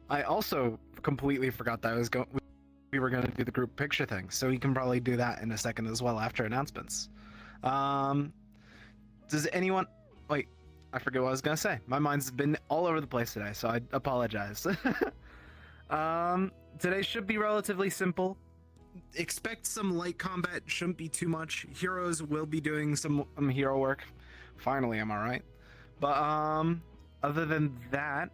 I also completely forgot that we were going to do the group picture thing, so we can probably do that in a second as well after announcements. Does anyone... Wait, I forget what I was going to say. My mind's been all over the place today, so I apologize. Today should be relatively simple. Expect some light combat, shouldn't be too much. Heroes will be doing some hero work. Finally, am I right? But, other than that...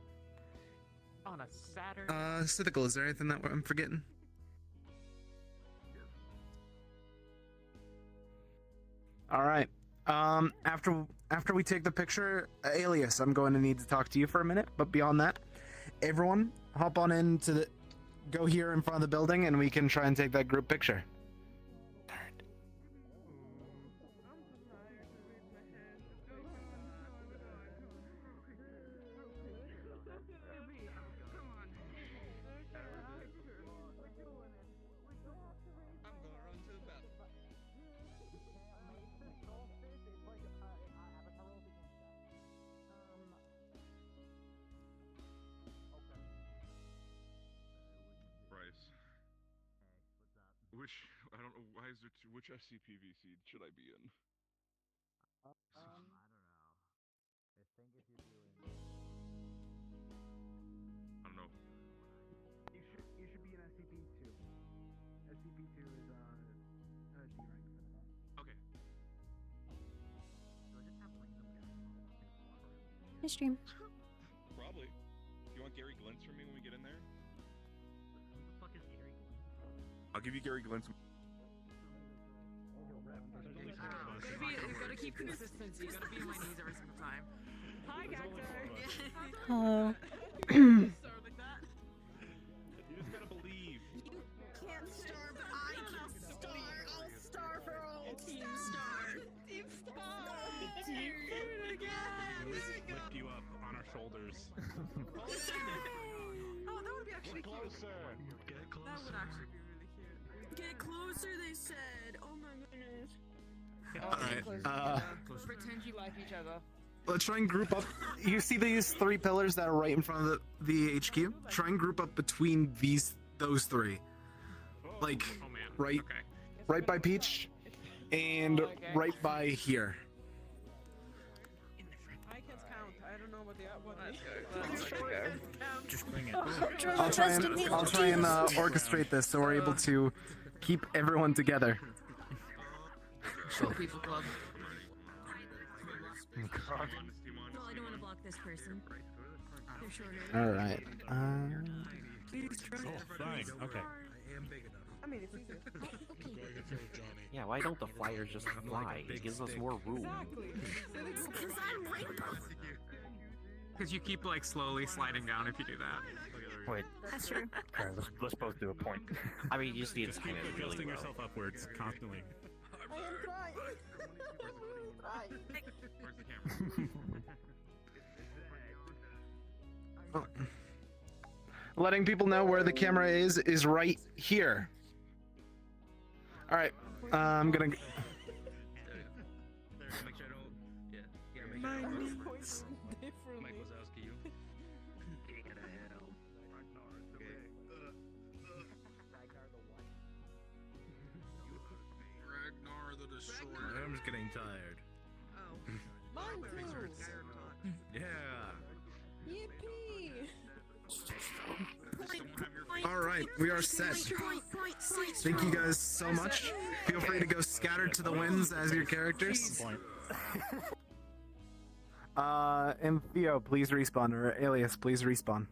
On a Saturday. Cythical, is there anything that I'm forgetting? All right. After we take the picture, Alias, I'm going to need to talk to you for a minute. But beyond that, everyone, hop on into the, go here in front of the building, and we can try and take that group picture. Which, I don't know, why is there two, which SCPV seed should I be in? I don't know. I think if you're doing. I don't know. You should be an SCP-2. SCP-2 is a D rank for that. Okay. Do I just have random guys walk around? Hi, stream. Probably. You want Gary Glints from me when we get in there? Who the fuck is Gary? I'll give you Gary Glints. You gotta keep consistency. You gotta be on my knees every single time. Hi, Cactor. Hello. Start like that. You just gotta believe. Can't star, but I can star. I'll star for all. Team star. Team star. Team Lift you up on our shoulders. Oh, that would be actually cute. Closer. Get That closer. would actually be really cute. Get closer, they said. Oh my goodness. Alright, Pretend you like each other. let's try and group up. You see these 3 pillars that are right in front of the HQ? Try and group up between those 3. Like, Oh man. right, Okay. right by Peach, and right by here. I can count. I don't know what the Just bring it. I'll try and orchestrate this so we're able to keep everyone together. Show people club. No, I don't want to block this person. They're shorter. All right. Fine. Okay. I mean, it's easier. Yeah, why don't the flyers just fly? It gives us more room. Exactly. Because I'm rainbow. Because you keep like slowly sliding down if you do that. Wait, That's true. okay, let's both do a point. I mean, you just need to Just time keep it really adjusting well. yourself upwards constantly. I am trying. I'm really trying. Where's the camera? Letting people know where the camera is right here. All right. I'm gonna. Make sure I don't. Yeah, make sure I Mine don't. points differently. Mike Wazowski, you. Get out of hell. Ragnar the Destroyer. I'm just getting tired. Oh. Mine too. Yeah. Yippee! All right, we are set. Thank you guys so much. Feel free to go scattered to the winds as your characters. And Theo, please respawn, or Alias, please respawn.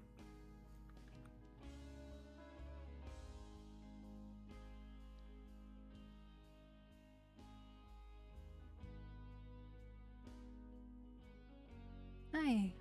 Hi.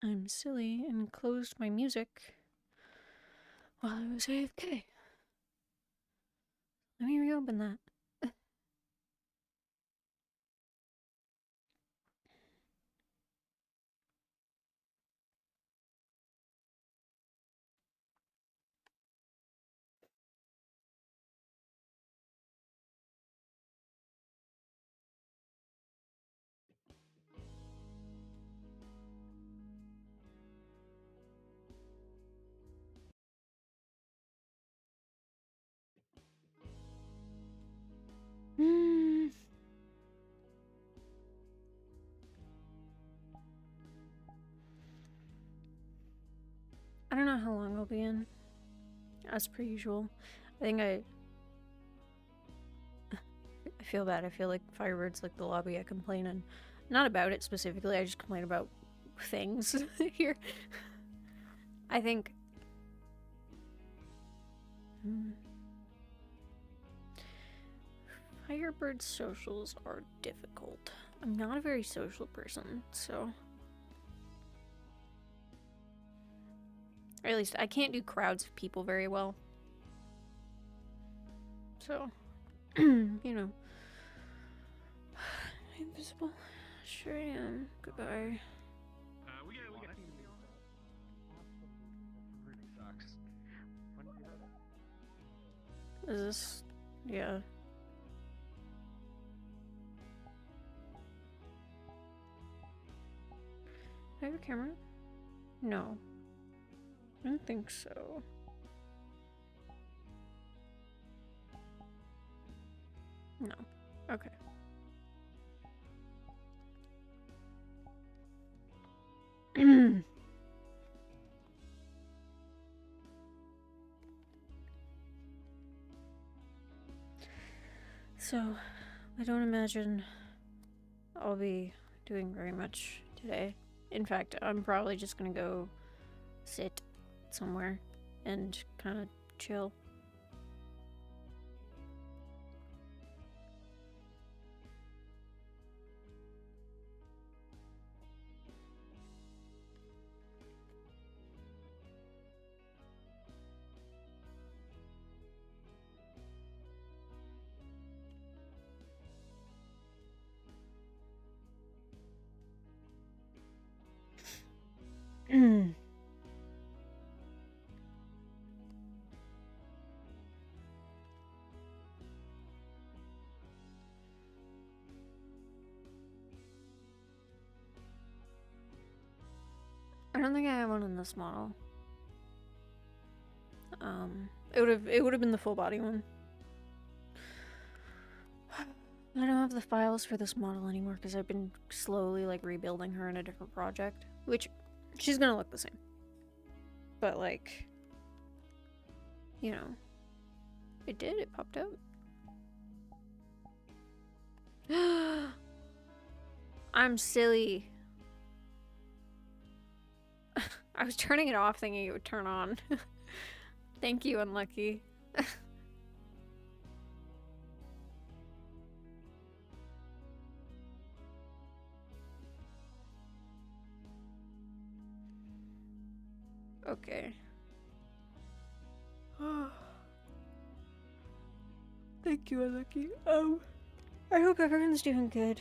I'm silly and closed my music while I was AFK. Let me reopen that. I don't know how long I'll be in. As per usual. I think I feel bad. I feel like Firebird's like the lobby I complain in. Not about it specifically, I just complain about things here. I think... Firebird's socials are difficult. I'm not a very social person, so... Or at least I can't do crowds of people very well. So, you know. Invisible? Sure am. Goodbye. We got really sucks. Is this... yeah. Do I have a camera? No. I don't think so. No. Okay. So, I don't imagine I'll be doing very much today. In fact, I'm probably just gonna go sit somewhere and kind of chill. I don't think I have one in this model. It would have been the full body one. I don't have the files for this model anymore because I've been slowly like rebuilding her in a different project, which she's gonna look the same. But like, you know, it did. It popped out. I'm silly. I was turning it off thinking it would turn on. Thank you, Unlucky. Okay. Thank you, Unlucky. I hope everyone's doing good.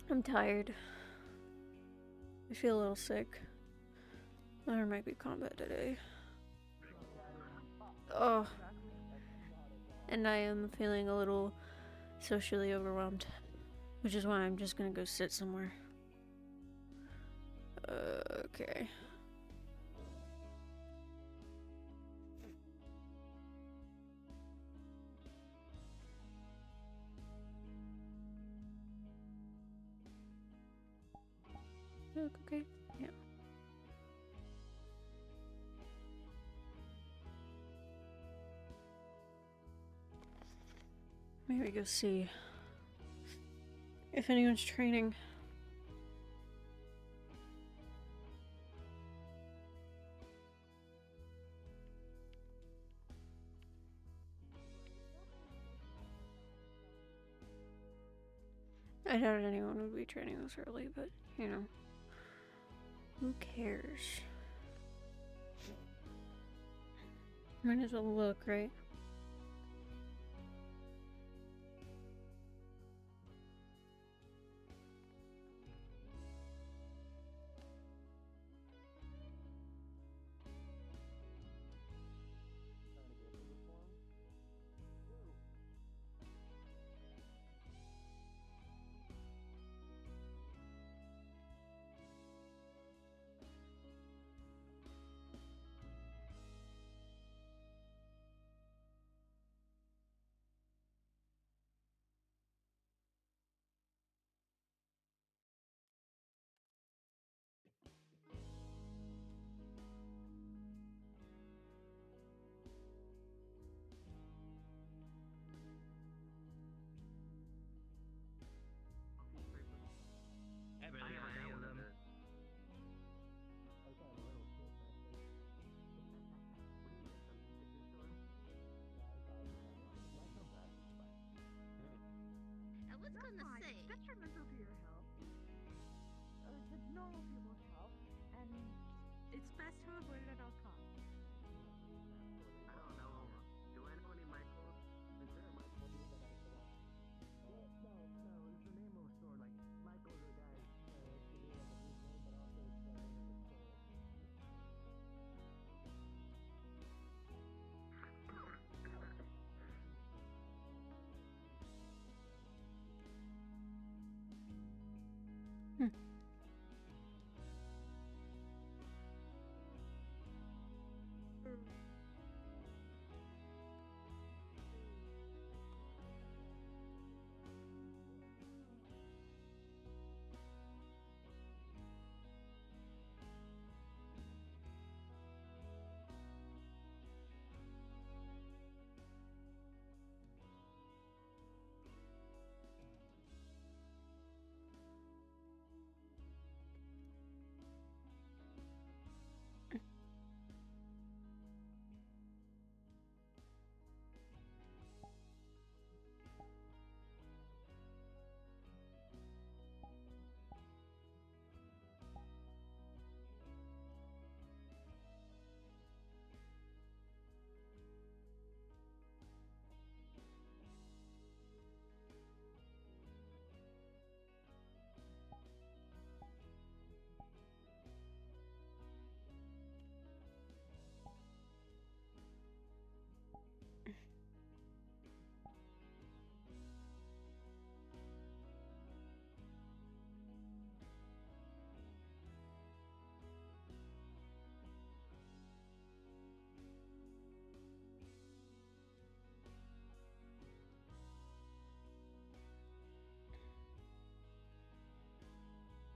I'm tired. I feel a little sick. There might be combat today. Oh. And I am feeling a little socially overwhelmed. Which is why I'm just gonna go sit somewhere. Okay. You look okay? Yeah. Maybe go see if anyone's training. I doubt anyone would be training this early, but, you know, who cares? Might as well look, right? I was gonna say. Detrimental to your health. To normal people's health, and it's best to avoid it at all costs. I don't know. Do I know any Michaels? Is there a Michael that I could No, it's the name of a store. Like, Michael's a guy, to me, like a good name, but also it's the name of a store.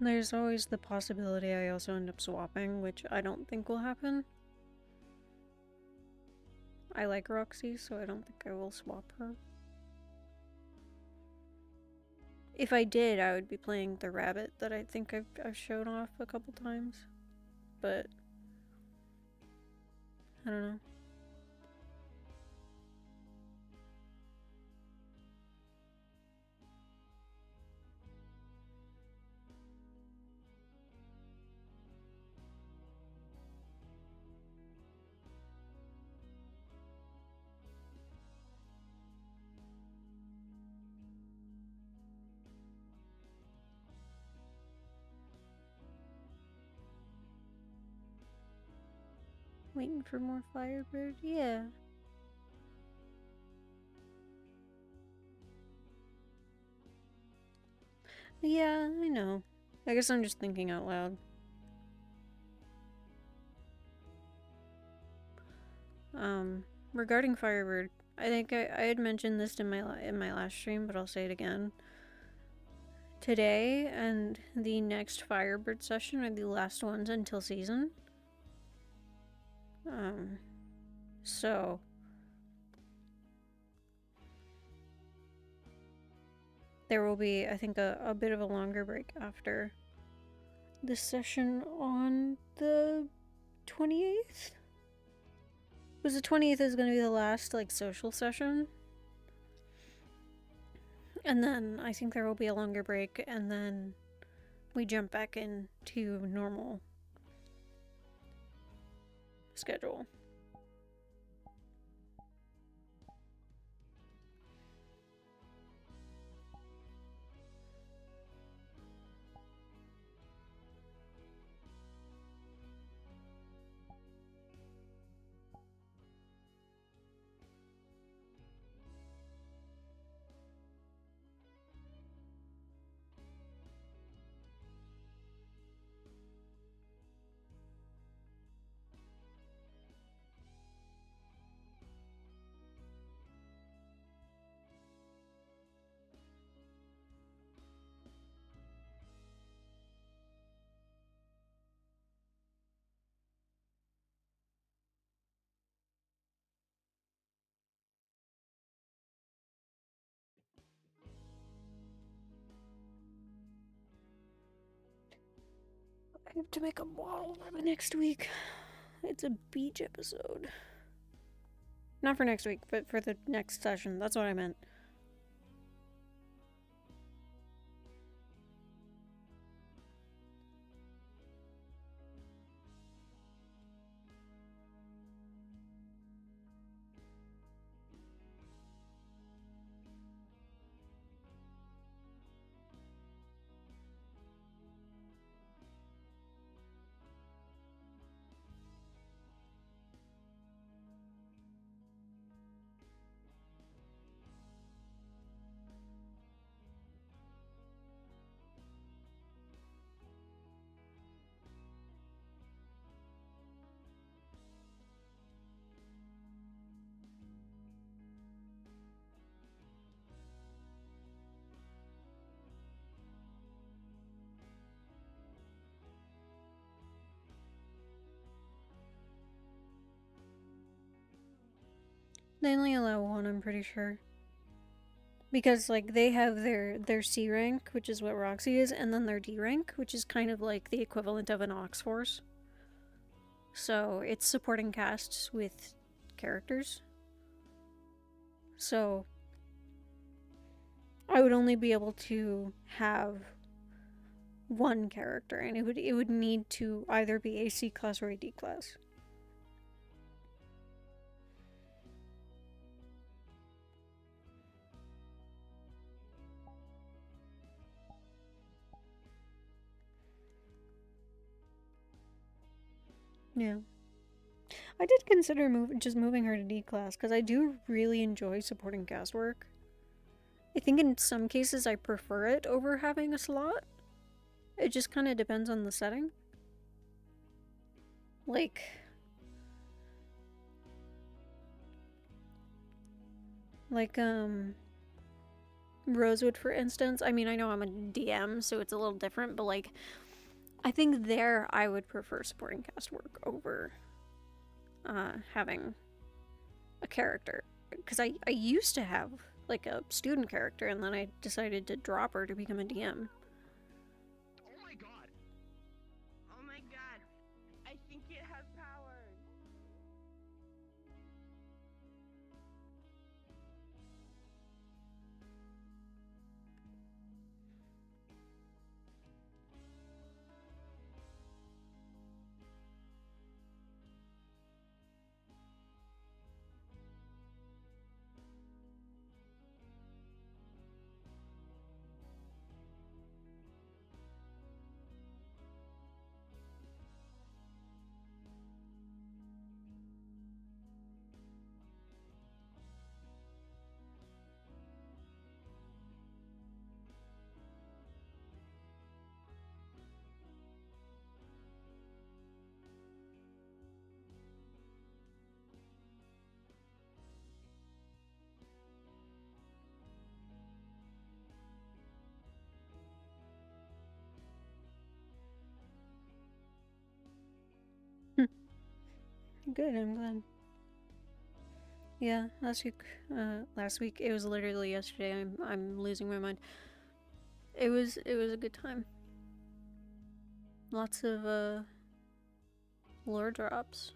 There's always the possibility I also end up swapping, which I don't think will happen. I like Roxy, so I don't think I will swap her. If I did, I would be playing the rabbit that I think I've shown off a couple times. But I don't know. Waiting for more Firebird? Yeah. Yeah, I know. I guess I'm just thinking out loud. Regarding Firebird, I think I had mentioned this in my last stream, but I'll say it again. today and the next Firebird session are the last ones until season. So there will be, I think, a bit of a longer break after this session on the 28th? Because the 20th is going to be the last, like, social session. And then I think there will be a longer break, and then we jump back into normal schedule. I have to make a model for the next week. It's a beach episode. Not for next week, but for the next session. That's what I meant. They only allow one, I'm pretty sure. Because, like, they have their C rank, which is what ROXY is, and then their D rank, which is kind of like the equivalent of an Ox Force. So, it's supporting casts with characters. So, I would only be able to have one character, and it would need to either be a C class or a D class. Yeah. I did consider just moving her to D class, because I do really enjoy supporting cast work. I think in some cases I prefer it over having a slot. It just kind of depends on the setting. Like... Rosewood, for instance. I mean, I know I'm a DM, so it's a little different, but, like, I think there I would prefer supporting cast work over having a character. Because I used to have, like, a student character, and then I decided to drop her to become a DM. Oh my god! Oh my god! I think it has powers! good. I'm glad. Yeah, last week it was literally yesterday. I'm losing my mind. It was a good time. Lots of lore drops.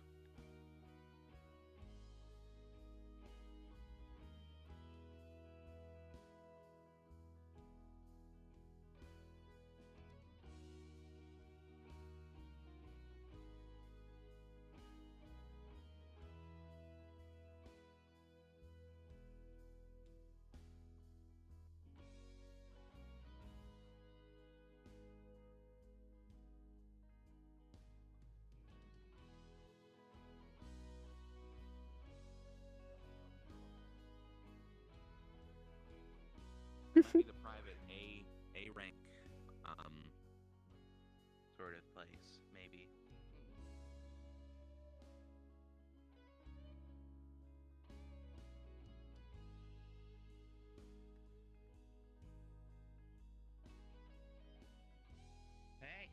Be the private A rank sort of place, maybe. Hey.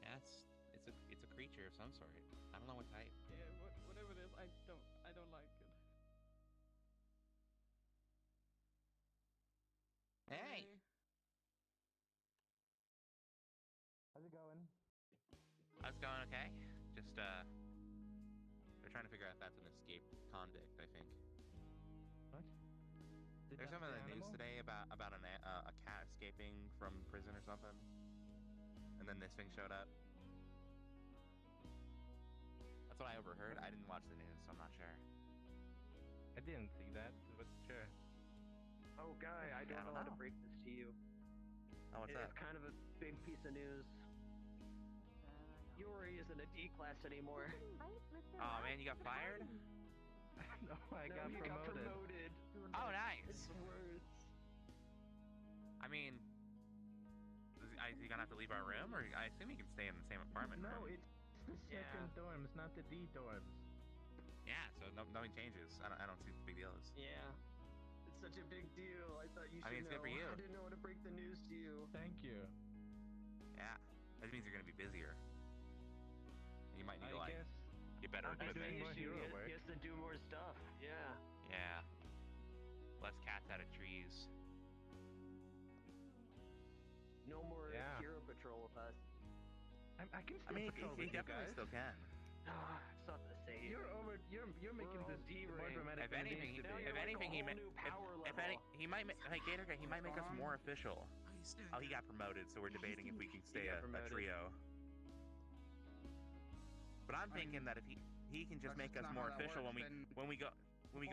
Yeah, it's a creature of some sort. I don't know what type. Yeah, whatever it is, I don't like it. Hey. How's it going? How's it going? Okay. Just they're trying to figure out if that's an escaped convict. I think. What? There's some in the news today about a cat escaping from prison or something, and then this thing showed up. That's what I overheard. I didn't watch the news, so I'm not sure. I didn't see that, but sure. Oh, Guy, I don't know how to break this to you. Oh, what's that? It's kind of a big piece of news. Yuri isn't a D class anymore. Oh man, you got fired? No, I got you promoted. got promoted. Oh, nice. It's the worst. I mean, is he gonna have to leave our room, or I assume he can stay in the same apartment? No, room. it's the second dorms, not the D dorms. Yeah, so nothing changes. I don't see what the big deal is. Yeah. It's such a big deal. I thought you should I mean, it's know. good for you. I didn't know how to break the news to you. Thank you. Yeah, that means you're gonna be busier. You might need to I like guess get better I'll be equipment. doing more hero work. He has to do more stuff. Yeah. Yeah. Less cats out of trees. No more Yeah. hero patrol with us. I can still I mean, patrol he with you definitely guys. still can. It's not the same. You're making We're this all D more rank. dramatic If than it anything, needs to now be. you're if like anything, a whole new power if level. he might hey Gatorka, he might make us more official. Oh, he got promoted, so we're debating if we can stay a trio. But I'm thinking that if he can just make us more official when we go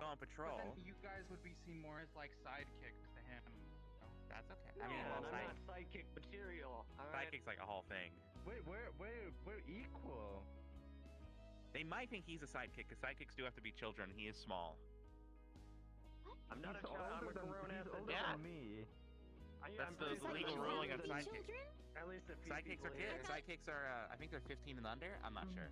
on patrol. But then you guys would be seen more as like sidekicks to him. That's okay. No, I mean, well, I'm not sidekick material. Alright. sidekick's like a whole thing. Wait, we're equal. They might think he's a sidekick, because sidekicks do have to be children. He is small. I'm not a child. I'm a grown-ass older adult. than me. That's the legal ruling on sidekicks. At least a few Sidekicks are people kids. Sidekicks are, I think they're 15 and under. I'm not sure.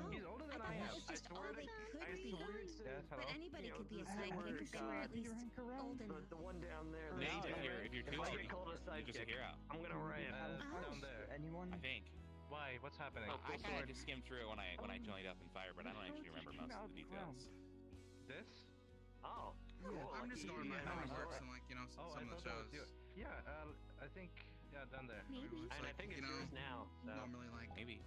He's older than I am. Just all they could be. Yes, hello? But anybody You know, could be a the sidekick if they were at least old The enough. one down there. Yeah, the if you're too if I old, get called a you're just a sidekick, hero. I'm gonna riot. Down there. Anyone? I think. Why? What's happening? I kind of just skimmed through it when I joined up in Firebird. I don't actually remember most of the details. This? Oh, cool. I'm just going by how he works and like Oh, some I of the thought that was shows. you. Yeah, I think, down there. Maybe. And I think it's yours now. So. Normally like Maybe.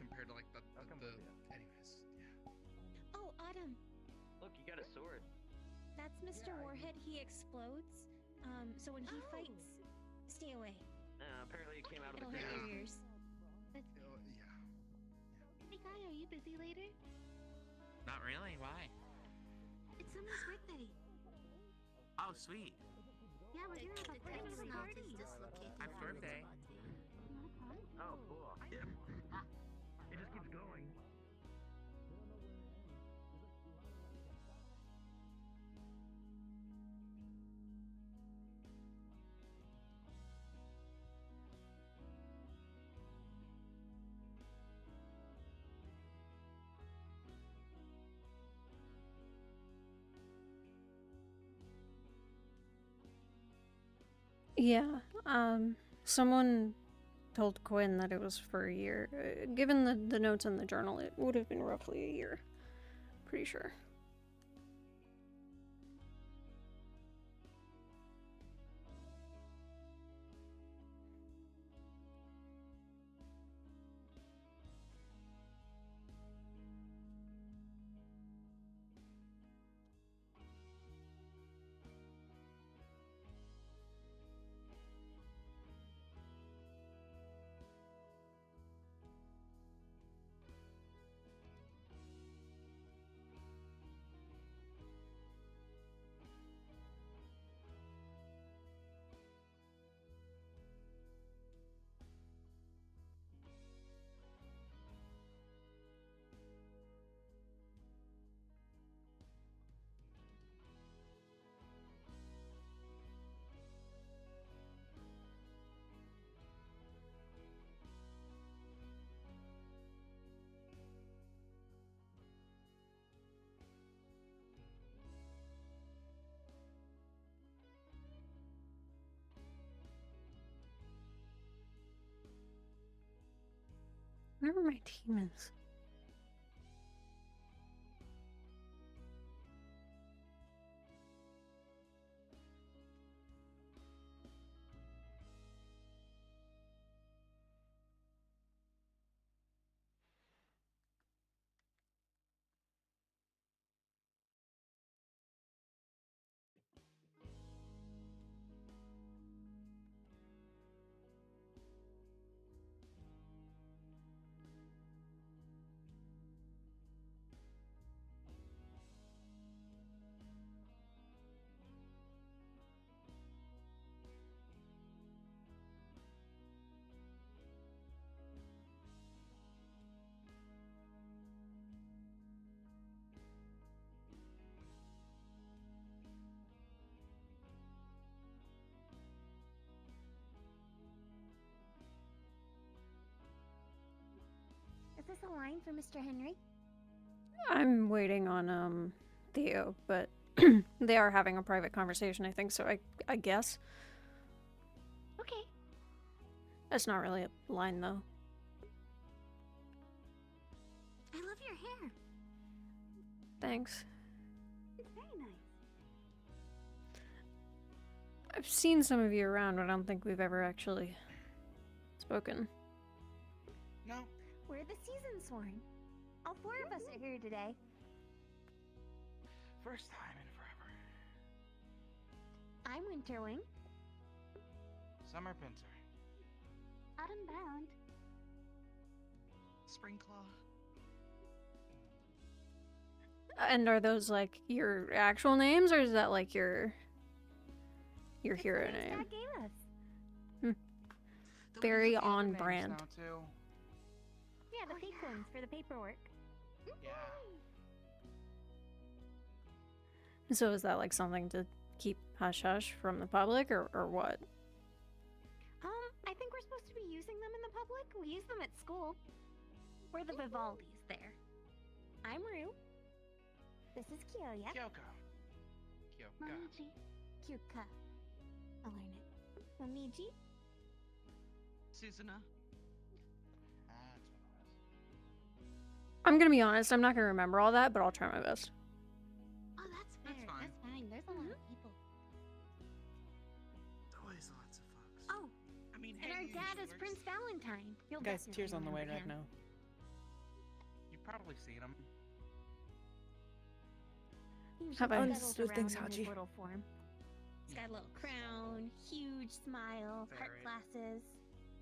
compared to like the I'll come with you. anyways. Yeah. Oh, Autumn. Look, you got a sword. That's Mr. Warhead. He explodes. So when he fights, stay away. Apparently it came out of the It'll hurt ground. your ears. But Yeah. hey, Guy, are you busy later? Not really. Why? It's someone's birthday. Oh, sweet. Yeah, we're gonna have a pretty little party. Happy birthday. Oh, cool. It just keeps going. Yeah, someone told Quinn that it was for a year. Given the notes in the journal, it would have been roughly a year. Pretty sure. Whatever my team is. Is this a line for Mr. Henry? I'm waiting on Theo, but they are having a private conversation, I think, so I guess. Okay. That's not really a line though. I love your hair. Thanks. It's very nice. I've seen some of you around, but I don't think we've ever actually spoken. No. We're the season sworn. All four of us are here today. First time in forever. I'm Winterwing. Summer Pincer. Autumn Bound. Springclaw. And are those like your actual names, or is that like your hero name? Dad gave us. Very on brand. Yeah, the fake ones for the paperwork. Yeah. So is that like something to keep hush hush from the public, or what? I think we're supposed to be using them in the public. We use them at school. We're the Vivaldis there. I'm Rue. This is Kyoya. Kyoko. Kyoka. Momiji. Kyuka. I'll learn it. Momiji. Susanna. That's what it was. I'm gonna be honest, I'm not gonna remember all that, but I'll try my best. Oh, that's fair. That's fine. That's fine. There's a lot of people. Always lots of folks. Oh, I mean, and our dad is Prince Valentine. You'll Guys, definitely tears on the way remember right him. now. You've probably seen him. Usually Have I settles understood around things, in his Hachi? little form. He's got a little crown, huge smile, heart Very. glasses,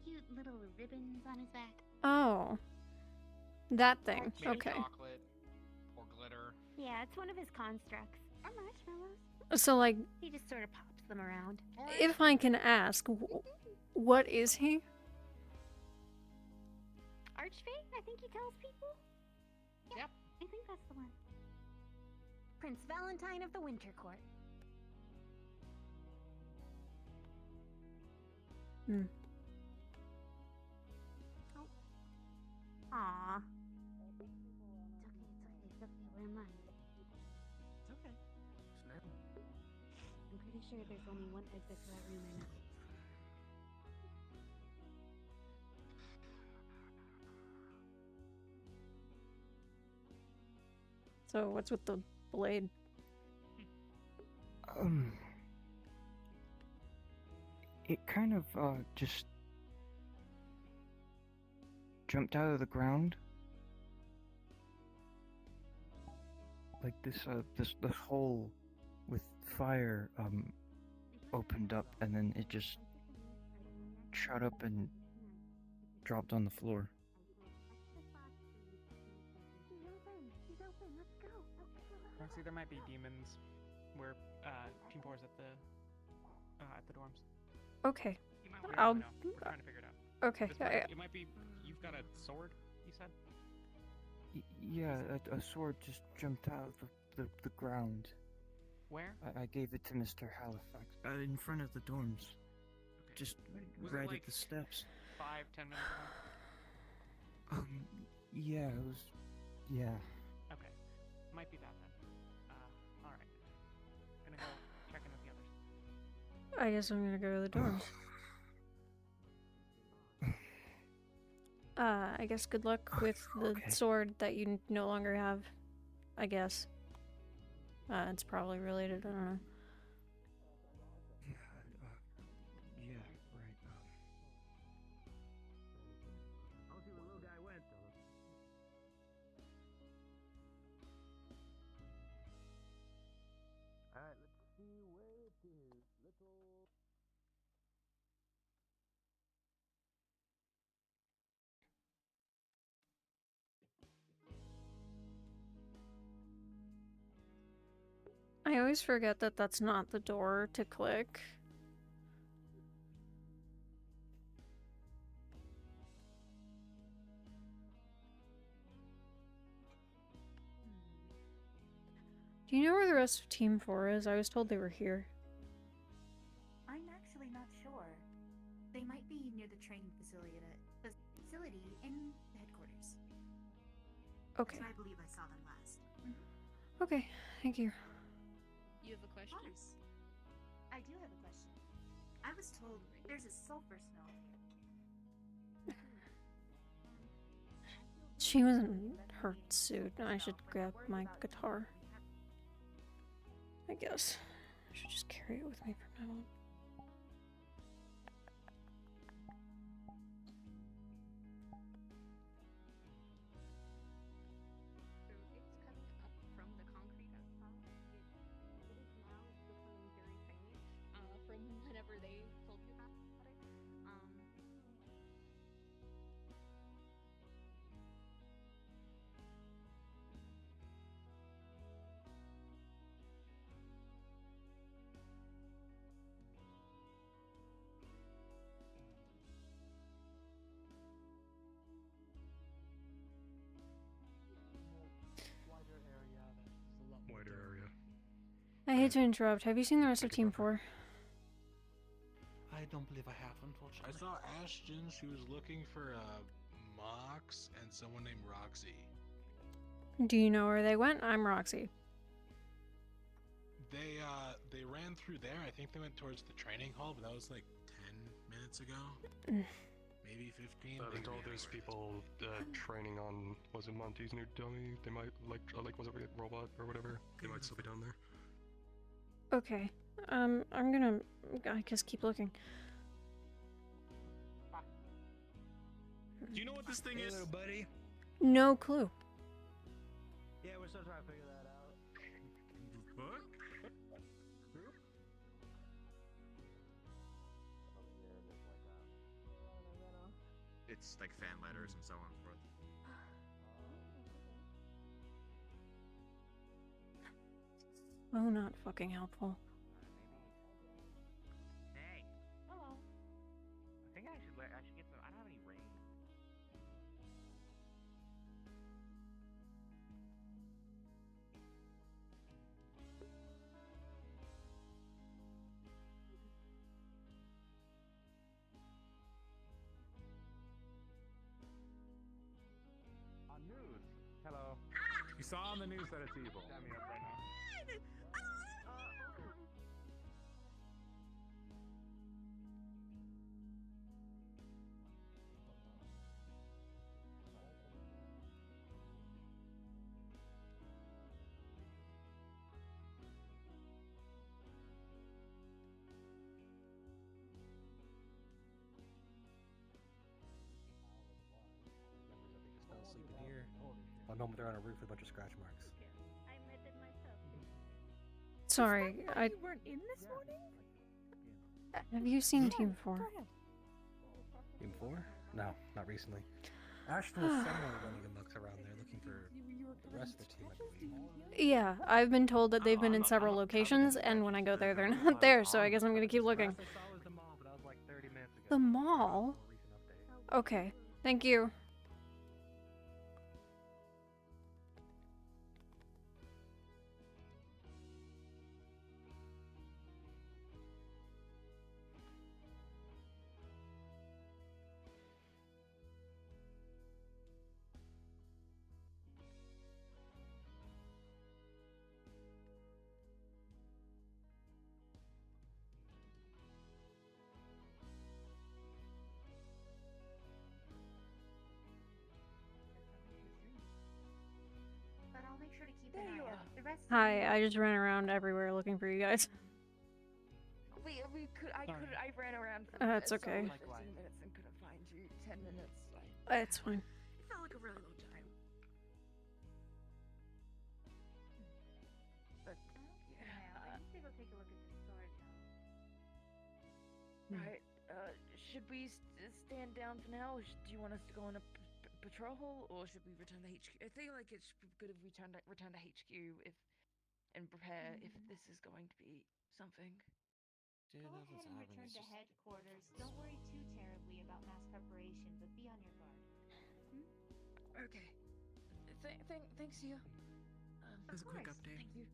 cute little ribbons on his back. Oh, that thing. Made of Okay. chocolate or glitter. Yeah, it's one of his constructs. Or marshmallows. So like, He just sort of pops them around. if I can ask, what is he? Archfey, I think he tells people? Yeah, Yep. I think that's the one. Prince Valentine of the Winter Court. Hmm. Oh. Aww. It's okay. We're in line. It's okay. I'm pretty sure there's only one exit to that room right now. So what's with the blade? It kind of just jumped out of the ground. Like this hole with fire opened up, and then it just shot up and dropped on the floor. Roxy, there might be demons where Team 4 is at the dorms. Okay. We don't I'll. really know. We're trying to figure it out. Okay. It might be. You've got a sword, you said? Yeah, a sword just jumped out of the ground. Where? I gave it to Mr. Halifax. In front of the dorms. Okay. Just Was right it like at the steps. 5-10 minutes ago? Yeah, it was. Yeah. Okay. Might be that then. Alright. Gonna go check in with the others. I guess I'm gonna go to the dorms. I guess good luck with the sword that you no longer have. I guess. It's probably related, I don't know. Yeah, right. I'll see where little guy went. Alright, let's see where it is. Little... I always forget that that's not the door to click. Do you know where the rest of Team 4 is? I was told they were here. I'm actually not sure. They might be near the training facility in the headquarters. Okay. So I believe I saw them last. Okay, thank you. You have a question? Of course. I do have a question. I was told there's a sulfur smell here. She was in her suit. I should grab my guitar. I guess. I should just carry it with me from now on. So it's coming up from the concrete outside. It is now becoming very faint. From whenever they told you about it. Wider area. I hate to interrupt. Have you seen the rest of Team 4? I don't believe I have, unfortunately. I saw Ashton. She was looking for Mox and someone named Roxy. Do you know where they went? I'm Roxy. They ran through there. I think they went towards the training hall, but that was like 10 minutes ago. Maybe 15. They told these people training on, was it Monty's new dummy? They might, like was it a robot or whatever? They might still be down there. Okay. I'm gonna, I guess, keep looking. Do you know what this thing is? Little buddy. No clue. Yeah, we're still trying to figure that out. What? It's like fan letters and so on and so forth. Oh, not fucking helpful. Hey. Hello. I think I should get some. I don't have any rain. On news. Hello. You saw on the news that it's evil. Stand me up right now. moment they're on a roof with a bunch of scratch marks. I met them myself. Sorry, You weren't in this morning? Have you seen Team 4? Team 4? No, not recently. Ashton was somewhere running amok around there looking for the rest of the team, I believe. Yeah, I've been told that they've been in several locations, and when I go there, they're not there, so I guess I'm gonna keep looking. The mall? Okay, thank you. But I'll make sure to keep an eye out. The rest of Hi, I just ran around everywhere looking for you guys. I ran around for That's a okay. solid 15 minutes and couldn't find you. 10 minutes. It's fine. It felt like a really long time. But I need to go take a look at the sword now. right. Should we stand down for now? Or do you want us to go on a patrol, or should we return to HQ? I feel like it's good if we return to HQ and prepare if this is going to be something. Go ahead and return to headquarters. Don't worry too terribly about mass preparation, but be on your guard. Okay. Thanks, you. As a quick update. Thank you.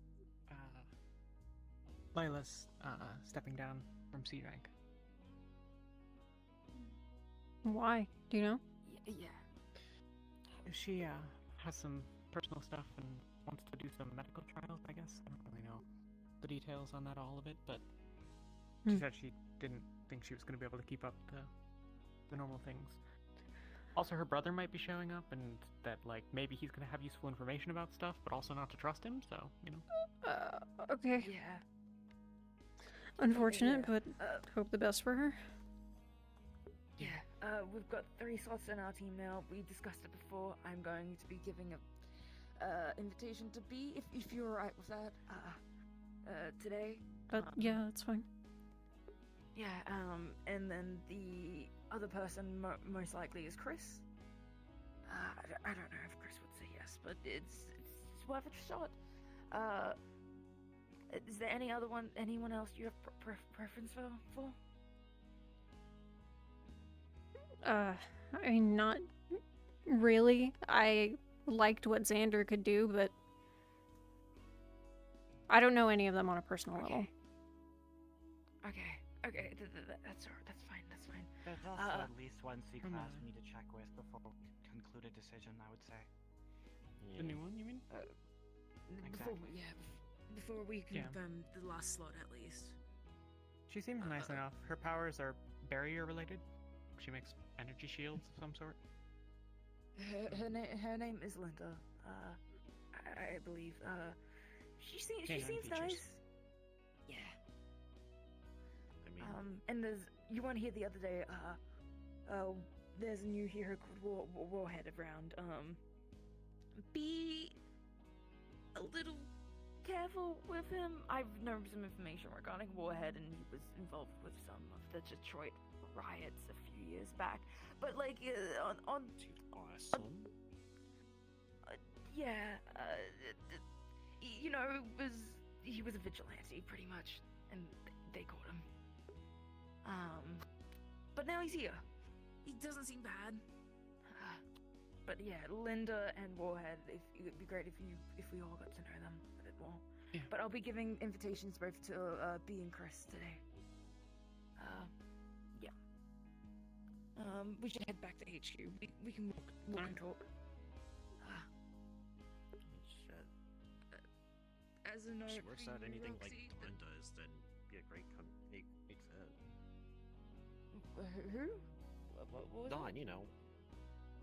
Layla's stepping down from C rank. Why? Do you know? Yeah. She has some personal stuff and wants to do some medical trials, I guess. I don't really know the details on that, all of it, but she said she didn't think she was going to be able to keep up the normal things. Also, her brother might be showing up, and that, like, maybe he's going to have useful information about stuff, but also not to trust him, so, you know. Okay. Yeah. Unfortunate, but hope the best for her. Yeah. We've got 3 slots in our team now. We discussed it before. I'm going to be giving a invitation to B, if you're alright with that, today. Yeah, that's fine. Yeah, and then the other person most likely is Chris. I don't know if Chris would say yes, but it's worth a shot. Is there anyone else you have preference for? I mean, not really. I liked what Xander could do, but I don't know any of them on a personal level. Okay, that's fine. There's also at least one secret class we need to check with before we conclude a decision, I would say. The new one, you mean? Before we confirm the last slot at least. She seems nice enough. Her powers are barrier related. She makes energy shields of some sort. Her name is Linda. I believe. She seems nice. Yeah. I mean, and you weren't here the other day. There's a new hero called Warhead around. Be a little careful with him. I've known some information regarding Warhead, and he was involved with some of the Detroit riots a few years back. But like on awesome. You know, he was a vigilante pretty much, and they caught him. But now he's here. He doesn't seem bad. But yeah, Linda and Warhead. It'd be great if we all got to know them a bit more. Yeah. But I'll be giving invitations both to B and Chris today. Yeah. We should head back to HQ. We can walk and talk. As a note, if she works out anything like Roxy, Dawn does, then be a great fit. Who? What was Dawn, that? you know.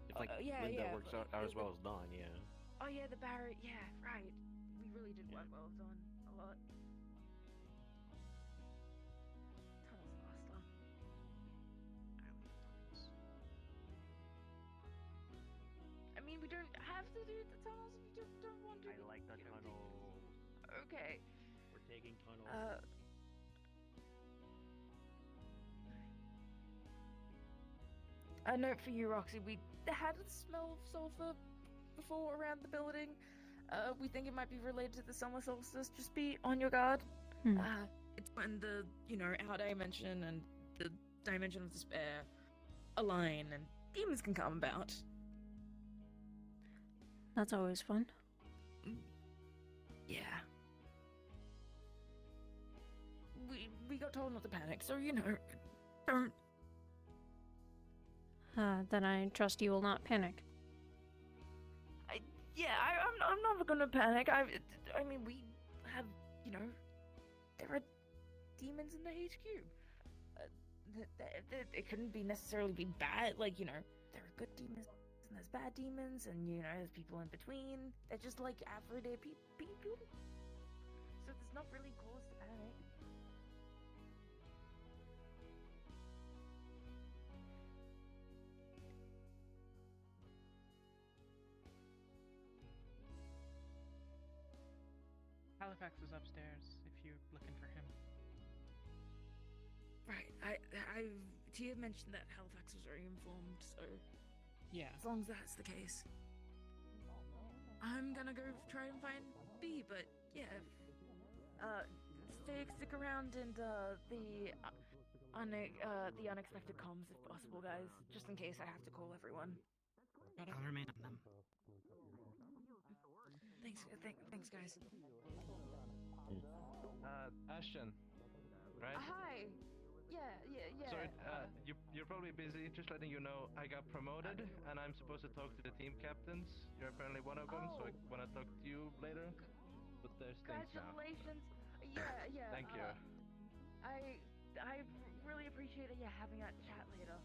If like Yeah, Linda yeah, works but- out as well as Dawn, yeah. Oh yeah, the Barrett. Yeah, right. We really did work well with Dawn a lot. Tunnel's faster. I mean, we don't have have to do the tunnels if you don't want to. I like the tunnel. Okay. We're taking tunnels. A note for you, Roxy. We had a smell of sulfur before around the building. We think it might be related to the summer solstice. Just be on your guard. It's when the, our dimension and the dimension of despair align and demons can come about. That's always fun. Yeah. We got told not to panic, so don't. Then I trust you will not panic. I'm not gonna panic. I mean, we have, there are demons in the HQ. It couldn't be necessarily be bad. Like, there are good demons and there's bad demons, and there's people in between. They're just like everyday people. So there's not really cause to panic. Halifax is upstairs if you're looking for him. Right. Tia mentioned that Halifax was very informed, so yeah. As long as that's the case, I'm gonna go try and find B. But yeah, stick around and the unexpected comms if possible, guys, just in case I have to call everyone. I'll remain on them. Thanks, guys. Ashton, right? Hi. Yeah. Sorry, you're probably busy. Just letting you know, I got promoted, and I'm supposed to talk to the team captains. You're apparently one of them, so I want to talk to you later. But there's things now. Congratulations. Yeah. Thank you. I really appreciate it. Yeah, having that chat later.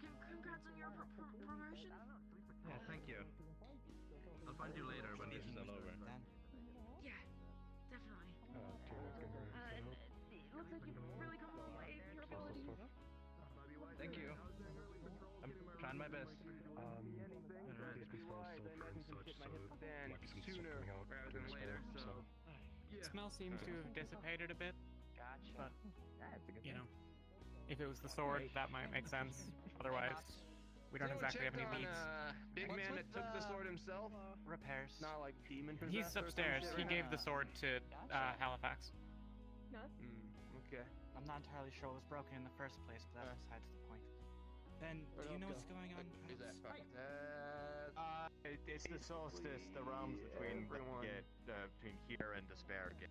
Congrats on your promotion. Yeah, thank you. I'll find you later when this is all over. Yeah, definitely. It looks like you've really come a long way in your abilities. Thank you. I'm trying my best. These people and such, so might be some stuff coming out rather than later. So The smell seems to have dissipated a bit. Gotcha. But if it was the sword, that might make sense. Otherwise, we don't exactly have any leads. Big man that took the sword himself. Repairs. Not like demon possessed. He's upstairs. He gave the sword to Halifax. Okay. I'm not entirely sure what was broken in the first place, but that's besides the point. Then, do you know what's going on? Is that fucking it's the solstice, the realms between between here and despair get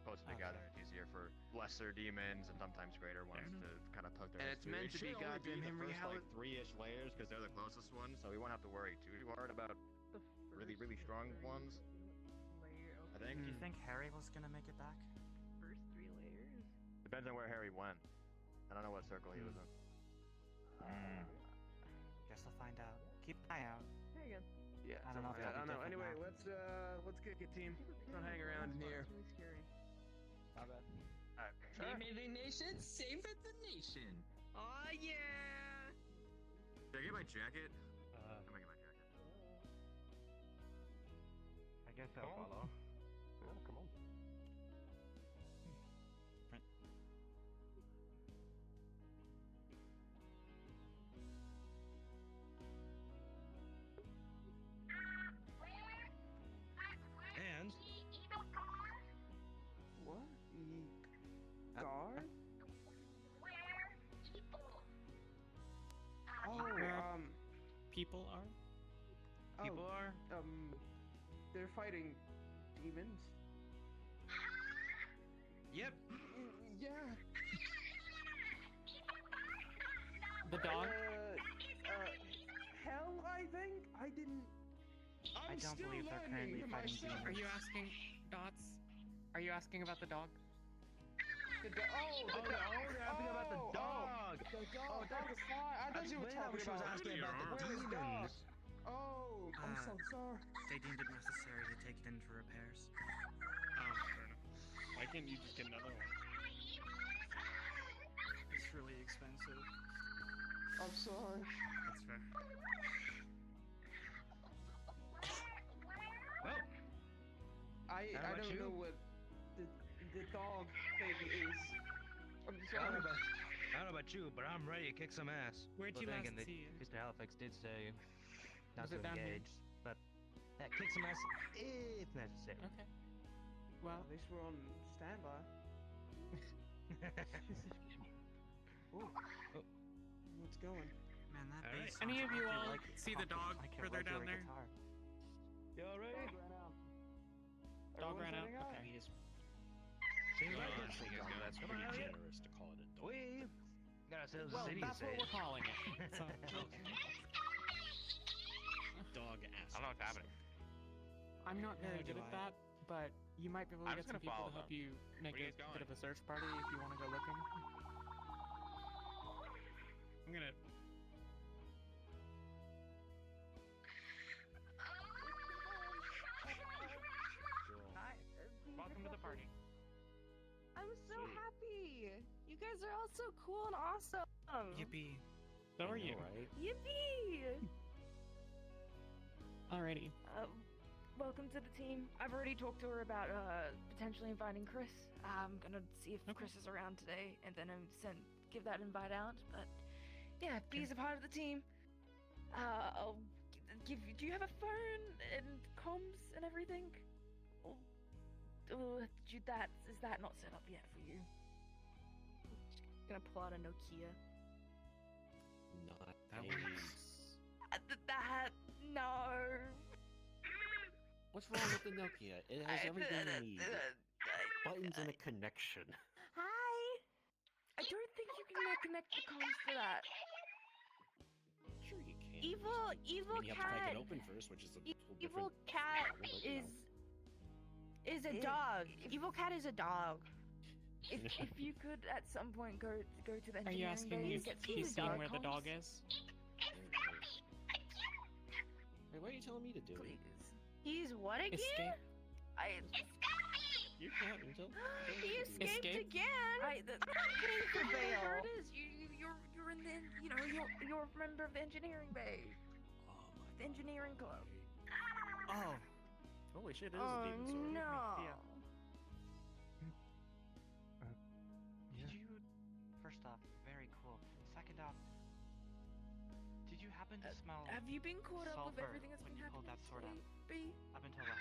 closer together. It's easier for lesser demons and sometimes greater ones to kind of poke their. And it's meant to be goddamn him like 3-ish layers because they're the closest ones, so we won't have to worry too hard about really strong ones. I think. Do you think Harry was gonna make it back? First 3 layers. Depends on where Harry went. I don't know what circle he was in. Guess I'll find out. Keep an eye out. There you go. Yeah. I don't know if I that'll don't be know. different Anyway, now. let's kick it, team. Don't hang around in here. Really scary. Not bad. Save the nation, save the nation. Oh yeah. Did I get my jacket? I'm gonna get my jacket. I guess I'll follow. yeah, come on. And what? Guard? People are? People are? They're fighting demons. Yep. Yeah. The dog? Hell, I think? I didn't... I don't believe they're currently fighting demons. Are you asking, Dots? Are you asking about the dog? they're asking about the dog! The dog! That's fine! I thought you were talking about the dog! Oh, I'm so sorry. They deemed it necessary to take it in for repairs. Oh, fair enough. Why can't you just get another one? It's really expensive. I'm sorry. That's fair. How I about don't you? know what the dog thing is. I'm I don't, sorry. I don't know about you, but I'm ready to kick some ass. Where'd But you then last again, see it? Mr. Halifax did say not Was to it down here? engage, but yeah, kick some ass if necessary. Okay. Well, At least we're on standby. Oh, what's going? Man, that All right. bass Any sounds of you awfully all like see the dog like a further down regular there? guitar. Y'all ready? Dog Everyone's ran out. heading out? Okay. I mean, it's See you I later. would say, John, that's Come pretty on, Elliot. generous to call it a dog. We got ourselves Well, a city. that's what we're calling it. So, Dog ass. I don't know what's happening. I'm not very Neither good do at I. that, but you might be able to I'm get just some gonna people follow to help them. you make Where a you guys bit going? of a search party if you want to go looking. I'm gonna. Welcome to the party. I'm so happy. You guys are all so cool and awesome. Yippee. So are you. Right? Yippee! Alrighty. Welcome to the team. I've already talked to her about potentially inviting Chris. I'm gonna see if Chris is around today, and then give that invite out. But yeah, he's a part of the team. I'll give. Do you have a phone and comms and everything? Is that not set up yet for you? Gonna pull out a Nokia. Not That a- works. No. What's wrong with the Nokia? It has everything you need. Buttons and a connection. Hi. I don't think you can connect the comms to that. Sure you can. Evil I mean, you have to cat. crack it open first, which is a whole Evil different cat problem, but, you is a dog. Evil cat is a dog. If you could at some point go to the Are you engineering asking bay if and get some he's seeing dog where the comms? dog is? Wait, what are you telling me to do? Please. He's what again? Escape. You can't until. He escaped Escape? again. Whatever it is, you're in the you're a member of the engineering bay. Oh my The engineering club. Oh. Holy shit, it is a Oh demon sword. no. Did you? First off, very cool. Second off, did you happen to smell? Have you been caught up with sulfur everything that's when been you pulled happening? that sword out? B? I've been told that.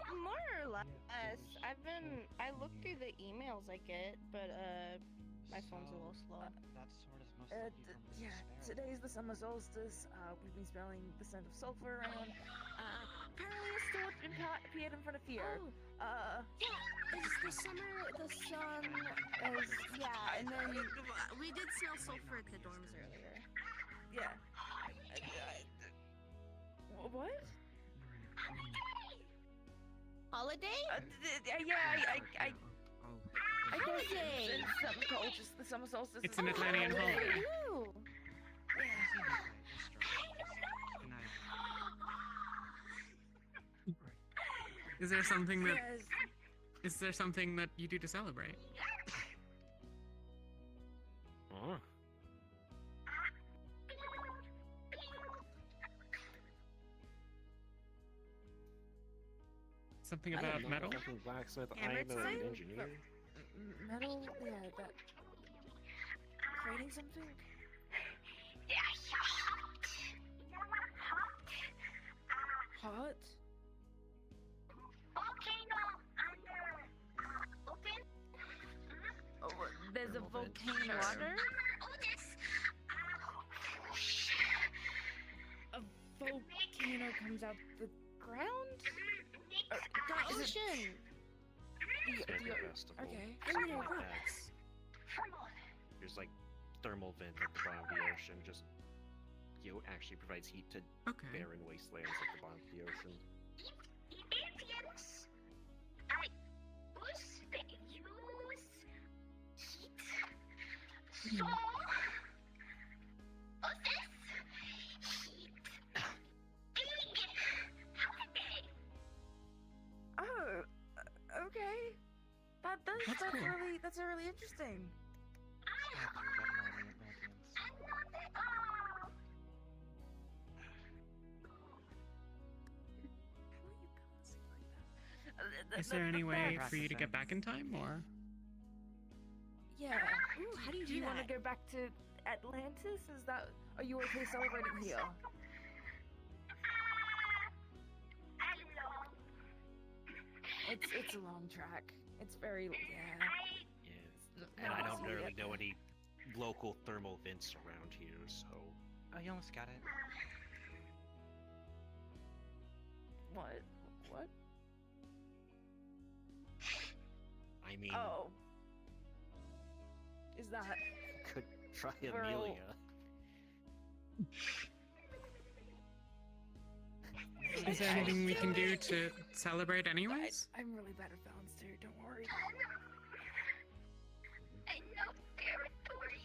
More or less. I look through the emails I get, but my phone's a little slow. That sword is most likely from Yeah, Despair. today's the summer solstice. We've been smelling the scent of sulfur around. Apparently a sword appeared in front of Theo. Yeah, it's the summer, the sun is, yeah, and then we did smell sulfur at the dorms earlier. Yeah. What? Holiday? Yeah, I guess Holiday! it's something called just the summer solstice. It's an Atlantean holiday. Ooh. Is there something that? Yes. Is there something that you do to celebrate? Huh? Something I am about not metal? a fucking blacksmith. I Hammer am an time? engineer. Metal? Yeah, that. Creating something? Hot? Oh, there's a volcano. Water? A volcano comes out the ground? The Is it- ocean! Smoking festival. Okay. And then it Like that. erupts. There's like thermal vent at the bottom of the ocean. Just actually provides heat to barren wastelands at the bottom of the ocean. Oh, okay. That's really interesting. Is there any way for you to get back in time, or? Yeah. Ooh, how do you do you that? want to go back to Atlantis? Is that? Are you okay celebrating here? It's a long track. It's very yeah. And I don't really know any local thermal vents around here, so. Oh, you almost got it. What? What? I mean. Oh. Is that? Could try We're Amelia. all- Is there anything we can do to celebrate anyways? I'm really bad at balance too. Don't worry. I know territory.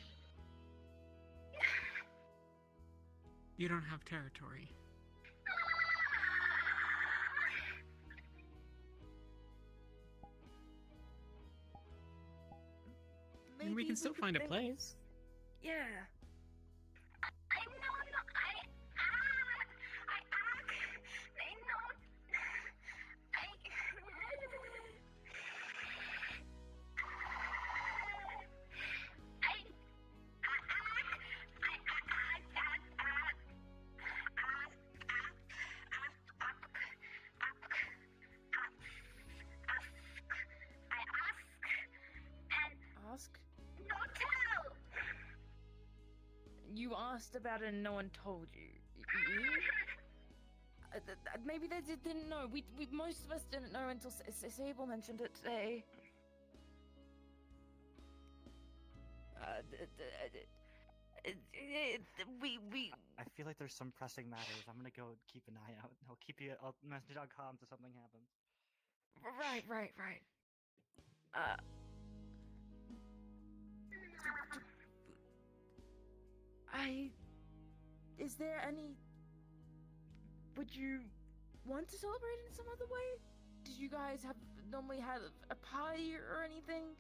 You don't have territory. And we can still find a place. Yeah. Ask? No tell. You asked about it and no one told you. Maybe they didn't know. We most of us didn't know until Sable mentioned it today. I feel like there's some pressing matters. I'm gonna go keep an eye out. I'll message on comms if something happens. Right. Is there any... Would you want to celebrate in some other way? Did you guys normally have a party or anything?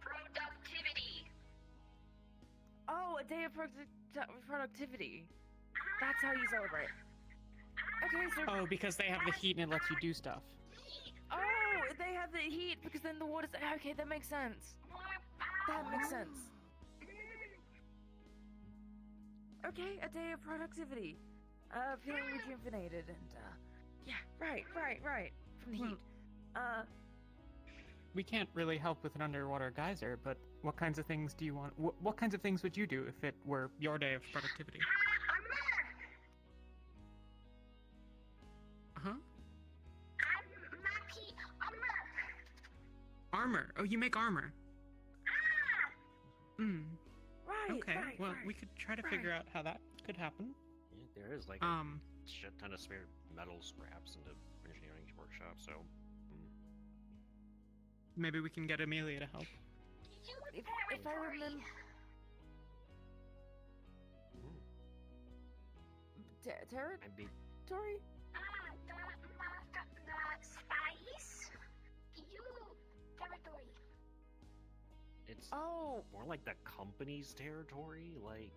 Productivity. Oh, a day of productivity. That's how you celebrate. Okay, so... Oh, because they have the heat and it lets you do stuff. Oh, they have the heat because then the water's... Okay, that makes sense. That makes sense. Okay, a day of productivity. Feeling rejuvenated and, yeah, right. From the heat. We can't really help with an underwater geyser, but what kinds of things do you want? What kinds of things would you do if it were your day of productivity? Huh? Armor. Oh, you make armor. Right. Okay. Well, we could try to figure out how that could happen. Yeah, there is like a shit ton of spare metal scraps in the engineering workshop, so. Maybe we can get Amelia to help. If I remember... Territory? The spice. You territory. It's more like the company's territory, like.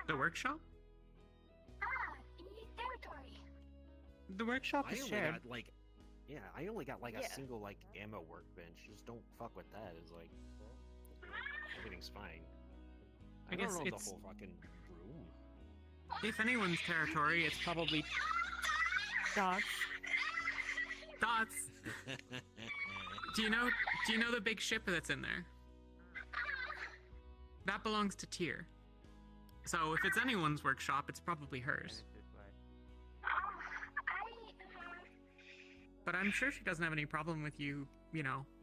The workshop? Territory. The workshop is shared. I only got like a single like ammo workbench. Just don't fuck with that. It's like everything's fine. I guess don't know it's the whole fucking room. If anyone's territory, it's probably Dots. Do you know the big ship that's in there? That belongs to Tyr. So if it's anyone's workshop, it's probably hers. But I'm sure she doesn't have any problem with you,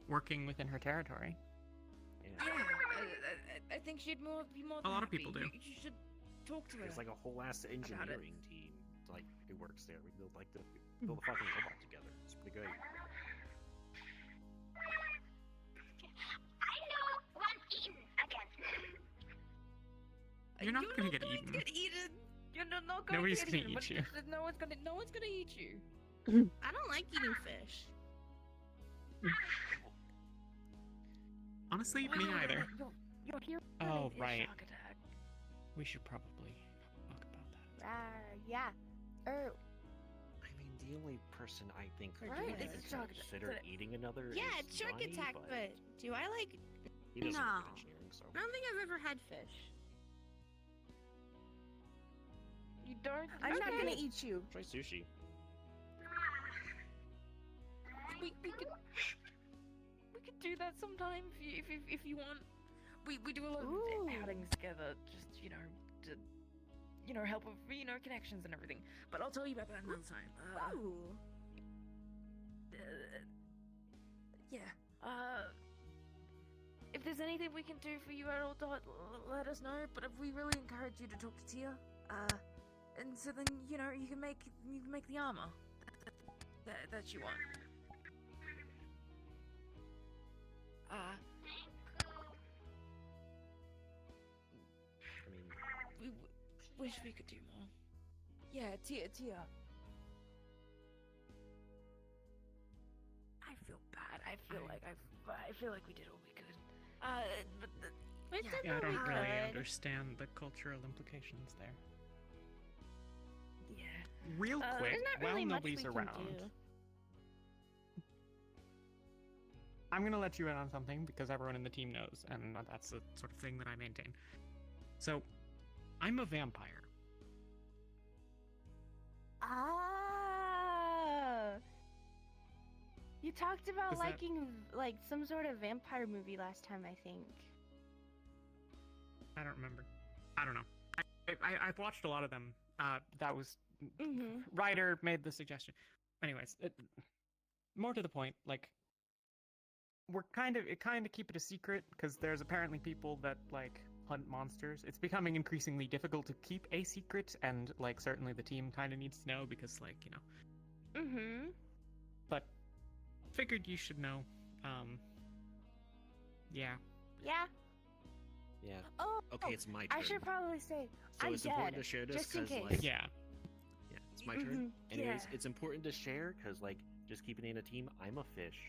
working within her territory. Yeah, I think she'd be more A than lot of happy. people do. You should talk to her. There's like a whole ass engineering team like who works there. We build a fucking robot together. It's pretty great. I know one in again. You're not gonna get eaten. Get eaten. You're not going Nobody's to gonna get eaten. eat you. No one's gonna eat you. I don't like eating fish. Honestly, Oh, me yeah, neither. You're here. Oh, It's right. shark attack. We should probably talk about that. Yeah. I mean, the only person I think who Right, would it's a even shark attack. consider eating another Yeah, is it's shark Johnny, attack, but do I like? he doesn't No. work in engineering, so. I don't think I've ever had fish. You don't. I'm not gonna eat you. Try sushi. We could do that sometime if you want. We do a lot Ooh. of outings together, just to help with connections and everything. But I'll tell you about that another time. Ooh. Yeah. If there's anything we can do for you at all, let us know. But we really encourage you to talk to Tia. And so then you can make the armor that you want. I mean, We wish we could do more. Yeah, Tia. I feel bad. I feel like we did all we could. But Yeah, I don't really understand the cultural implications there. Yeah. Real quick, There's not while really much nobody's we can around, do. I'm gonna let you in on something because everyone in the team knows, and that's the sort of thing that I maintain. So, I'm a vampire. You talked about Is that- liking like some sort of vampire movie last time, I think. I don't remember. I don't know. I've watched a lot of them. That was Ryder made the suggestion. Anyways, more to the point, like we're kind of keep it a secret because there's apparently people that like hunt monsters. It's becoming increasingly difficult to keep a secret, and like certainly the team kind of needs to know because But figured you should know. Yeah. Yeah. yeah. Oh. Okay, it's my turn. I should probably say So I'm it's important dead, to share this just in because, case. like, Yeah. yeah, it's my turn. Anyways, yeah. it's important to share because, like, just keeping it in a team. I'm a fish.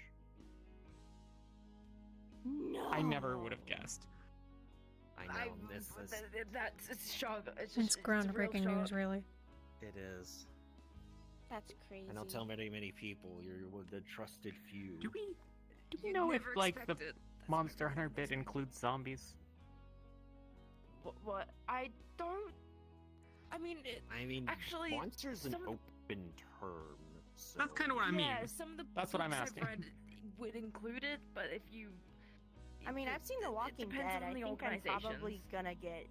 No. I never would have guessed. I know. That's it's shock. It's a real groundbreaking news, shock. really. It is. That's crazy. And I'll tell many people. You're one of the trusted few. Do we You know if never like the expect it. Monster Hunter bit includes zombies? What? I don't. I mean, actually, monster's an some of the- open term. So... That's kind of what I mean. Yeah, some of the That's what I'm books asking. I've read would include it, but if you, I mean, I've seen The Walking depends Dead. on I the think I'm probably organizations. gonna get.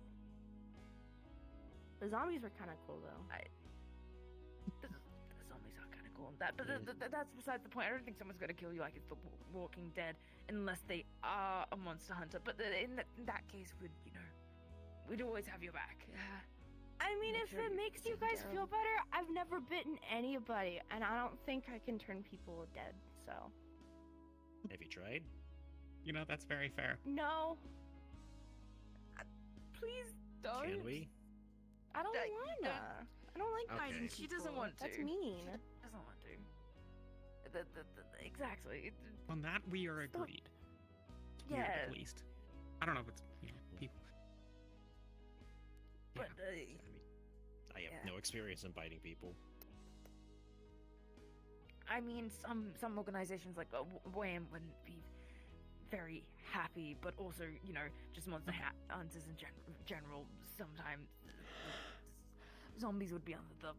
The zombies were kind of cool though. The zombies are kind of cool and that, but that's besides the point. I don't think someone's gonna kill you like it's The Walking Dead unless they are a monster hunter. But in that case, we'd always have your back. I mean, Make if sure it you makes you take guys care of feel better, I've never bitten anybody, and I don't think I can turn people dead. So. Have you tried? That's very fair. No. Please don't. Can we? I don't wanna. I don't like Okay. biting She people. doesn't want to. That's mean. Doesn't want to. Exactly. On that we are agreed. It's weird, Yeah. at least. I don't know if it's people. But I have yeah. no experience in biting people. I mean, some organizations like WAM wouldn't be very happy, but also, just monster hunters in general, sometimes zombies would be under the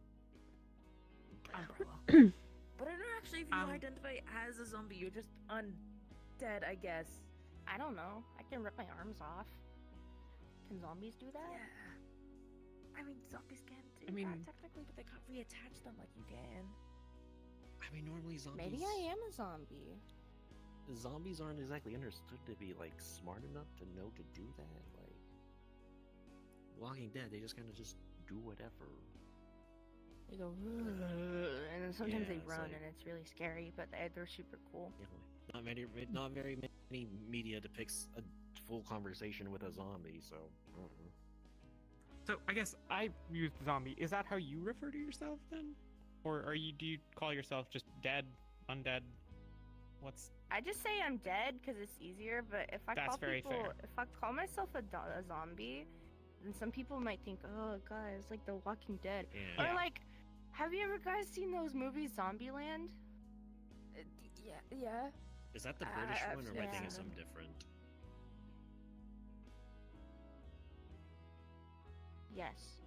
umbrella. But I don't know, actually, if you identify as a zombie, you're just undead, I guess. I don't know. I can rip my arms off. Can zombies do that? Yeah. I mean, zombies can do I mean- that technically, but they can't reattach them like you can. I mean, normally zombies. Maybe I am a zombie. Zombies aren't exactly understood to be like smart enough to know to do that. Like Walking Dead, they just kind of just do whatever. They go, and then sometimes Yeah, they it's run, like- and it's really scary. But they're super cool. You know, not very many media depicts a full conversation with a zombie. So. I don't know. So I guess I used zombie. Is that how you refer to yourself then, or do you call yourself just dead, undead? What's I just say I'm dead because it's easier. But if I That's call very people, fair. if I call myself a zombie, then some people might think, oh, guys, like The Walking Dead, Yeah. or like, have you ever guys seen those movies, Zombieland? Yeah. Is that the British I've one, or am I thinking seen something them. different? Yes.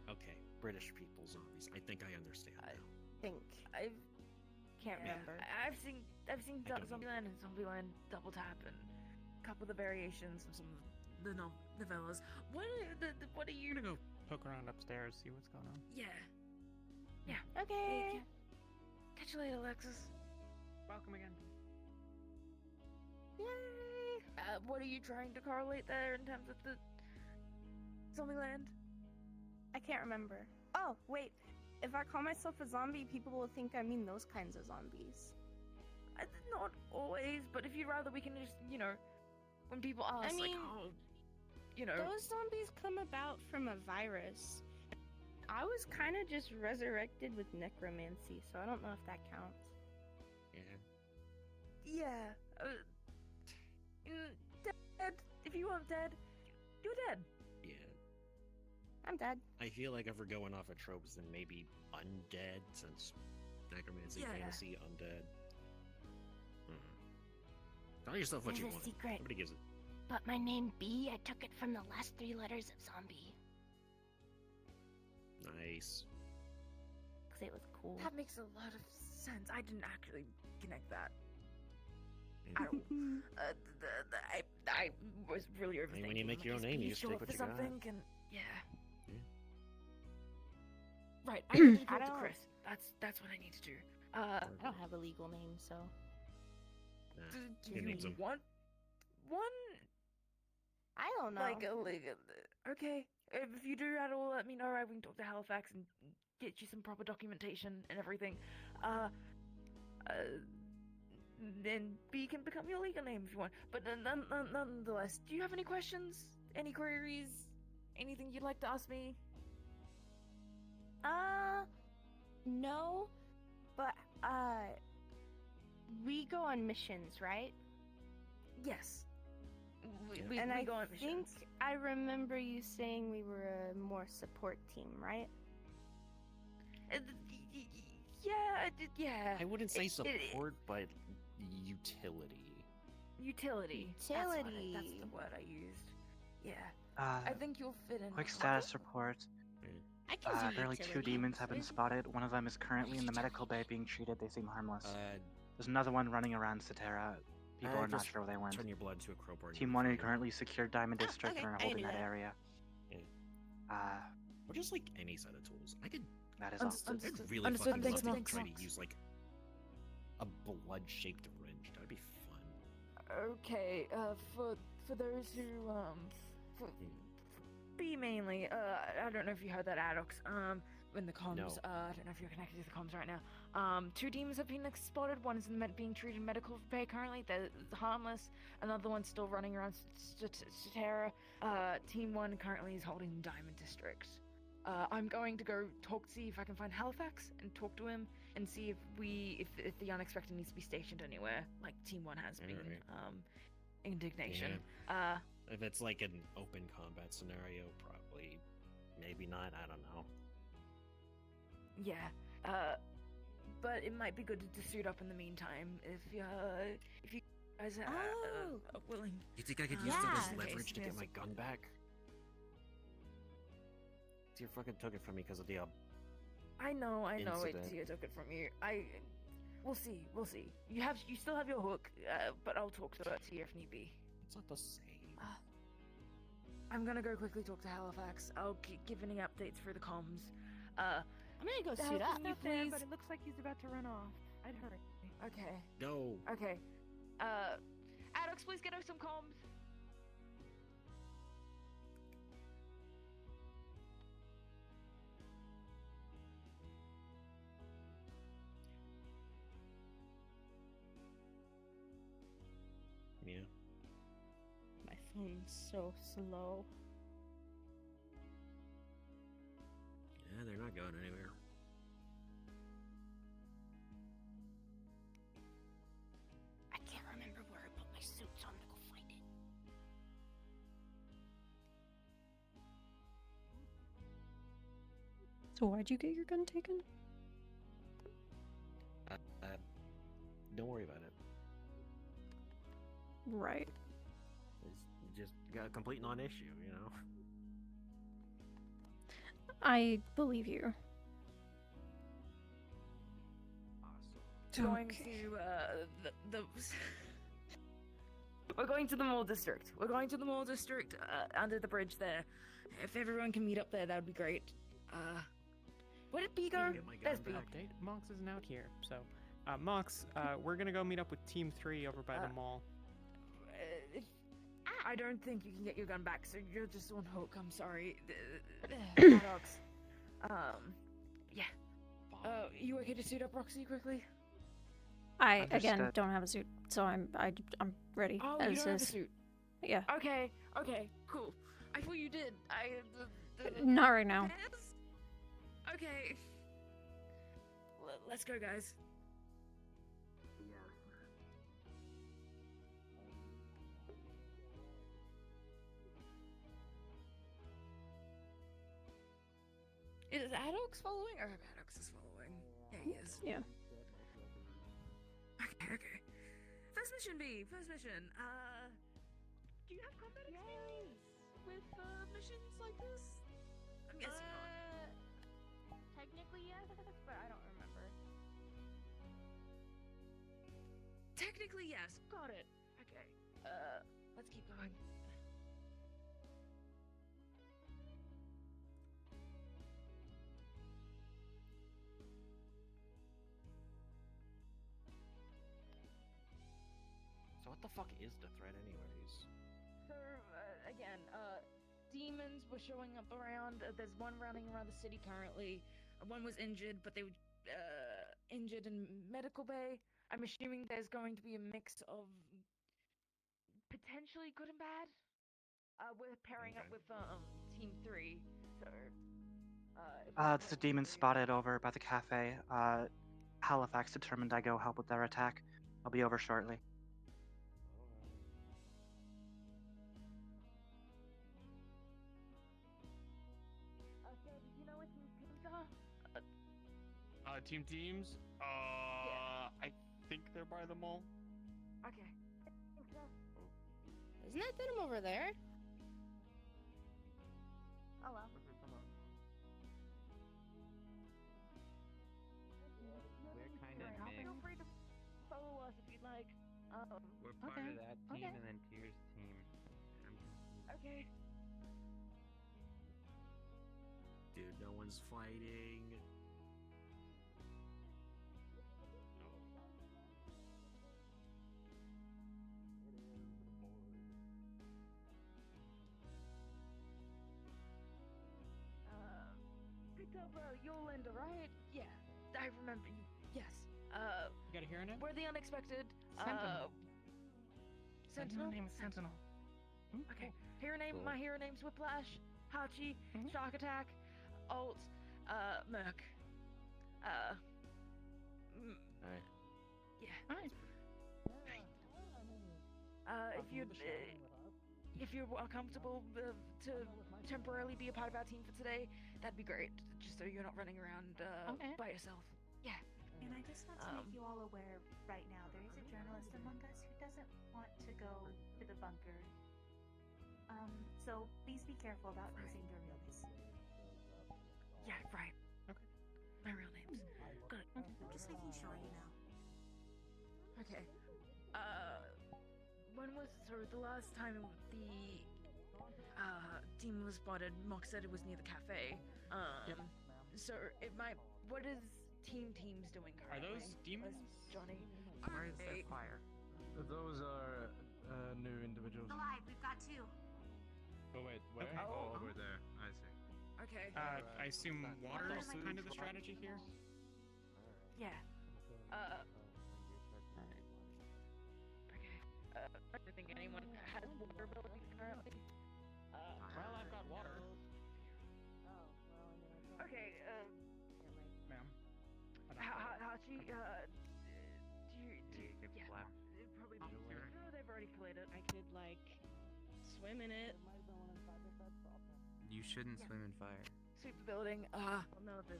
Okay, British people zombies. I think I understand now. Think I can't remember. I've seen I don't Zombieland and Zombieland Double Tap and a couple of the variations of some of the novellas. What are you? I'm gonna go poke around upstairs, see what's going on. Yeah. Okay. Catch you later, Alexis. Welcome again. Yay! What are you trying to correlate there in terms of the Zombieland? I can't remember. Oh, wait. If I call myself a zombie, people will think I mean those kinds of zombies. Not always, but if you'd rather, we can just, when people ask, I mean, those those zombies come about from a virus. I was kind of just resurrected with necromancy, so I don't know if that counts. Yeah. Dead. If you want dead, you're dead. Yeah. I'm dead. I feel like if we're going off of tropes, then maybe undead, since necromancy, Yeah. fantasy, undead. Call yourself what There's you a want. secret. Nobody gives it. But my name B, I took it from the last 3 letters of zombie. Nice. Because it was cool. That makes a lot of sense. I didn't actually connect that at all. I was really overthinking. I mean, when you make your own name, you just take what you got. Yeah. Right. I need to I talk to don't- Chris. That's what I need to do. I don't have a legal name, so. Do He needs you 'em. want one? I don't know. Like okay. If you do at all, let me know. We can talk to Halifax and get you some proper documentation and everything. Then B can become your legal name if you want. But nonetheless, do you have any questions? Any queries? Anything you'd like to ask me? No, but we go on missions, right? Yes. And we I go on think missions. I remember you saying we were a more support team, right? Yeah. I wouldn't say It- support, but utility. Utility. Utility. That's the word I used. Yeah. Uh, I think you'll fit in. Quick status report. I can do Apparently 2 utility. demons have been spotted. One of them is currently in the medical bay being treated. They seem harmless. There's another one running around Cetera. People are not just sure where they went. Turn your blood to a crowbar. Team 1 currently secured Diamond District okay, and are I can holding do that that. area. Or just like any set of tools. I could. That is Understood. all. I'd really Understood. fucking Thanks, love to Max. try to use like a blood-shaped wrench. That'd be fun. Okay. For those who for B mainly. I don't know if you heard that, Adox. In the comms. No. I don't know if you're connected to the comms right now. 2 demons have been spotted. One is being treated in medical bay currently. They're harmless. Another one's still running around Cetera. Team 1 currently is holding Diamond District. I'm going to go see if I can find Halifax and talk to him and see if the unexpected needs to be stationed anywhere, like Team 1 has been. Alright. Indignation. If it's like an open combat scenario, probably, maybe not. I don't know. Yeah. But it might be good to suit up in the meantime if you guys are willing. You think I could use Yeah. that as Okay, leverage to yes. get my gun back? You fucking took it from me because of the I know. Incident. Tia took it from you. We'll see. You still have your hook, but I'll talk to Tia if need be. It's not the same. I'm gonna go quickly talk to Halifax. I'll give any updates for the comms. I'm gonna go suit up. Not there, please. but it looks like he's about to run off. I'd hurry. Okay. Go. Okay. Adox, please get us some comms. Yeah. My phone's so slow. they're not going anywhere. I can't remember where I put my suit, so I'm gonna go find it. So why'd you get your gun taken? Don't worry about it. Right. It's just a complete non-issue, you know? I believe you. Going to the we're going to the mall district. We're going to the mall district under the bridge there. If everyone can meet up there, that would be great. Where did B go? There's B. Update. Mox isn't out here, so Mox, we're gonna go meet up with Team 3 over by the mall. I don't think you can get your gun back, so you're just on hook. I'm sorry. Paradox. Yeah. You okay to suit up, Roxy, quickly? I again don't have a suit, so I'm ready. Oh, as you don't have a is. suit. Yeah. Okay, cool. I thought you did. Not right now. Yes? Okay. Let's go, guys. Is Adox following? Or Adox is following. Yeah, he is. Yeah. Okay. First mission B. Do you have combat experience with missions like this? I'm guessing not. Technically yes, but I don't remember. Technically yes. Got it. Okay. Let's keep going. So what the fuck is the threat anyways? So, again, demons were showing up around. There's one running around the city currently. One was injured, but they were injured in medical bay. I'm assuming there's going to be a mix of potentially good and bad. We're pairing up with Team 3, so... There's a demon spotted over by the cafe. Halifax determined I go help with their attack. I'll be over shortly. You know what teams are? Teams? I think they're by the mall. Okay. Isn't that them over there? Oh well. We're kind of mixed. Feel free to follow us if you'd like. We're part of that team and then Tears team. Okay. Dude, no one's fighting. Picked up Yolanda, right? Yeah, I remember you. Yes. You got a hero name? We're the unexpected. Sentinel. Sentinel? Name is Sentinel. Okay. Hero name. Cool. My hero name's Whiplash, Hachi, Shock Attack, Alt, Merc. Alright. Yeah. If you are comfortable to temporarily be a part of our team for today, that'd be great. Just so you're not running around by yourself. Yeah. And I just want to make you all aware right now, there is a journalist among us who doesn't want to go to the bunker. So please be careful about using your real names. Yeah, right. Okay. My real name's good. I'm just making sure you know. Okay. When was the last time the demon was spotted? Mock said it was near the cafe. So it might. What is Teams doing currently? Are those demons? Johnny. Where is the fire? Those are new individuals. Alive, we've got two. Oh wait, where? Okay. Oh, over there. I see. Okay. I assume water is kind of the strategy here? Yeah. Okay. I don't think anyone has water abilities currently. Well, I've got water. Okay, do you, It flaps. probably no, they've already played it. I could like swim in it. You shouldn't swim in fire. Sweep the building. Well, no, the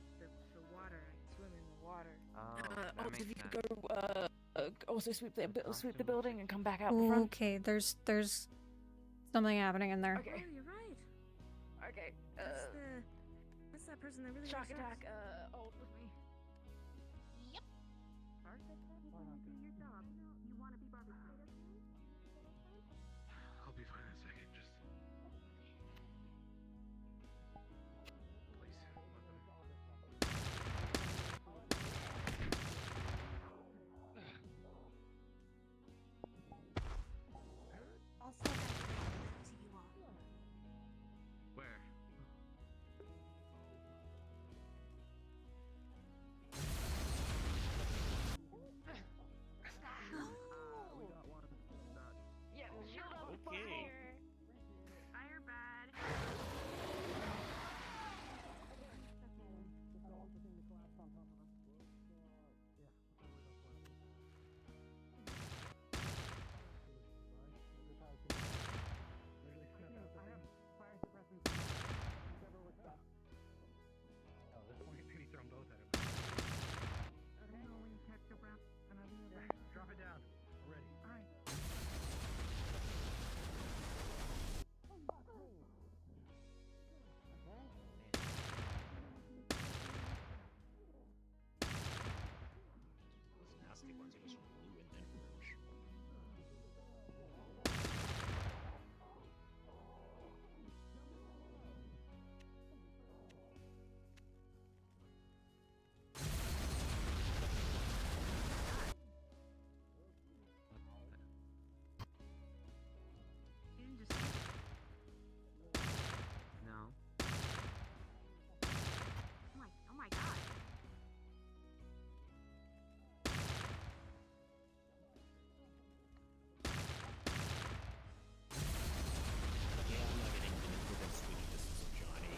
water. I can swim in the water. Oh, that if you makes could go, also sweep the building and come back out the front. Okay, there's something happening in there. Okay. Oh, you're right. Okay. That's that person that really Shock likes attack. Ult with me. Yep. Do your job. You want to be barbecued. I'll be fine in a second. Just place I'll send that to you all. Where? Yeah, shield up. Okay. Firebird. Oh, this point, maybe throw them both at him. Drop it down. We're ready. All right. Those nasty ones are just blue and then orange. You didn't just. No. Oh my god. Yeah, I'm not getting within sweetie distance of Johnny.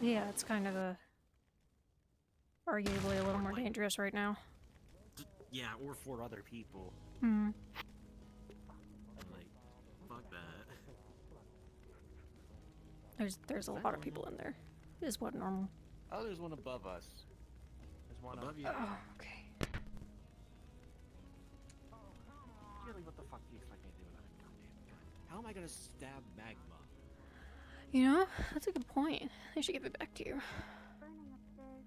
Yeah, it's kind of arguably a little more dangerous right now. Yeah, or for other people. Hmm. I'm like, fuck that. There's a lot of people in there. Is what normal. Oh, there's one above us. There's one above you. Oh, okay. Really, what the fuck do you expect me to do with that goddamn gun? How am I gonna stab magma? You know, that's a good point. I should give it back to you. Burning upstairs.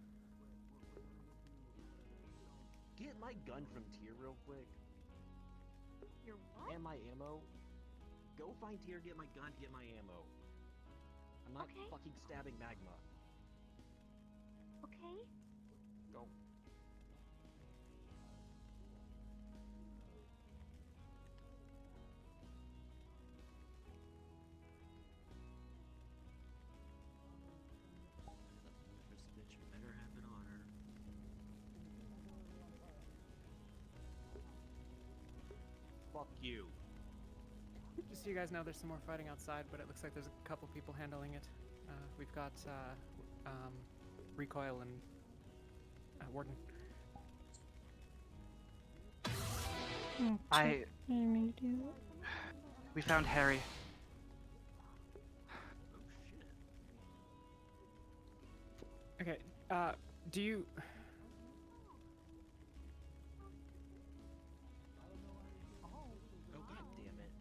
Get my gun from Tyr real quick. Your what? And my ammo. Go find Tyr, get my gun, get my ammo. I'm not Okay. fucking stabbing magma. Okay. Go. This bitch better have it on her. Fuck you. Just so you guys know, there's some more fighting outside, but it looks like there's a couple people handling it. We've got Recoil and Warden. I. We found Harry. Okay, do you... Oh god damn it.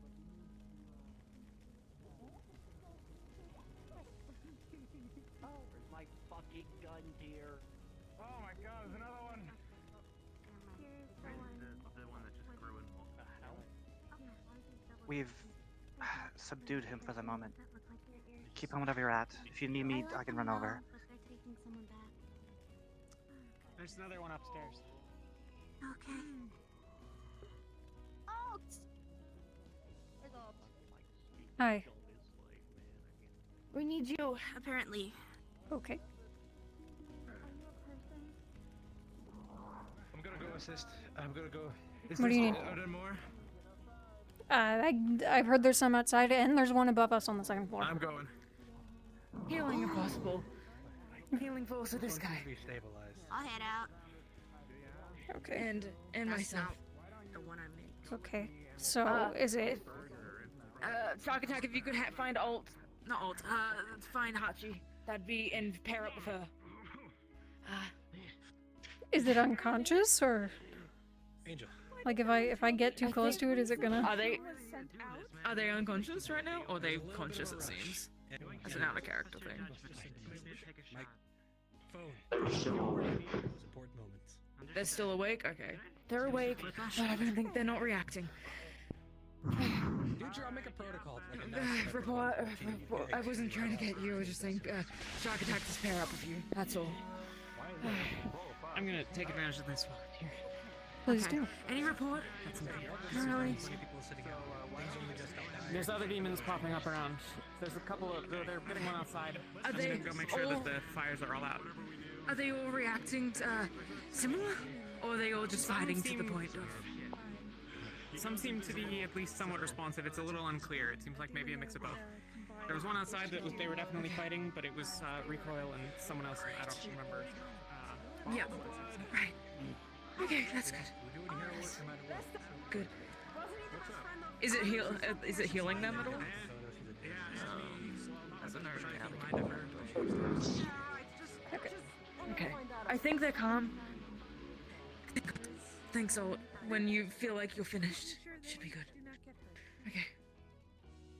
Where's my fucking gun, Tyr? Oh my god, there's another one! The one that just grew in what the hell? We've subdued him for the moment. Keep on whatever you're at. If you need me, I can run over. But they're taking someone back. There's another one upstairs. Okay. Alt! Hi. We need you. Apparently. Okay. I'm gonna go assist. I'm gonna go. What do you need? Are there more? I've heard there's some outside, and there's one above us on the second floor. I'm going. Healing impossible. Healing force of this guy. Be stabilized. I'll head out. Okay. And That's myself. not the one I meant. Okay. So is it? Shark Attack, if you could find find Hachi. That'd be, and pair up with her. Is it unconscious or? Angel. Like if I get too close to it, is it gonna? Are they unconscious right now, or are they conscious? It seems. As an out of character thing. My phone. Important moments. They're still awake. Okay. They're awake, but I don't think they're not reacting. Dude, I'll make a protocol. Report. I wasn't trying to get you. I was just saying, Shark Attack just pair up with you. That's all. I'm gonna take advantage of this one. Here. Please do. Any report? Not really. There's other demons popping up around. There's a couple of. They're getting one outside. I'm gonna go make sure that the fires are all out. Are they all reacting similar, or are they all just fighting to the point of? Some seem to be at least somewhat responsive. It's a little unclear. It seems like maybe a mix of both. There was one outside that they were definitely fighting, but it was recoil and someone else. I don't remember. Yeah. Right. Okay, that's good. Good. Is it healing them at all? As a nerd, Okay. I think they're calm. Thanks, all. When you feel like you're finished, should be good. Okay.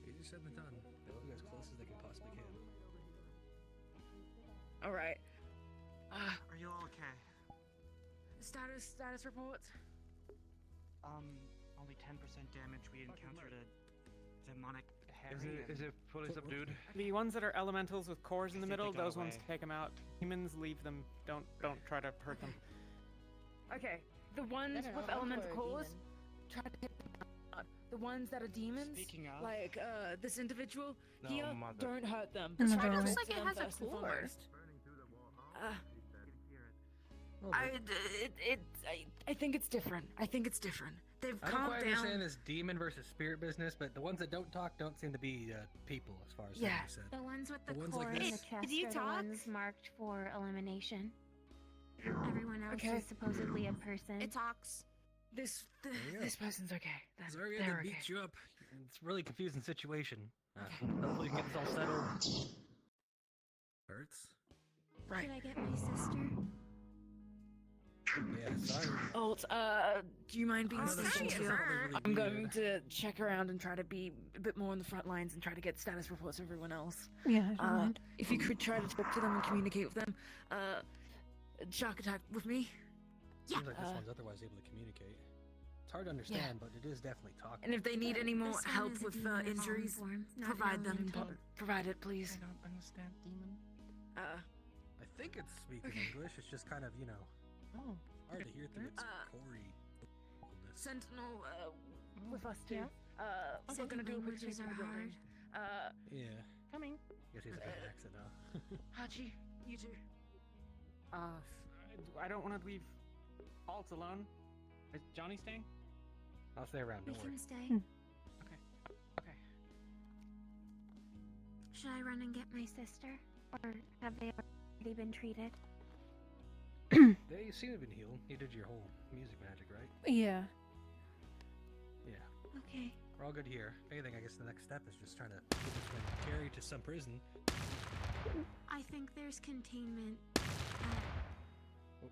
Easier said than done. They'll be as close as they can possibly can. All right. Are you all okay? Status reports. Only 10% damage. We encountered a demonic Is it fully subdued? The ones that are elementals with cores in the I think middle, they got those ones away. take them out. Humans, leave them. Don't try to hurt them. Okay. The ones with elemental cores, try to hit them out. The ones that are demons, Speaking of- like this individual No, here, mother. don't hurt them. In the Try to doorway. talk Looks to like it them has a first and core. foremost. I think it's different. I think it's different. They've I don't calmed quite down. understand this demon versus spirit business, but the ones that don't talk don't seem to be people, as far as Yeah. you said. The ones with the, The ones cores like in the this? chest Did you are the talk? ones marked for elimination. Everyone else Okay. is supposedly a person. It talks. This you go. this person's okay. Sorry, I They're had to okay. beat you up. It's a really confusing situation. Hopefully we can get this all settled. Hurts? Right. Should I get my sister? Yeah, sorry. Alt, do you mind being Oh, this stationed is here? probably really I'm weird. going to check around and try to be a bit more on the front lines and try to get status reports of everyone else. Yeah, I don't mind. If you could try to talk to them and communicate with them. Shark Attack with me? Seems like this one's otherwise able to communicate. It's hard to understand, but it is definitely talking. And if they need any more This one help is a with demon of injuries, all forms, not provide them. elemental. Provide it, please. I don't understand demon. I think it's speaking English. It's just kind of, Oh. hard to hear through its gory. Sentinel, with us too. Yeah. We're Second gonna do a quick languages sweep of are the building. Yeah. Coming. Guess he has a bad accent, huh? Hachi, you too. I don't want to leave Alt alone. Is Johnny staying? I'll stay around, We don't worry. can stay. Okay. Okay. Should I run and get my sister? Or have they already been treated? They seem to have been healed. You did your whole music magic, right? Yeah. Yeah. Okay. We're all good here. If anything, I guess the next step is just trying to get this one carried to some prison. I think there's containment at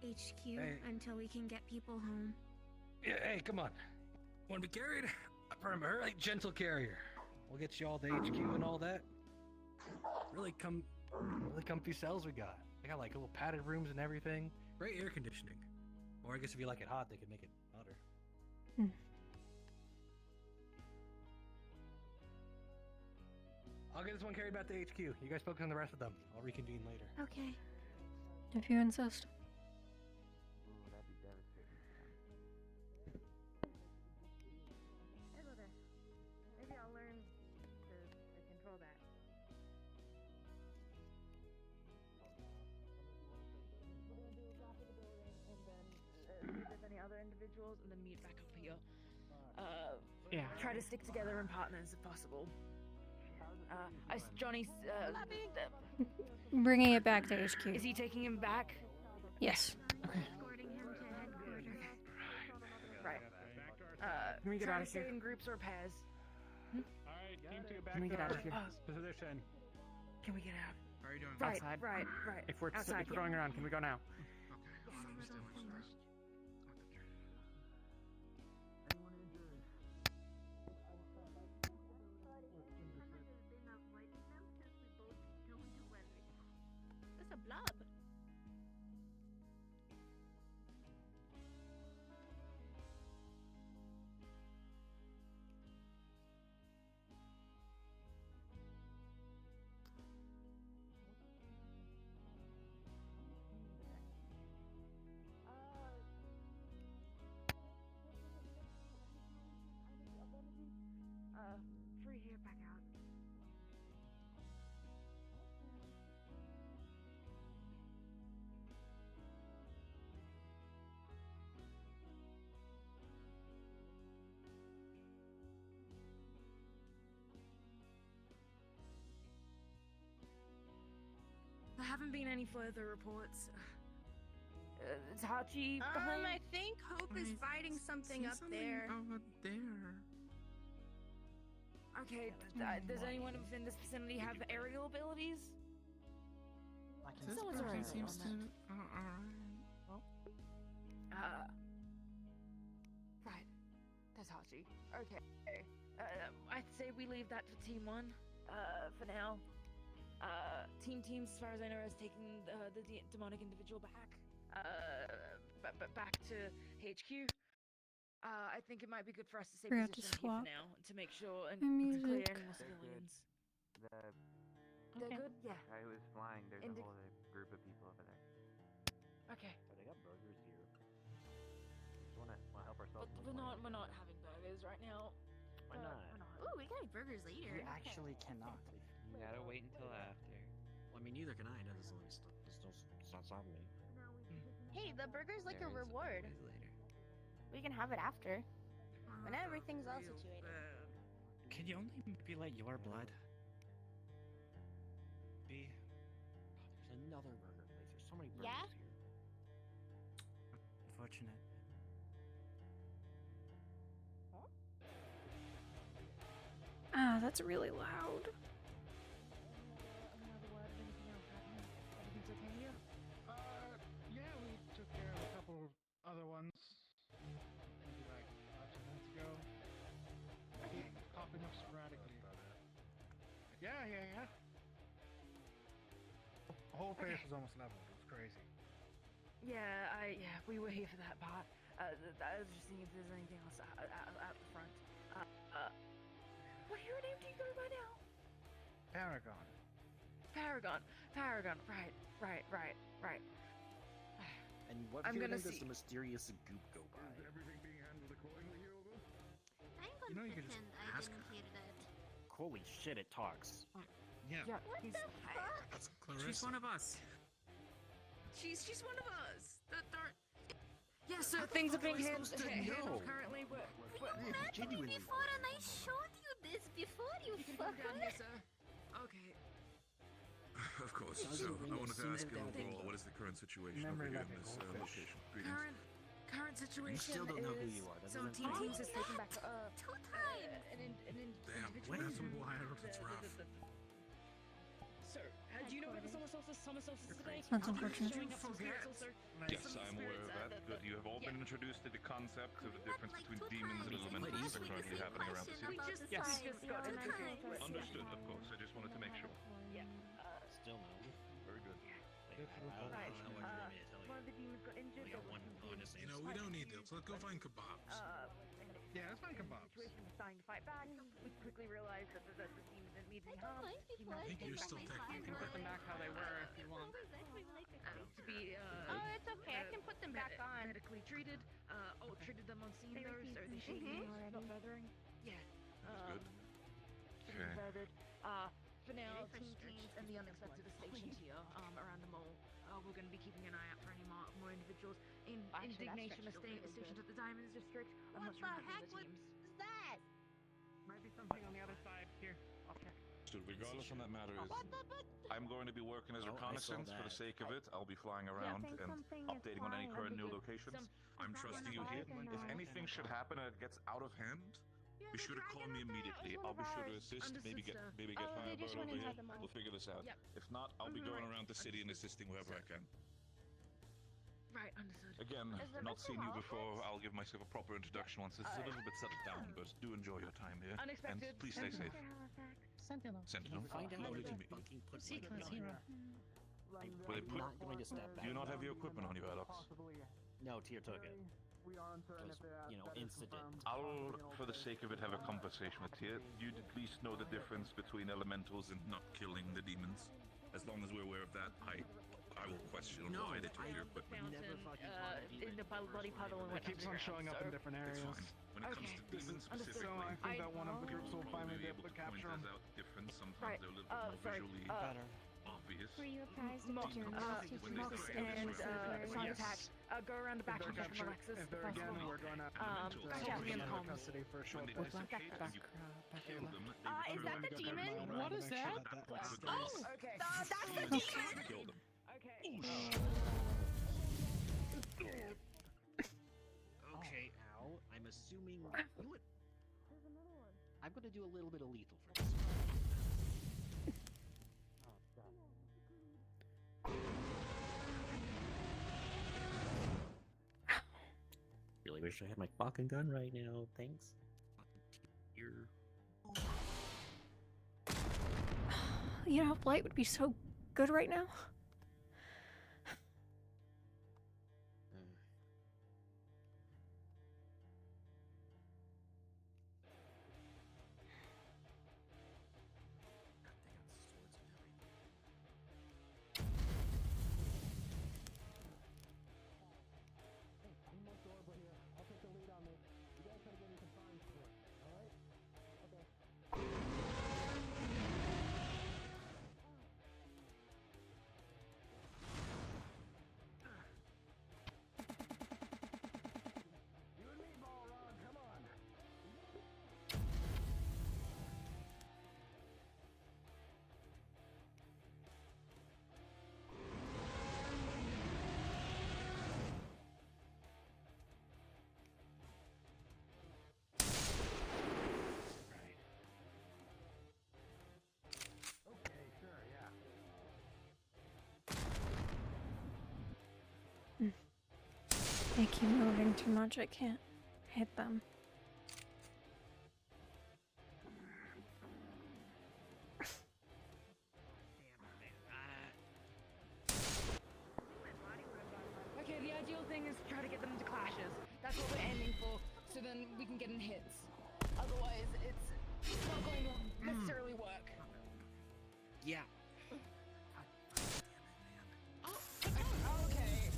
HQ Hey. until we can get people home. Yeah, hey, come on. Want to be carried? Remember, like gentle carrier. We'll get you all to HQ and all that. Really comfy cells we got. They got like little padded rooms and everything. Great air conditioning. Or I guess if you like it hot, they could make it hotter. I'll get this one carried back to HQ. You guys focus on the rest of them. I'll reconvene later. Okay. If you insist. That'd be devastating. Hello there. Maybe I'll learn to control that. See if there's any other individuals, and then meet back up here. Yeah. Try to stick together in partners if possible. Johnny's. Bringing it back to HQ. Is he taking him back? Yes. Escorting him to headquarters. Can we get try out to of stay here? in groups or pairs. Alright, team 2 back Can we to get out of our here? position. Can we get out? How are you doing? Right, Outside. right. If we're outside, going around, can we go now? Okay, hold on, let me stand like this. That's a blob. Free here, back out. There haven't been any further reports. Is Hachi behind? I think Hope is fighting something up there. Over there. Okay, does anyone within this vicinity have aerial abilities? This person seems to. Right. That's Hachi. Okay. I'd say we leave that for Team 1. For now. Team, as far as I know, is taking the demonic individual back. Back to HQ. I think it might be good for us to stay Forgot to positioned here swap for now to make sure and my clear music. any more civilians. They're The good? Yeah. guy who was flying, there's Indi- a whole group of people over there. Okay. So they got burgers here. Just wanna help ourselves. But we're not having burgers right now. Why not? Ooh, we can have burgers later. We actually cannot. You gotta wait until after. Well, I mean, neither can I. That doesn't let me stop. This don't stop me. Hey, the burger's like There a is reward. always later. We can have it after. When everything's all situated. Can you only manipulate your blood? B. There's another burger place. There's so many burgers Yeah? here. Unfortunate. Ah, that's really loud. Yeah, we took care of a couple other ones. Maybe like 5 minutes ago. Keep popping up sporadically. Yeah. The whole place was almost leveled. It was crazy. Yeah, we were here for that part. I was just seeing if there's anything else out the front. What hero name do you go by now? Paragon. Paragon. Right. And what I'm hero gonna name does see. the mysterious goop go by? Is everything being handled accordingly here, over? I'm You know gonna you could just pretend I ask didn't hear that. Holy shit, it talks. Yeah. What the fuck? That's She's Clarissa. one of us. She's one of us. Yeah, so things are being handled currently. We're You met me before and I showed you this before, you You can come down here, fucker. sir. Okay. Of course. So, I wanted to ask you overall, what is the current situation over here in this location? Greetings. Current situation still don't know who is you are. That some doesn't mean- teams has taken back Two times. an Damn, individual. that's some wire, that's rough. Sir, do you know about the summer solstice today? That's unfortunate. Showing up some spiritual, sir. Yes, Some I'm aware of spirits, that. Good, you have all been introduced to the concept of the difference between demons and elementals that are currently happening around the city. We just got an Understood, of course. I just wanted to make sure. Yeah. Still no. Very good. Right. One of the demons got injured. We got one honest You know, we don't need this. Let's go find kebabs. Yeah, let's find kebabs. The situation was starting to fight back. We quickly realized that the demons didn't mean any harm. I think you're still technically You can put them back how they were if you want. To be Oh, it's okay. I can put them back on. medically treated. Treated them on scene though, so they should be not feathering. Yeah. Good. Should be Okay. feathered. For now, teams and the unexpected are stationed here around the mall. We're going to be keeping an eye out for any more individuals. Actually, that Indignation is stretched really stationed good. at the Diamonds District. I'm What not sure the about the heck other was teams. that? Might be something on the other side. Here, I'll check. Understood. Regardless on that matter is, I'm going to be working as Oh, I saw reconnaissance for the that. sake of it. I'll be flying around think and something is updating on any flying, current that'd new be good. locations. I'm Is that trusting one you here. alive or If not? anything should happen and it gets out of hand, be sure to call me immediately. I'll be sure to assist. Maybe get Firebird over here. We'll figure this out. If not, I'll be going around the city and assisting wherever I can. Right, understood. Again, not seen you before. I'll give myself a proper introduction once this is a little bit settled down, but do enjoy your time here. Unexpected. And please stay safe. Sentinel. Sentinel? Find out Lovely where to they meet you. fucking put my C-class gun. hero. Will they I'm put... not going to step back. Do you not have your equipment on you, Alex? No, Tyr took it. We are uncertain if You know, that is incident. confirmed. I'll, for the sake of it, have a conversation with Tyr. You'd at least know the difference between elementals and not killing the demons. As long as we're aware of that, I will question why they took your equipment. Never fucking fought a demon In the bloody puddle and It went keeps on showing up in different areas. When it comes to demons specifically, So I think that one of the groups will we'll finally be be able able to to point capture those them. out different. Sometimes Right. they're a little bit more Sorry. visually Better. obvious. Were you apprised of Mo- the German when they Mox crack and this round. Sonic Yes. Attack go around the back and check for Alexis If if they're again, possible. we're gonna Yeah, be be in in comms. custody for a short When they bit. dissipate and you kill them, they Is return that to the their demon? normal What is that? Oh, okay. That's the demon. demon. Kill them. Okay. Okay, ow. I'm assuming. You know what? I'm gonna do a little bit of lethal for this. Really wish I had my fucking gun right now. Thanks. Here. You know, flight would be so good right now. I'll take the lead on this. You guys try to get me some fine support, alright? Okay. You and me, Balrog, come on. Okay, sure, yeah. They keep moving too much, I can't hit them. Okay, the ideal thing is try to get them into clashes. That's what we're aiming for, so then we can get in hits. Otherwise, it's not going to necessarily work. Yeah. Okay.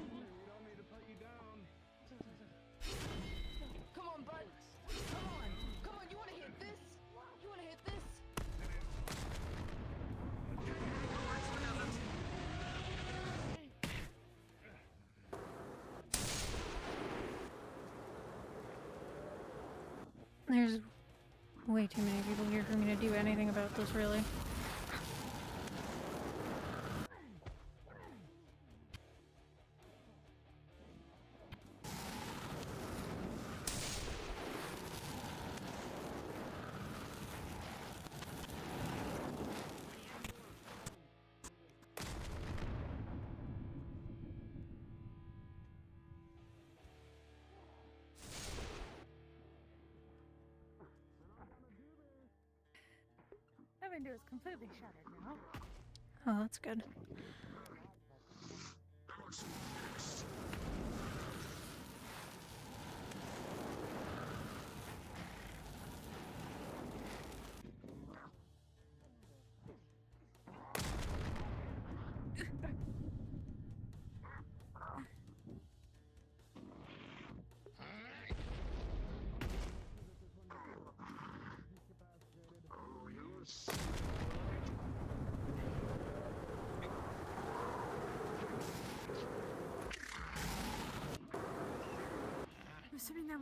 We don't need to put you down. Come on, bud. Come on. Come on, you want to hit this? You want to hit this? There's way too many people here for me to do anything about this, really. That window is completely shuttered now. Oh, that's good.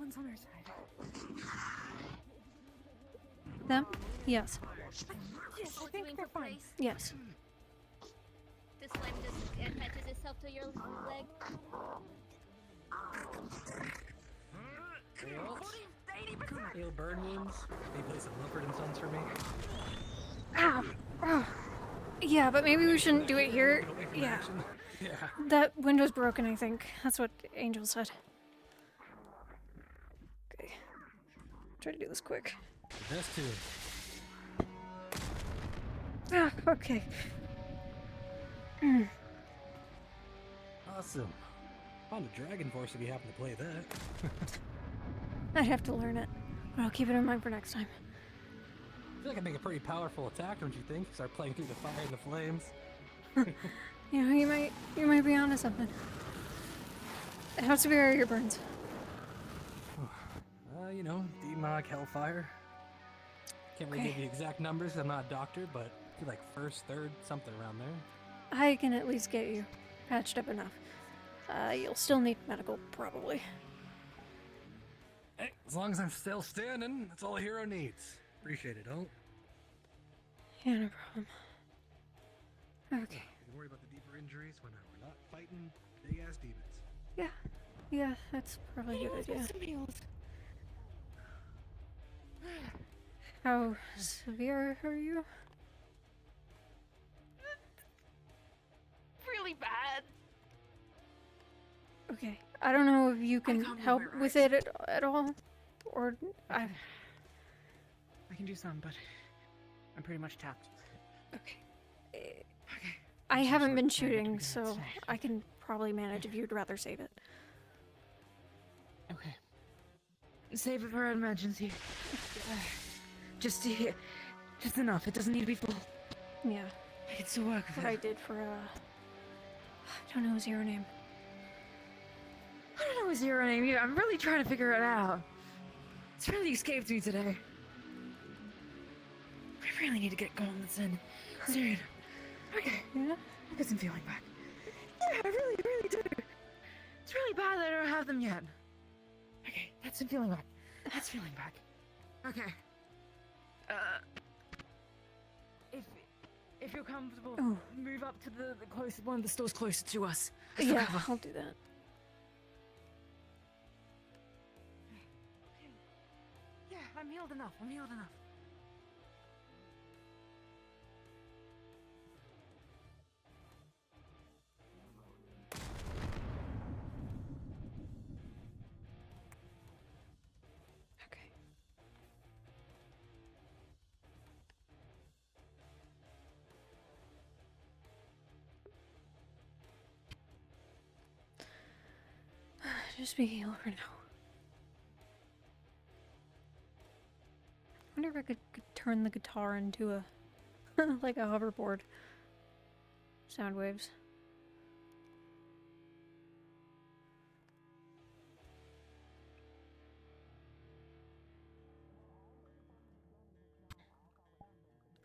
one's on our side. Them? Yes. Yes, I Oh, think doing they're for fine. place? Yes. The slime just attaches itself to your leg. Ill burn wounds. Can you play some Mumford and Sons for me? Ow! Oh. Yeah, but maybe we shouldn't do it here. Yeah. Yeah. That window's broken, I think. That's what Angel said. Okay. Try to do this quick. Best too. Ah, okay. Mm. Awesome. Found a Dragon Force if you happen to play that. I'd have to learn it, but I'll keep it in mind for next time. I feel like I make a pretty powerful attack, don't you think? Start playing through the fire and the flames. You know, you might be onto something. How severe are your burns? You know, Demog, Hellfire. Can't really Okay. give you exact numbers, I'm not a doctor, but I feel like first, third, something around there. I can at least get you patched up enough. You'll still need medical, probably. Hey, as long as I'm still standing, that's all a hero needs. Appreciate it, don't? Yeah, no problem. Okay. Don't worry about the deeper injuries when we're not fighting big-ass demons. Yeah, that's probably a good idea. How severe are you? Really bad. Okay. I don't know if you can help with it at all, or I can do some, but I'm pretty much tapped. Okay. I haven't been shooting, so I can probably manage if you'd rather save it. Okay. Save it for an emergency. Just enough. It doesn't need to be full. Yeah. I can still work with What it. I did for I don't know his hero name. I don't know his hero name either. I'm really trying to figure it out. It's really escaped me today. I really need to get gauntlets in soon. Okay. Yeah? I got some feeling back. Yeah, I really do. It's really bad that I don't have them yet. Okay, that's some feeling back. That's feeling back. Okay. If you're comfortable, Oh. move up to the closest one of the stores closer to us. Yeah, I'll do that. Yeah, I'm healed enough. Okay. Just be healed for now. I wonder if I could turn the guitar into a like a hoverboard. Sound waves.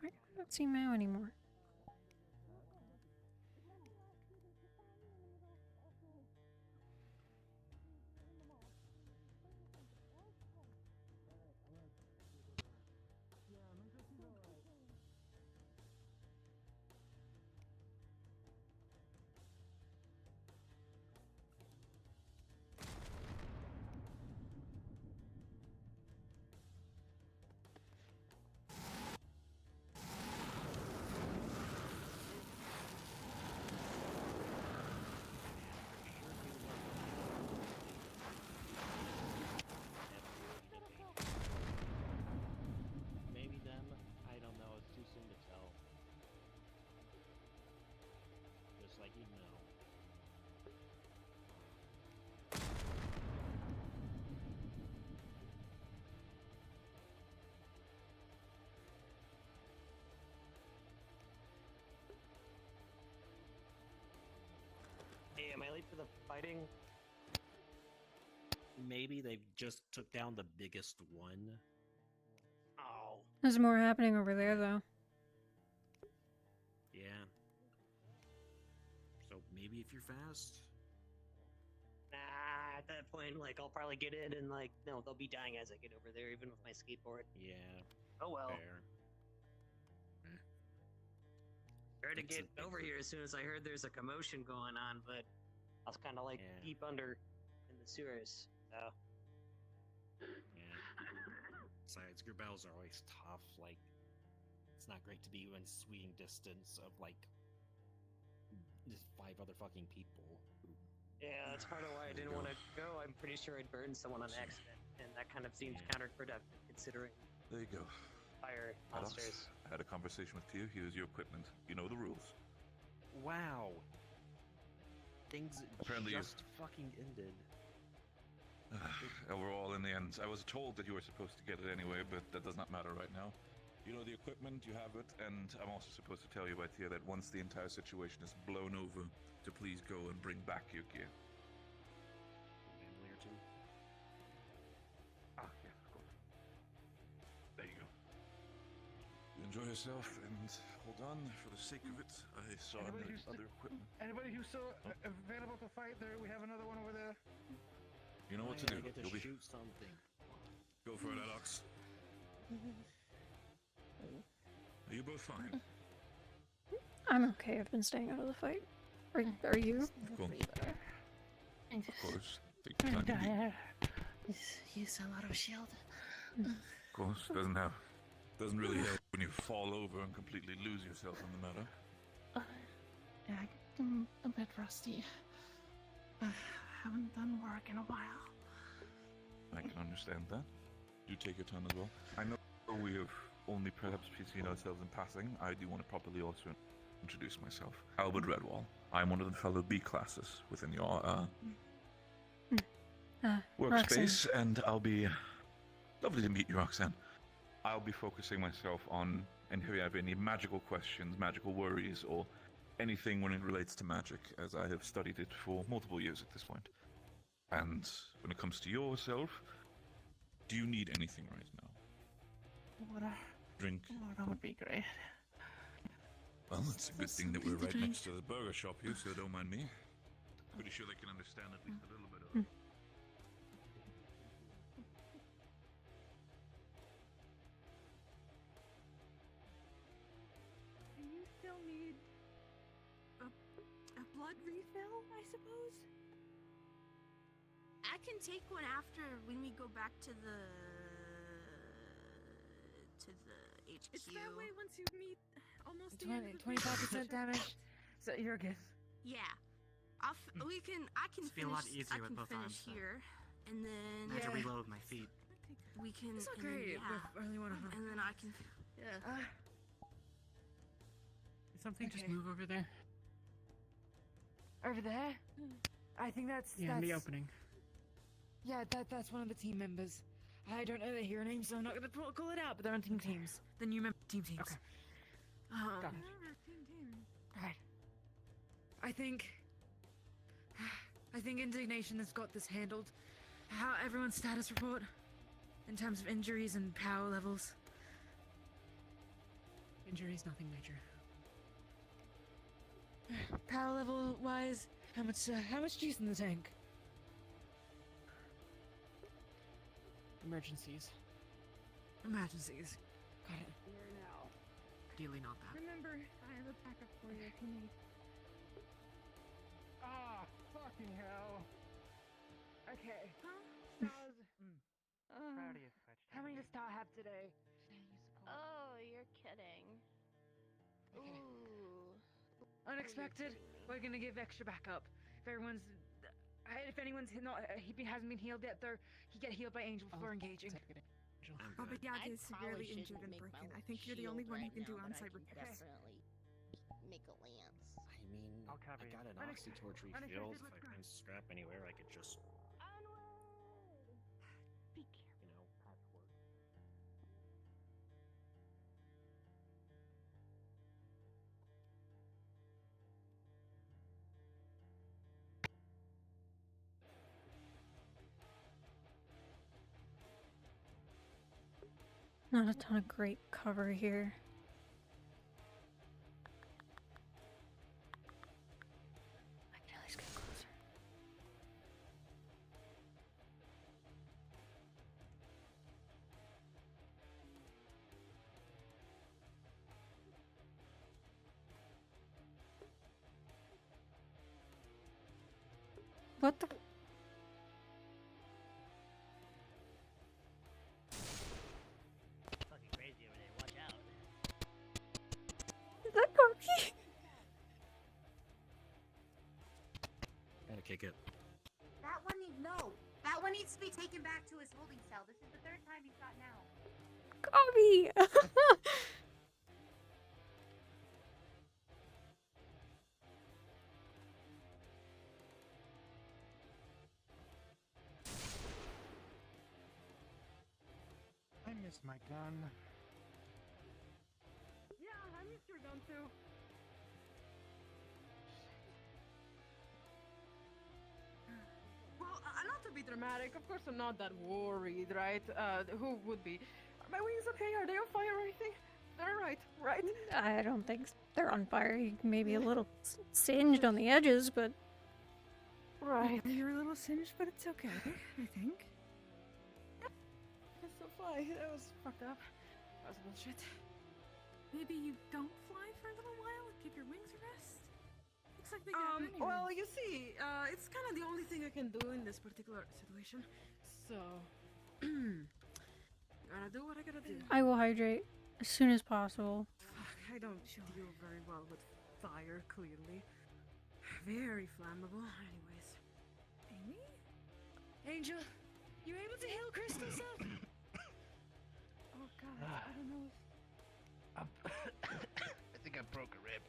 I don't see Mao anymore. Maybe them. I don't know. It's too soon to tell. Just like you know. Hey, am I late for the fighting? Maybe they just took down the biggest one. Oh. There's more happening over there, though. Yeah. So maybe if you're fast. Nah, the point, like, I'll probably get it, and, like, no, they'll be dying as I get over there, even with my skateboard. Yeah. Oh well. Fair. Tried to It's get a- over here as soon as I heard there's a commotion going on, but I was kind of like deep under in the sewers, so. Yeah. Besides, your battles are always tough. Like, it's not great to be in swinging distance of like just 5 other fucking people. Yeah, that's part of why I didn't want to go. I'm pretty sure I'd burned someone on accident, and that kind of seems counterproductive considering There you go. fire Alex, monsters. I had a conversation with Tia. Here's your equipment. You know the rules. Wow. Things Apparently you- just fucking ended. Overall, in the end, I was told that you were supposed to get it anyway, but that does not matter right now. You know the equipment, you have it, and I'm also supposed to tell you by Tia that once the entire situation is blown over, to please go and bring back your gear. Family or two. Ah, yes, of course. There you go. You enjoy yourself, and hold on, for the sake of it, I saw other equipment. Anybody who's still available to fight? There, we have another one over there. You know what to do. I get to You'll be... shoot something. Go for it, Alex. Are you both fine? I'm okay. I've been staying out of the fight. Are you? Of course. Of course. Take your time. Use a lot of shield. Of course. Doesn't really help when you fall over and completely lose yourself in the matter. Yeah, I'm a bit rusty. Haven't done work in a while. I can understand that. Do take your turn as well. I know we have only perhaps seen ourselves in passing. I do want to properly also introduce myself. Albert Redwall. I'm one of the fellow B classes within your workspace, and I'll be... Lovely to meet you, Roxanne. I'll be focusing myself on, and if you have any magical questions, magical worries, or anything when it relates to magic, as I have studied it for multiple years at this point. And when it comes to yourself, do you need anything right now? Water. Drink? Water would be great. Well, it's a good thing that we're right next to the burger shop here, so don't mind me. Pretty sure they can understand at least a little bit of it. Do you still need a blood refill, I suppose? I can take one after when we go back to the HQ. It's that way once you meet almost the 25% damage. So you're good. Yeah, I can It's be a lot finish. easier I with can both finish arms, though. here, and then I had to reload my feet. we can. It's not and then, great, yeah. but only one of them. And then I can. Yeah. Did something just Okay. move over there? Over there? I think that's Yeah, in the opening. Yeah, that's one of the team members. I don't know their hero names, so I'm not gonna call it out. But they're on team teams. The new teams. Okay. Got it. Alright. I think Indignation has got this handled. How everyone's status report in terms of injuries and power levels. Injuries, nothing major. Power level wise, how much juice in the tank? Emergencies. Emergencies. Got it. Here now. Ideally not that. Remember, I have a backup for you if you need. Ah, fucking hell. Okay. Stars. Proud of you, Fetch. How many does Star have today? Oh, you're kidding. Okay. Ooh. Unexpected. We're gonna give extra backup. If anyone's hasn't been healed yet, though, he get healed by Angel before engaging. Oh, but yeah, he's severely injured and broken. I think you're the only one who can do on-site repair. Definitely make a lance. I mean, I got an oxytorch refilled. If I find scrap anywhere, I could just, Be careful. you know, patchwork. Not a ton of great cover here. I can at least get closer. What the? Fucking crazy over there. Watch out. Is that Corky? Gotta kick it. That one that one needs to be taken back to his holding cell. This is the third time he's gotten out. Corby! I missed my gun. Yeah, I missed your gun too. Well, not to be dramatic, of course I'm not that worried, right? Who would be? Are my wings okay? Are they on fire or anything? They're right, right? I don't think they're on fire. Maybe a little singed on the edges, but Right. You're a little singed, but it's okay, I think. That's so fly. That was fucked up. That was bullshit. Maybe you don't fly for a little while and give your wings a rest? Looks like they got anyway. Well, you see, it's kind of the only thing I can do in this particular situation. So, gotta do what I gotta do. I will hydrate as soon as possible. Fuck, I don't deal very well with fire, clearly. Very flammable, anyways. Amy? Angel, you able to heal Crystal up? Oh god, I don't know if... I think I broke a rib.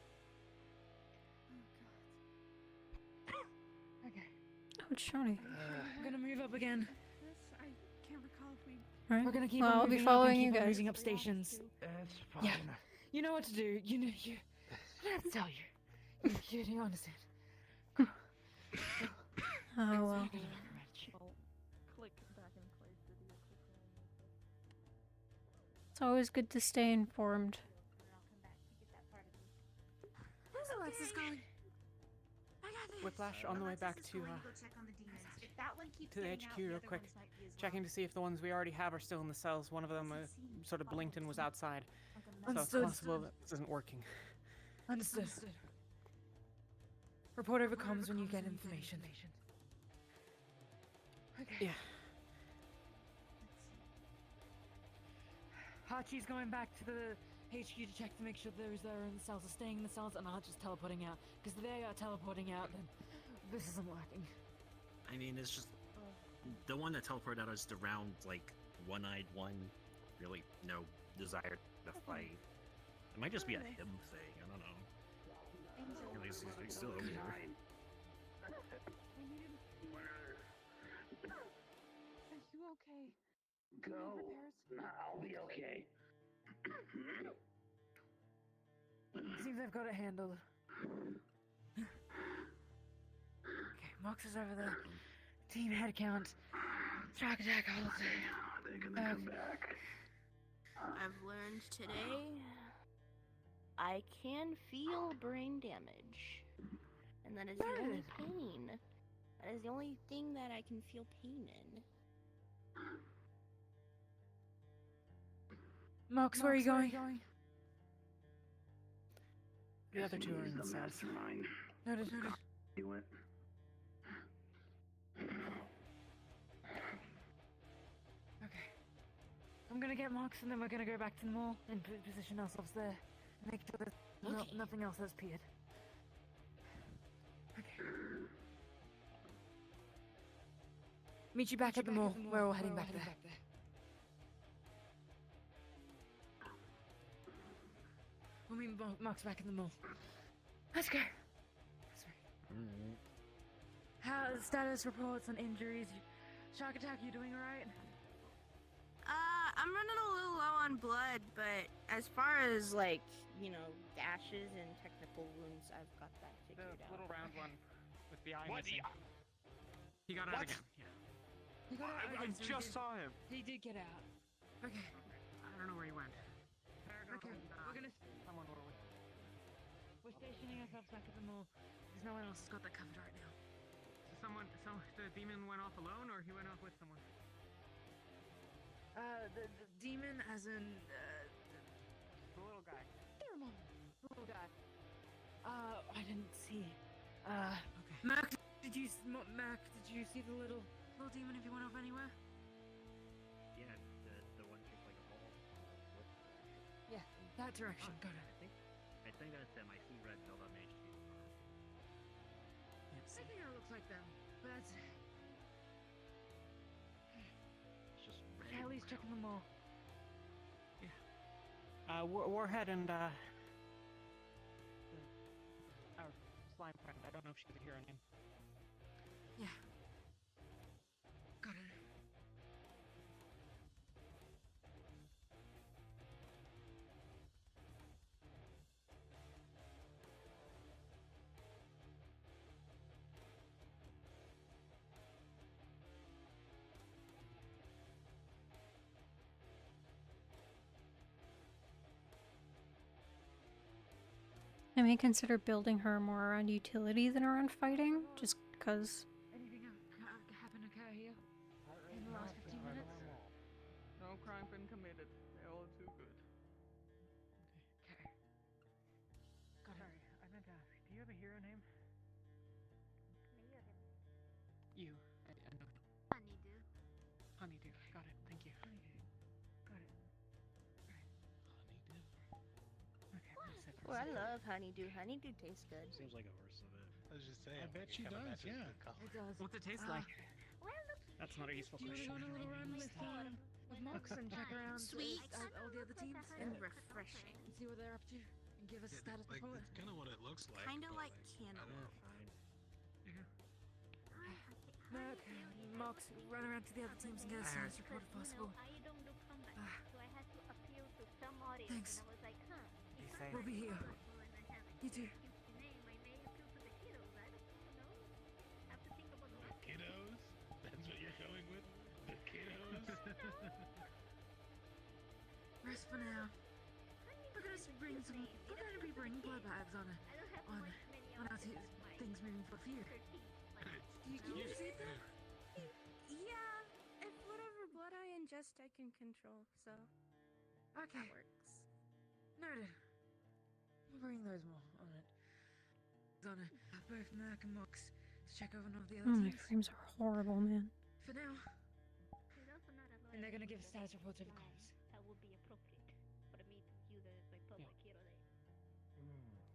Okay. Oh, Johnny. I'm gonna move up again. I can't recall if we... Right. We're gonna keep well, on I'll be moving up and following keep you on guys. moving up stations. It's fine. Yeah. You know what to do. You know, you... I don't have to tell you. You understand. Oh, well. Click back in place to do a quick It's always good to stay informed. Where's Alexis going? I got this. Whiplash on the way back Alexis is to going go check on the demons. If that one keeps the getting HQ out, the real other quick, ones might be as well. checking to see if the ones we already have are still in the cells. One of them sort of blinked and was outside, so it's Understood. possible that this isn't working. Understood. Report over comms when you get information. Okay. Yeah. Hachi's going back to the HQ to check to make sure those that are in the cells are staying in the cells and not just teleporting out. Because if they are teleporting out, then this isn't working. I mean, it's just the one that teleported out is the round, like, one-eyed one. Really, no desire to fight. It might just be a him thing. I don't know. At least he's still over here. Are you okay? Go. I'll be okay. Seems I've got it handled. Okay, Mox is over there. Team head count. Track attack all day. They're gonna come back. I've learned today I can feel brain damage. And that is the only pain. That is the only thing that I can feel pain in. Mox, where are you going? The other two are in the cells. Mastermind. Noted. You went. Okay. I'm gonna get Mox and then we're gonna go back to the mall and position ourselves there. Make sure there's nothing else has appeared. Okay. Meet you back at the mall. We're all heading back there. We'll meet Mox back in the mall. Let's go. How status reports on injuries? Shock attack, you doing alright? I'm running a little low on blood, but as far as like, you know, gashes and technical wounds, I've got that figured out. The little round one with the eye What? missing. He got out What? again. Yeah. He got out I again, so just saw him. He did get out. Okay. I don't know where he went. Okay, we're gonna... Someone were with. We're stationing ourselves back at the mall, because no one else has got that covered right now. So the demon went off alone, or he went off with someone? The demon as in, The little guy. the little guy. I didn't see. Okay. Merc Did you, Mac? Did you see the little demon? If you went off anywhere? Yeah, the one shaped like a ball. Yeah, that direction. Got it. I think that's him. I see red build on HQ. I think it looks like them, but that's. It's just red. Kelly's checking them all. Warhead and our slime friend. I don't know if she could hear her name. Yeah. Got it. I may consider building her more around utility than around fighting, just because. Anything happen to occur here in the last 15 minutes? No crime been committed. They're all too good. Okay. Got Sorry, I meant to ask. Do you have a hero name? You. I know. Honeydew. Honeydew. Got it. Thank you. Got it. Okay. Oh, I love honeydew. Honeydew tastes good. Seems like a verse of it. I was just saying. I bet she does, yeah. It does. What's it taste like? Well, look. That's not a useful Do you question. want to go on a little run with Mox and check around Sweet. all the other teams And refreshing and see what they're up to and give us a status Like, report? it's kind of what it looks like. Kind of but, like cantaloupe. Mac, Mox, run around to the other teams and get a status report if possible. I don't do combat, so I had to appeal to some audience, Thanks. and I was like, huh. Be safe. We'll be here. You too. Name, I may appeal to the kiddos. I don't know. Have to think about The kiddos? That's what you're going with? The kiddos? Rest for now. We're gonna be bringing blood bags on our things moving for fear. Do you see that? Yeah. If whatever blood I ingest, I can control. So. Okay. That works. Noted. We'll bring those more on it. On it. Both Mac and Mox to check over all the other Oh, my teams. frames are horrible, man. For now. And they're gonna give status reports over comms. That would be appropriate for me to use it as my public hero day.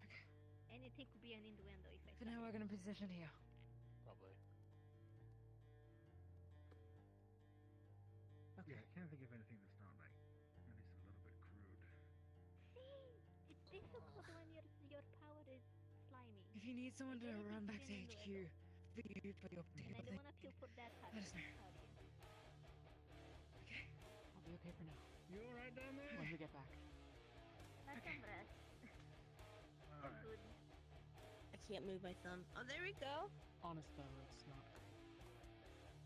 Okay. Anything could be an innuendo if I For now, we're gonna position here. Probably. Okay. Yeah, I can't think of anything that's not like at least a little bit crude. See, it's difficult when your power is slimy. If you need someone to run back to HQ, for you, but you're And I don't want to appeal for that part. Let us know. Okay. I'll be okay for now. You alright down there? When we get back. Let them rest. Alright. Good. I can't move my thumb. Oh, there we go. Honest though, it's not.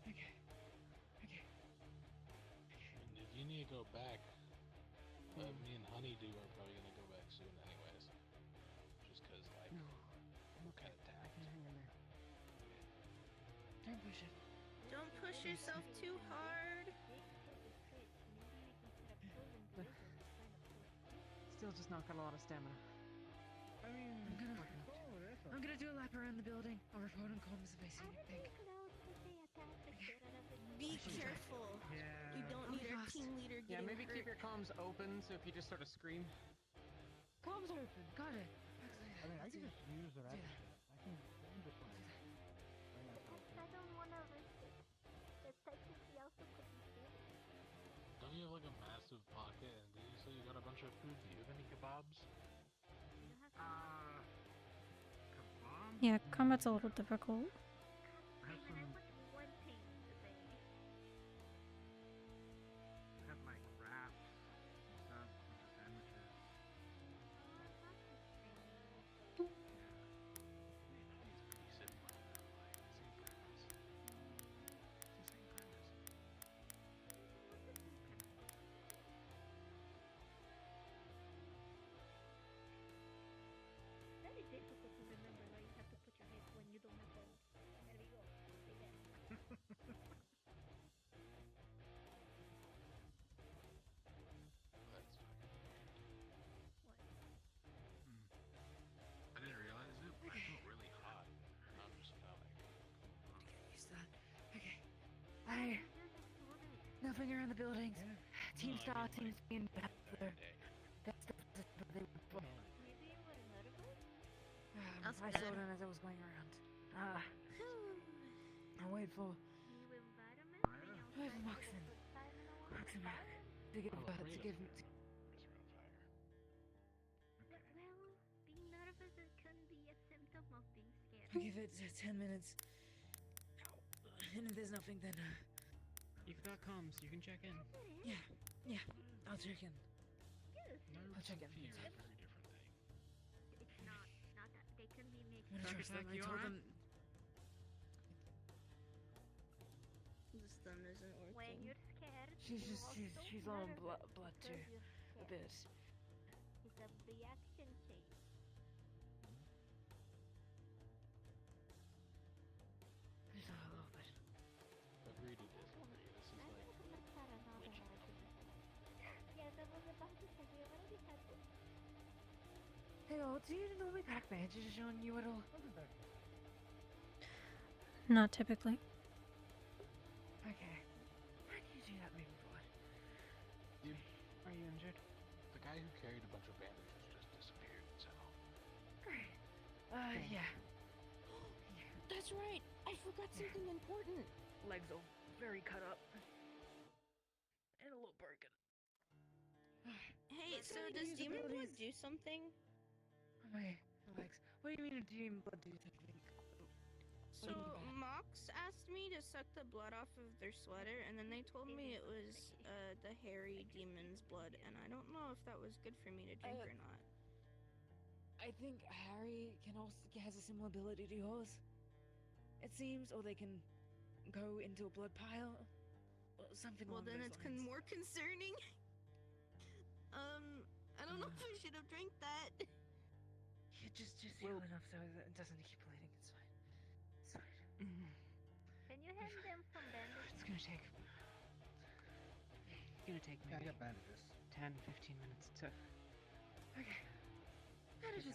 Okay. And if you need to go back, me and Honeydew are probably gonna go back soon anyways. Just cause like, No. we're kinda I tapped. can hang in there. Don't push it. Don't push yourself too hard. Still just not got a lot of stamina. I mean, I'm gonna do a lap around the building. I'll report on comms if I see anything. Be careful. Yeah. You don't need our team leader Yeah, getting maybe keep hurt. your comms open so if you just sort of scream. Comms open. Got it. I mean, I can just use it after that. I can just like. I don't want to risk it. It technically also could be serious. Don't you have like a massive pocket? And did you say you got a bunch of food? Do you have any kebabs? Kebab? Yeah, combat's a little difficult. I have some. One thing to say. I have like wraps and stuff, a bunch of sandwiches. Very difficult to remember where you have to put your head when you don't have bones. going around the buildings. Team Star seems to be in back there. That's what they were for. Maybe you were nervous? I saw them as I was going around. I wait for New environment? Moxon. Moxon back. To give Well, me. being nervous can be a symptom of being scared. Give it 10 minutes. And if there's nothing, then You've got comms. You can check in. yeah, I'll check in. Nerves I'll check in. and fear are very different things. It's not that they can be mixed. I'm gonna trust them. I told them. This thumb isn't working. When you're scared, She's on blood too. A bit. It's a reaction chain. Just a little bit. Agreed it is. This is like Yeah, that was about to say we already had this. Hey, do you normally pack bandages on you at all? Not typically. Okay. Why do you do that moving forward? Are you injured? The guy who carried a bunch of bandages just disappeared, so. Great. Yeah. That's right. I forgot something important. Legs all very cut up. And a little broken. Hey, so does demon blood do something? My legs. What do you mean demon blood do something? So Mox asked me to suck the blood off of their sweater, and then they told me it was the hairy demon's blood, and I don't know if that was good for me to drink or not. I think Harry has a similar ability to yours. It seems, or they can go into a blood pile, or something. Well, along then those it's lines. more concerning. I don't know if I should have drank that. Yeah, just heal enough so that it doesn't keep bleeding. It's fine. It's fine. Can you hand them some bandages? It's gonna take. Me I got bandages. 10, 15 minutes to. Okay. Bandages.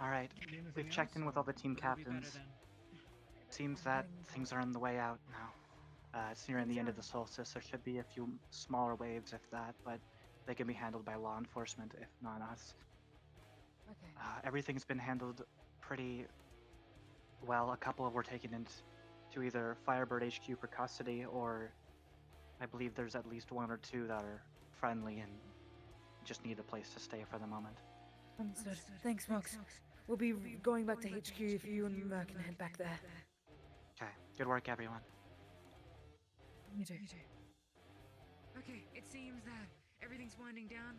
Alright, we've checked in with all the team captains. Seems that things are on the way out now. It's nearing the end of the solstice. There should be a few smaller waves, if that, but they can be handled by law enforcement, if not us. Okay. Everything's been handled pretty well. A couple were taken into either Firebird HQ for custody, or I believe there's at least one or two that are friendly and just need a place to stay for the moment. Understood. Thanks, Mox. We'll be going back to HQ if you and Merc can head back there. Okay, good work, everyone. You too. Okay, it seems that everything's winding down.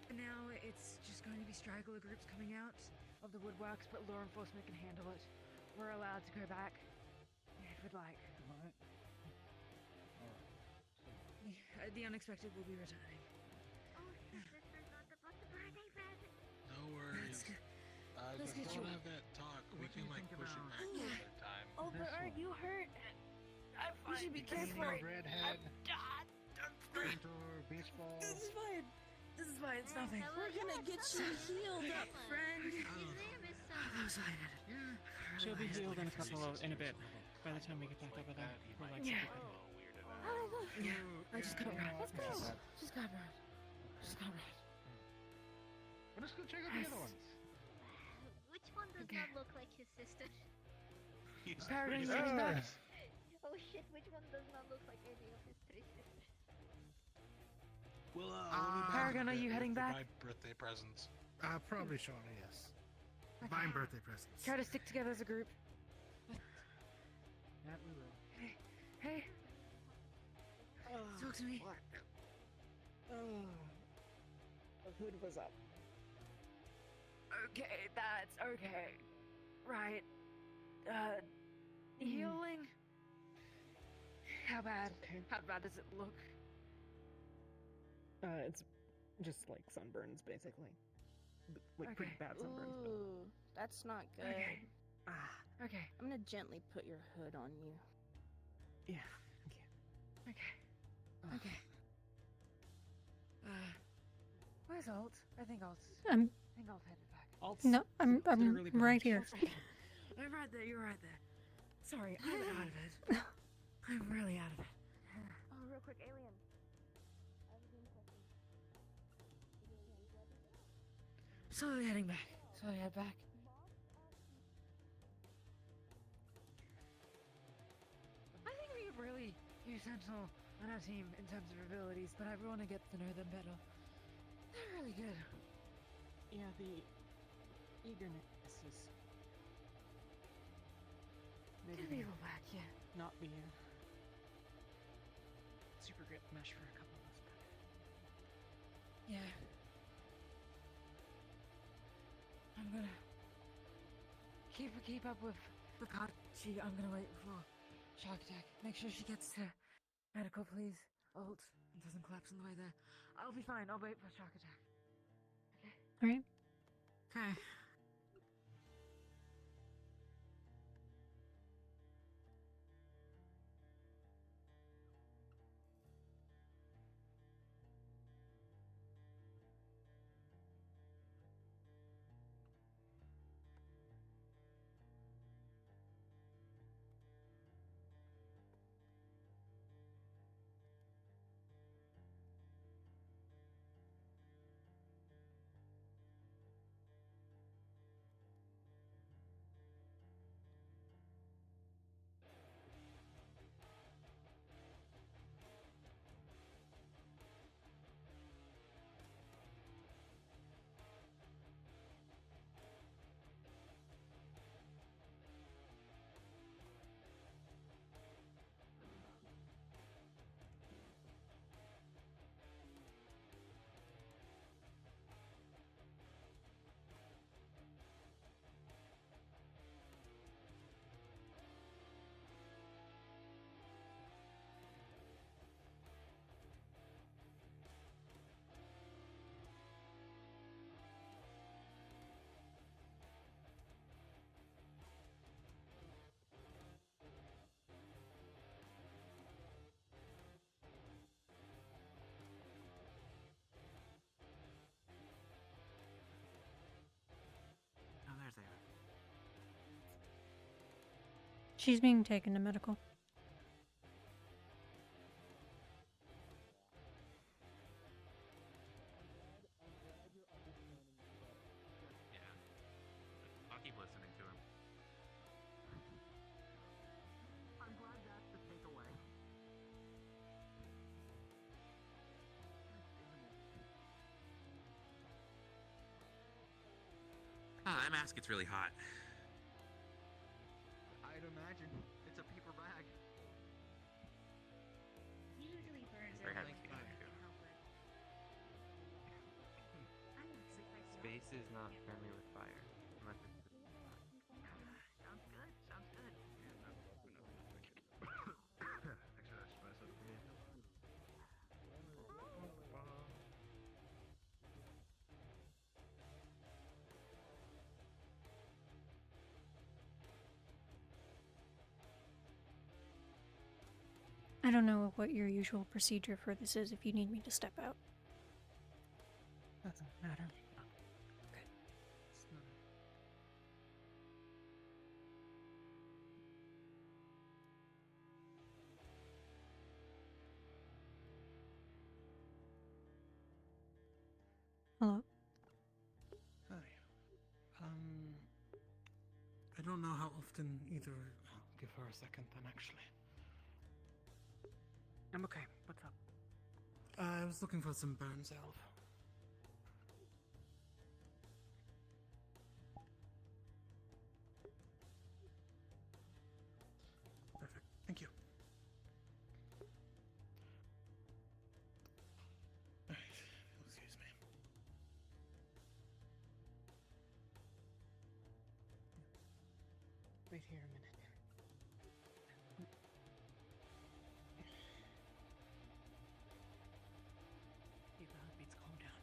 And now it's just going to be straggler groups coming out of the woodworks, but law enforcement can handle it. We're allowed to go back if we'd like. The unexpected will be returning. Oh, shit, this is not the birthday present. No worries. Let's Just get don't you- have that talk. We can like push it back Yeah. another time. Oh, but aren't you hurt? You should be careful. Redhead, beach ball. This is fine. This is fine. It's nothing. We're gonna get you healed up, friend. His name is That was fine. She'll be healed in a bit. By the time we get back over there, we're like. Yeah. Oh, Yeah. I just got right. Let's go. Just got right. Just got right. Let's go check out the other ones. Which one does not look like his sister? Paragon, you heading back? Oh shit, which one does not look like any of his three sisters? Well, we'll be back Paragon, in a are bit you with heading the back? buy birthday presents. Probably Shauna, yes. Buying birthday presents. Try to stick together as a group. Yeah, we will. Hey. Talk to me. The hood was up. Okay, that's okay. Right. Healing? How bad? How bad does it look? It's just like sunburns, basically. Like pretty Okay. bad sunburns. Ooh, that's not good. Okay. Okay. I'm gonna gently put your hood on you. Yeah. Okay. Okay. Where's Alt? I think Alt's headed back. No, I'm right here. I'm right there. You're right there. Sorry, I'm out of it. I'm really out of it. Oh, real quick, alien. Slowly heading back. Slowly head back. I think we could really use Sentinel on our team in terms of abilities, but I want to get to know them better. They're really good. Yeah, the eagerness is maybe Could be a little whack, yeah. not be a super great mesh for a couple of us. Yeah. I'm gonna keep up with Kachi. I'm gonna wait for shock attack. Make sure she gets to medical, please. Ult and doesn't collapse on the way there. I'll be fine. I'll wait for shock attack. Okay. All right. Okay. Oh, there's they are. She's being taken to medical. Yeah. I'll keep listening to him. I'm glad that's the takeaway. Ah, that mask gets really hot. I'd imagine. It's a paper bag. Usually burns Very out hard like to that. get I can't help it. I'm actually quite Space is not friendly with fire. Unless it's Sounds good. Sounds good. Extra espresso for me. I don't know what your usual procedure for this is if you need me to step out. Doesn't matter. Okay. It's not. Hello? Hi. I don't know how often either. Give her a second then, actually. I'm okay. What's up? I was looking for some burn salve. Perfect. Thank you. Alright. Excuse me. Wait here a minute. Hey, the heartbeats, calm down.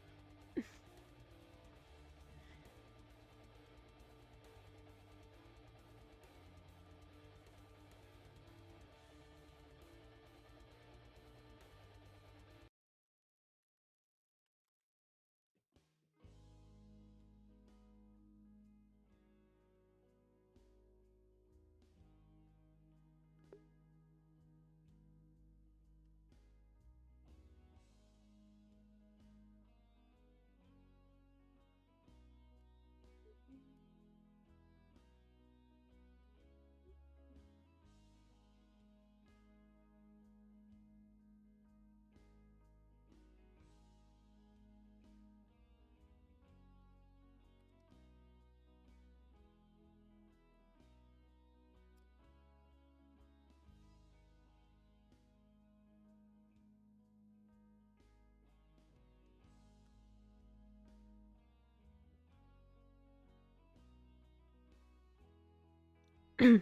Is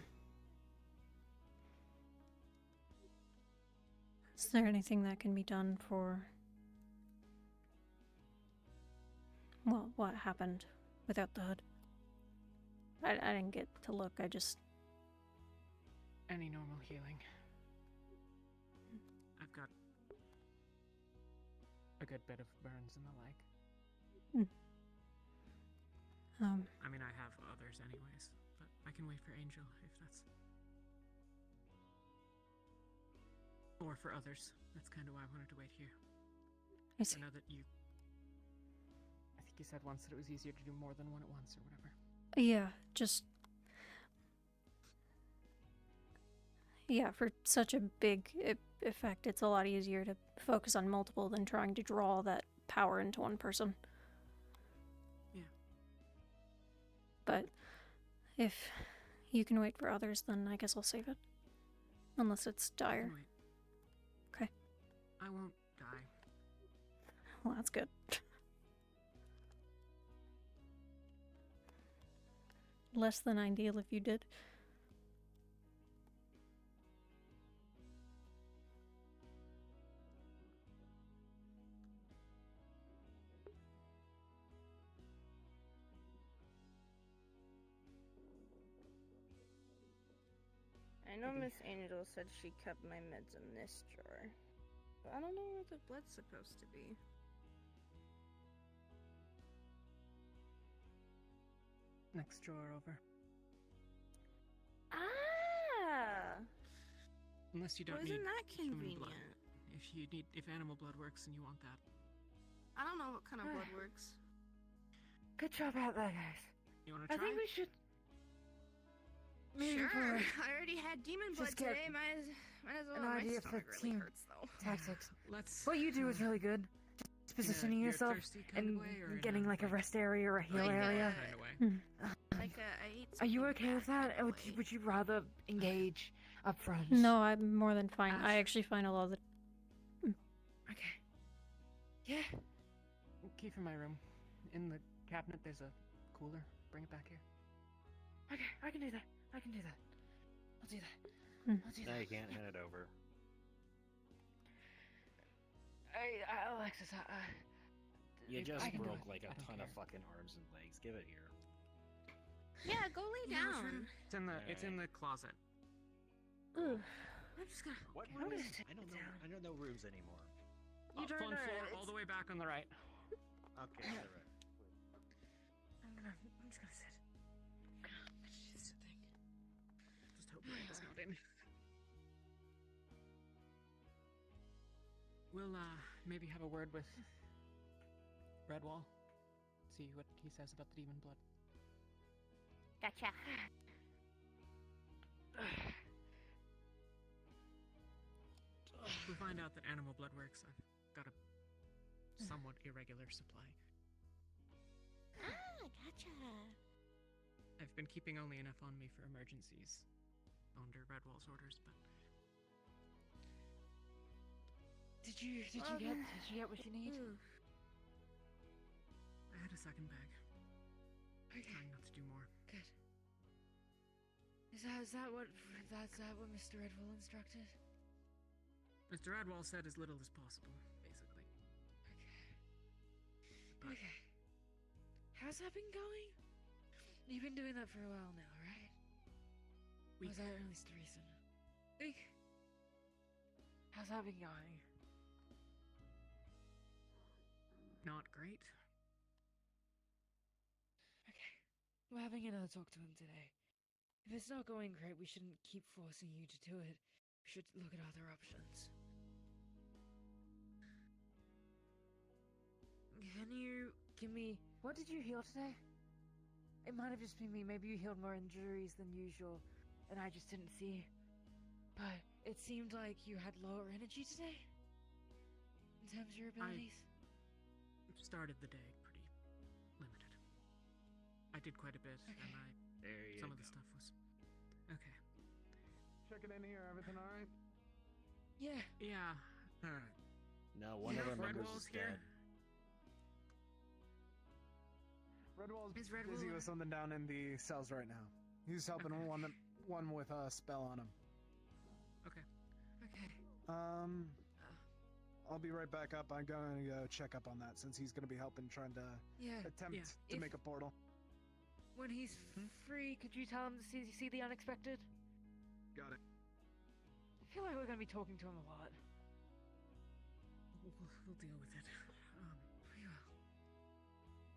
there anything that can be done for... Well, what happened without the hood? I didn't get to look, I just... Any normal healing. I've got a good bit of burns and the like. I mean, I have others anyways, but I can wait for Angel if that's... Or for others. That's kind of why I wanted to wait here. I see. I know that you... I think you said once that it was easier to do more than one at once or whatever. Yeah, just... Yeah, for such a big effect, it's a lot easier to focus on multiple than trying to draw that power into one person. Yeah. But if you can wait for others, then I guess I'll save it. Unless it's dire. Okay. I won't die. Well, that's good. Less than ideal if you did. I know Miss Angel said she kept my meds in this drawer, but I don't know where the blood's supposed to be. Next drawer over. Ah! Unless you don't Wasn't need that human convenient? blood. If animal blood works and you want that. I don't know what kind of blood works. Good job out there, guys. You wanna try? I think we should. Sure. forward. I already had demon blood Just get today. Might as well. an My idea for stomach really team hurts though. tactics. Let's. What you do is really good. Just positioning you're yourself thirsty kind and of way, or in getting a, like a rest area or a heal Like area. Kind of way. Like I ate. Are you something okay with bad that, kind or of way. would you rather engage up front? No, I'm more than fine. I actually find a lot of the... Okay. Yeah. Key from my room. In the cabinet, there's a cooler. Bring it back here. Okay, I can do that. I can do that. I'll do that. I'll do No, that. you can't hand it over. Alexis, You just I can do broke it. like a I don't ton care. of fucking arms and legs. Give it here. Yeah, go lay down. It's in the closet. I'm just gonna. What I'm room gonna is? take I don't it know. down. I don't know rooms anymore. You don't Phone know. floor all It's- the way back on the right. Okay, all right. I'm just gonna sit. Just a thing. Just hope Miranda's not in. We'll maybe have a word with Redwall. See what he says about the demon blood. Gotcha. If we find out that animal blood works, I've got a somewhat irregular supply. Ah, gotcha. I've been keeping only enough on me for emergencies under Redwall's orders, but Did you get what you need? I had a second bag. Trying not to do more. Good. Is that what Mr. Redwall instructed? Mr. Redwall said as little as possible, basically. Okay. How's that been going? You've been doing that for a while now, right? Or was that at least recent? Week? How's that been going? Not great. Okay. We're having another talk to him today. If it's not going great, we shouldn't keep forcing you to do it. We should look at other options. Can you give me... What did you heal today? It might have just been me. Maybe you healed more injuries than usual, and I just didn't see. But it seemed like you had lower energy today? In terms of your abilities? Started the day pretty limited. I did quite a bit, and some of the stuff was okay. Checking in here, everything all right? Yeah. Yeah. No, one of our members Redwall's is here. dead. Redwall's Is busy Redwall- with something down in the cells right now. He's helping one one with a spell on him. Okay. Okay. I'll be right back up. I'm going to go check up on that since he's going to be helping trying to attempt to make a portal. When he's free, could you tell him to see the unexpected? Got it. I feel like we're going to be talking to him a lot. We'll deal with it. We will.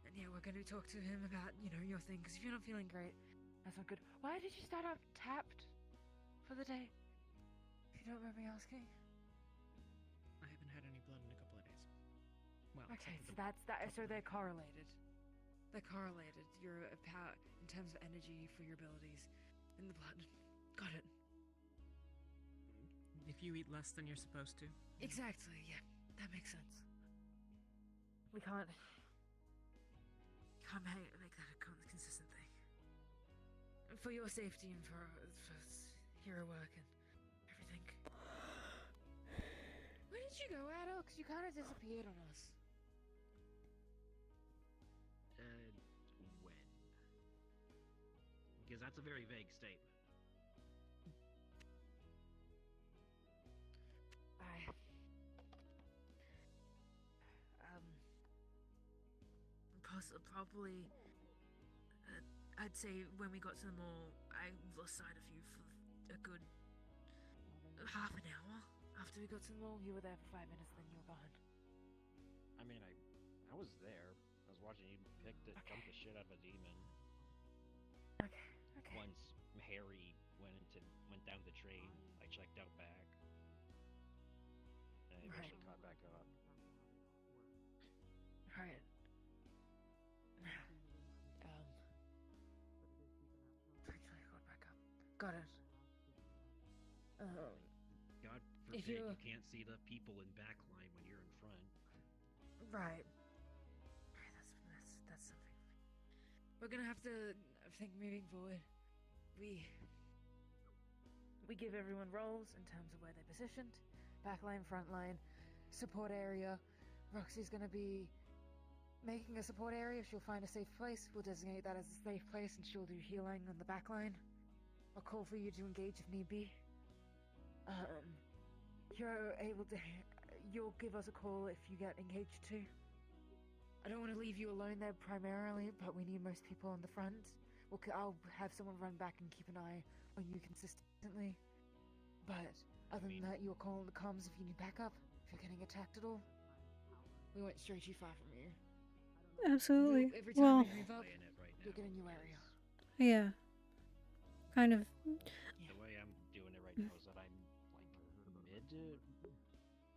And yeah, we're going to talk to him about, your thing, because if you're not feeling great, that's not good. Why did you start off tapped for the day? If you don't mind me asking. I haven't had any blood in a couple of days. Well, Okay, except so for the that's that. So couple they're of- correlated. They're correlated. Your power in terms of energy for your abilities in the blood. Got it. If you eat less than you're supposed to. Exactly. Yeah, that makes sense. We can't make that a consistent thing. For your safety and for hero work and everything. Where did you go, Addox? You kind of disappeared on us. When? Because that's a very vague statement. Probably. I'd say when we got to the mall, I lost sight of you for a good half an hour. After we got to the mall, you were there for 5 minutes, then you were gone. I mean, I was there. I was watching you jump the shit out of a demon. Okay. Once Harry went down the train, I checked out back. And I eventually caught back up. Right. Actually, got back up. Got it. God If forbid you- you can't see the people in backline when you're in front. Right. That's something. We're gonna have to think moving forward. We give everyone roles in terms of where they're positioned. Backline, frontline, support area. Roxy's gonna be making a support area. She'll find a safe place. We'll designate that as a safe place, and she'll do healing on the backline. I'll call for you to engage if need be. You'll give us a call if you get engaged too. I don't want to leave you alone there primarily, but we need most people on the front. I'll have someone run back and keep an eye on you consistently. But other than that, you'll call on the comms if you need backup, if you're getting attacked at all. We went straight too far from you. Absolutely. Every time Well, we move up, you'll get a new area. yeah. Kind of. The way I'm doing it right now is that I'm like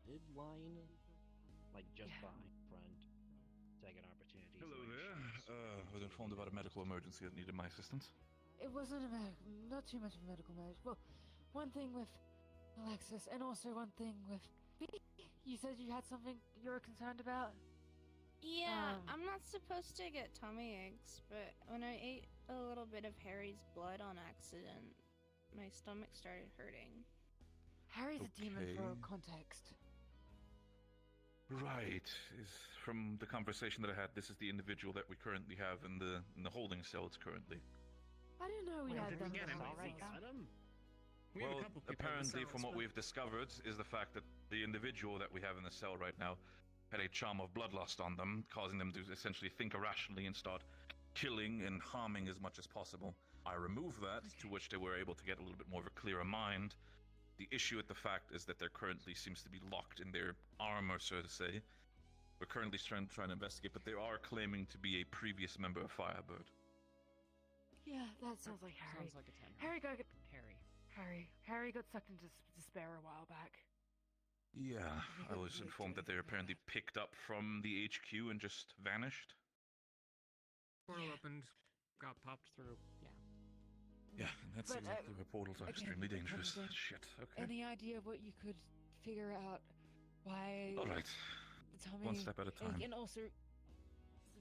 mid line, like just behind front, taking opportunities. Hello there. I was informed about a medical emergency that needed my assistance. It wasn't not too much of a medical marriage. Well, one thing with Alexis, and also one thing with B. You said you had something you were concerned about? Yeah, I'm not supposed to get tummy aches, but when I ate a little bit of Harry's blood on accident, my stomach started hurting. Harry's a demon for Okay. context. Right. From the conversation that I had, this is the individual that we currently have in the holding cell. It's currently. I didn't know we Wait, had did them we get him? already. Got him? We have a couple people in the apparently, from what we've discovered, is the fact that the individual that we have in the cell right now had a charm of bloodlust on them, causing them to essentially think irrationally and start killing and harming as much as possible. I removed that, to which they were able to get a little bit more of a clearer mind. The issue with the fact is that there currently seems to be locked in their armor, so to say. We're currently trying to investigate, but they are claiming to be a previous member of Firebird. Yeah, that sounds like Harry. Sounds like a 10. Harry got Harry. Harry got sucked into despair a while back. Yeah, I was informed that they were apparently picked up from the HQ and just vanished. Portal opened, got popped through. Yeah. Yeah, and that But, seems like the portals are again, extremely dangerous. depending- Shit, okay. Any idea what you could figure out why? Alright. the tummy One step at a ache, time. And also,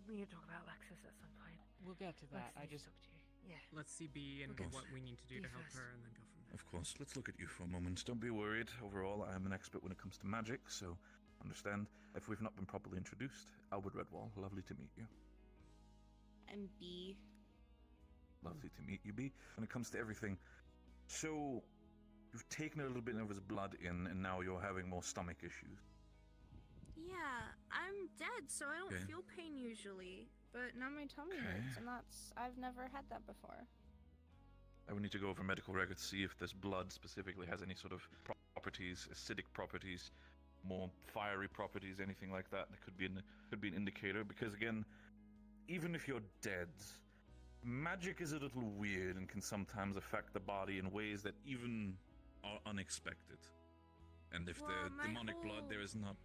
we need to talk about Alexis at some point. We'll get to that. Alexis I needs to just talk to you. Yeah. let's see B and Okay. what we need to do to B help first. her, and then go from there. Of course, let's look at you for a moment. Don't be worried. Overall, I am an expert when it comes to magic, so understand if we've not been properly introduced. Albert Redwall, lovely to meet you. I'm B. Lovely to meet you, B. When it comes to everything, So, you've taken a little bit of his blood in, and now you're having more stomach issues. Yeah, I'm dead, so I don't Okay. feel pain usually. But now my tummy Okay. hurts, and I've never had that before. I would need to go over medical records, see if this blood specifically has any sort of properties, acidic properties, more fiery properties, anything like that. That could be an indicator. Because again, even if you're dead, magic is a little weird and can sometimes affect the body in ways that even are unexpected. And if Well, the demonic blood there is not.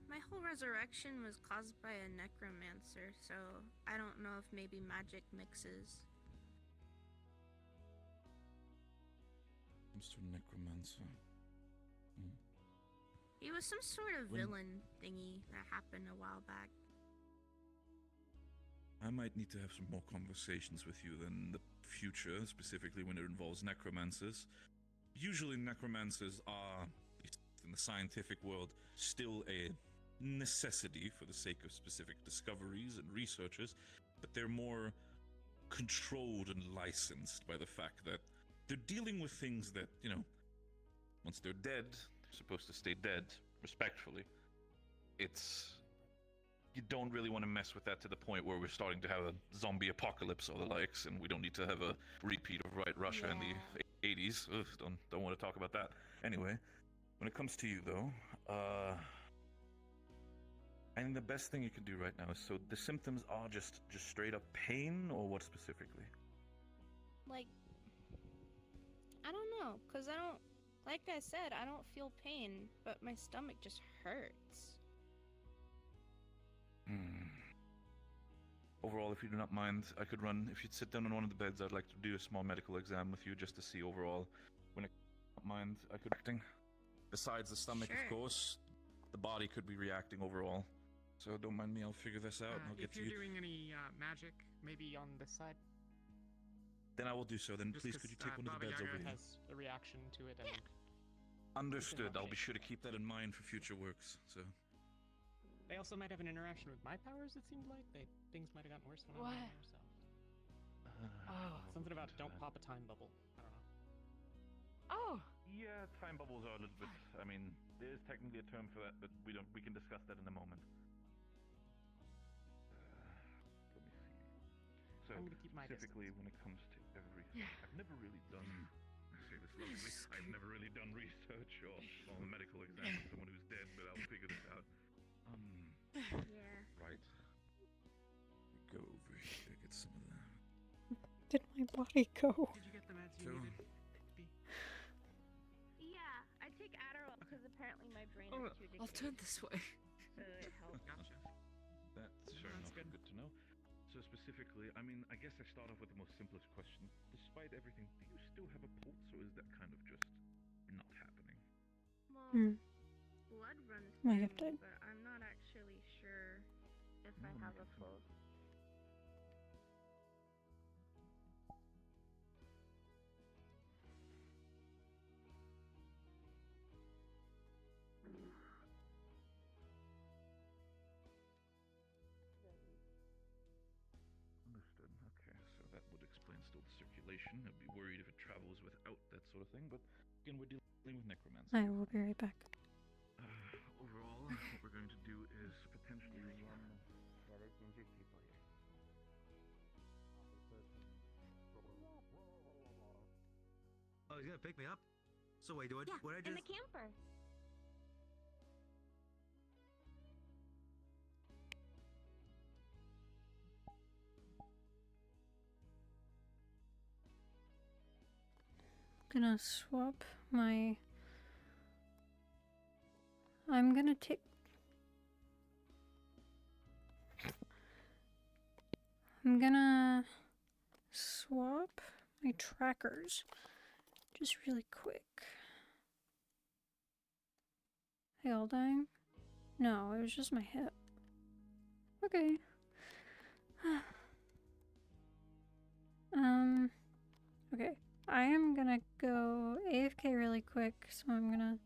My whole resurrection was caused by a necromancer, so I don't know if maybe magic mixes. Mr. Necromancer. He was some sort of When- villain thingy that happened a while back. I might need to have some more conversations with you in the future, specifically when it involves necromancers. Usually necromancers are, in the scientific world, still a necessity for the sake of specific discoveries and researchers, but they're more controlled and licensed by the fact that they're dealing with things that, once they're dead, they're supposed to stay dead, respectfully. You don't really want to mess with that to the point where we're starting to have a zombie apocalypse or the likes, and we don't need to have a repeat of Right Russia in the 80s. Ugh, don't want to talk about that. Anyway, when it comes to you, though, I think the best thing you can do right now is, so the symptoms are just straight up pain, or what specifically? Like, I don't know, because like I said, I don't feel pain, but my stomach just hurts. Overall, if you do not mind, I could run, if you'd sit down on one of the beds, I'd like to do a small medical exam with you just to see overall. When it not mind, I could acting. Besides the stomach, Sure. of course, the body could be reacting overall. So don't mind me, I'll figure this out and I'll get If to you're you. doing any magic, maybe on this side. Then I will do so. Then Just please 'cause, could you take one of the Baba beds Yaga over here? has a reaction to it, and Understood. I'll be sure to keep that in mind for future works. So they also might have an interaction with my powers. It seemed like things might have gotten worse when I was there. So something about don't pop a time bubble. I don't know. Oh. yeah, time bubbles are a little bit. I mean, there is technically a term for that, but we can discuss that in a moment. Let me see. So I'm gonna keep my specifically when it comes to everything, I've never really done. I say this lovingly. I've never really done research or medical exam on someone who's dead, but I'll figure this out. Yeah. Right. Go over here, get some of that. Did my body go? Did you get the meds you needed? Yeah, I take Adderall because apparently my brain Oh, is too I'll turn addicted. this way. So it helps. Gotcha. That's fair enough. Good to know. So specifically, I mean, I guess I start off with the most simplest question. Despite everything, do you still have a pulse, or is that kind of just not happening? Well, blood runs My through hip me, died. but I'm not actually sure if I have a pulse. Understood. Okay, so that would explain still the circulation. I'd be worried if it travels without that sort of thing, but again, we're dealing with necromancy. I will be right back. Overall, what we're going to do is potentially run. Yeah, there's injured people here. Oh, he's gonna pick me up? So wait, Yeah, what I in just... the camper. Gonna swap my. I'm gonna take. I'm gonna swap my trackers just really quick. They all dying? No, it was just my hip. Okay. Okay. I am gonna go AFK really quick, so I'm gonna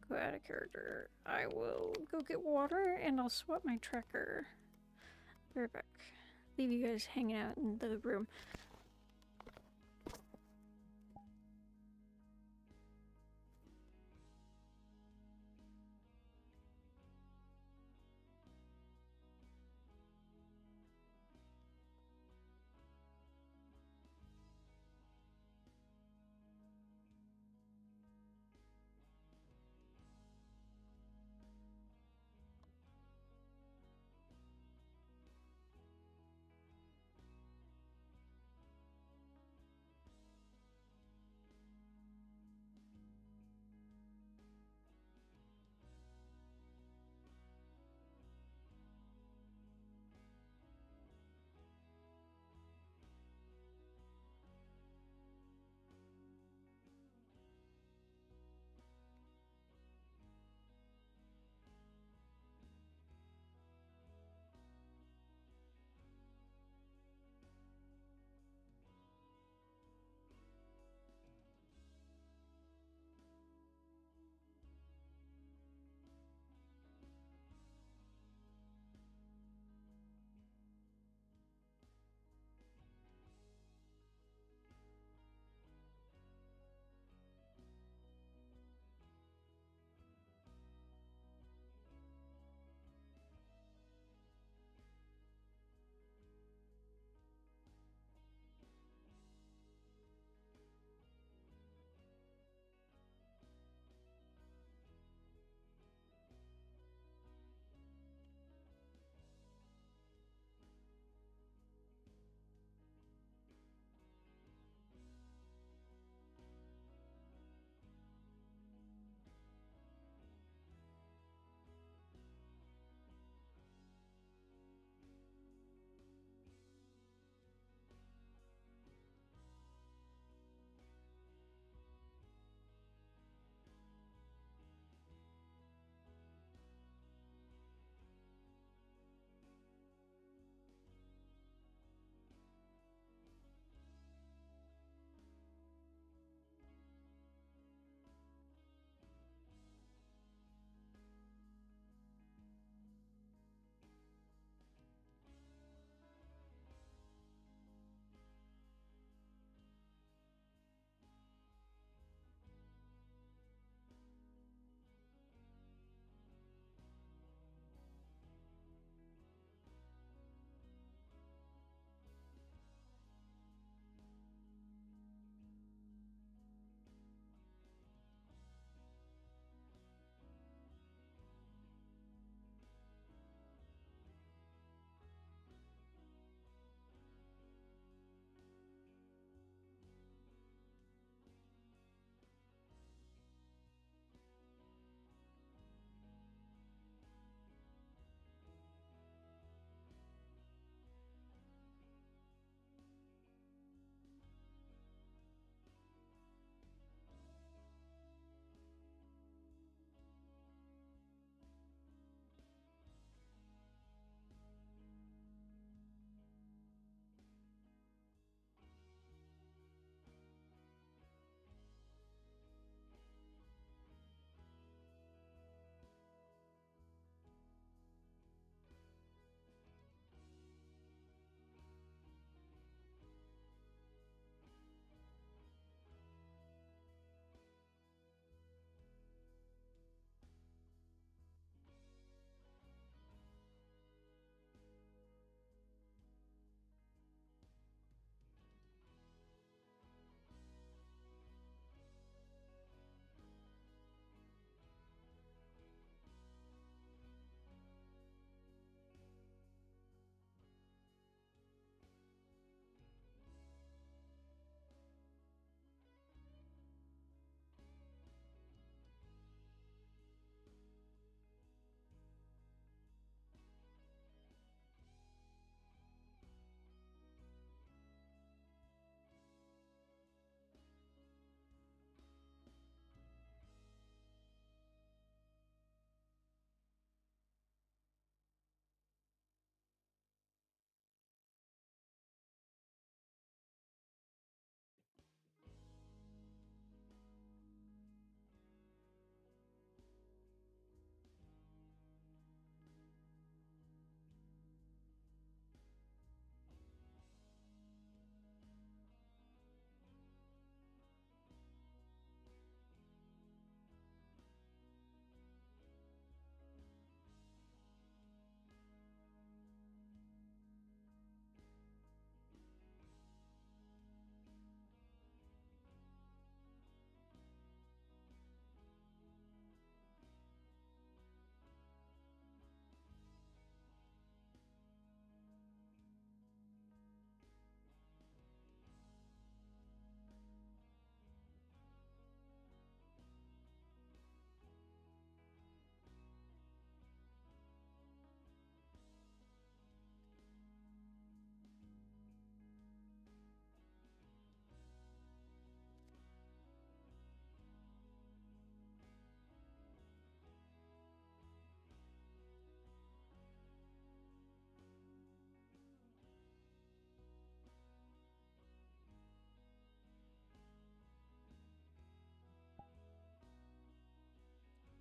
go out of character. I will go get water and I'll swap my tracker. Be right back. Leave you guys hanging out in the room.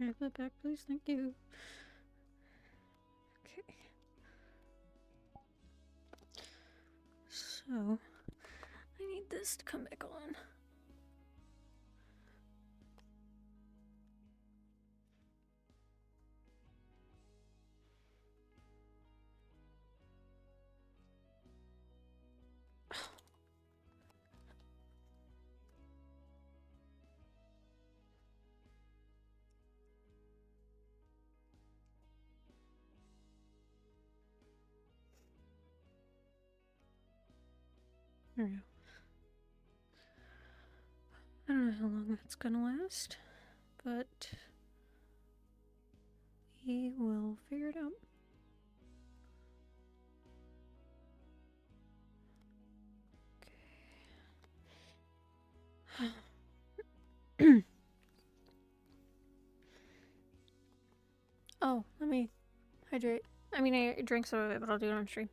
Have that back, please. Thank you. Okay. So, I need this to come back on. There we go. I don't know how long that's gonna last, but we will figure it out. Okay. Oh, let me hydrate. I mean, I drank some of it, but I'll do it on stream.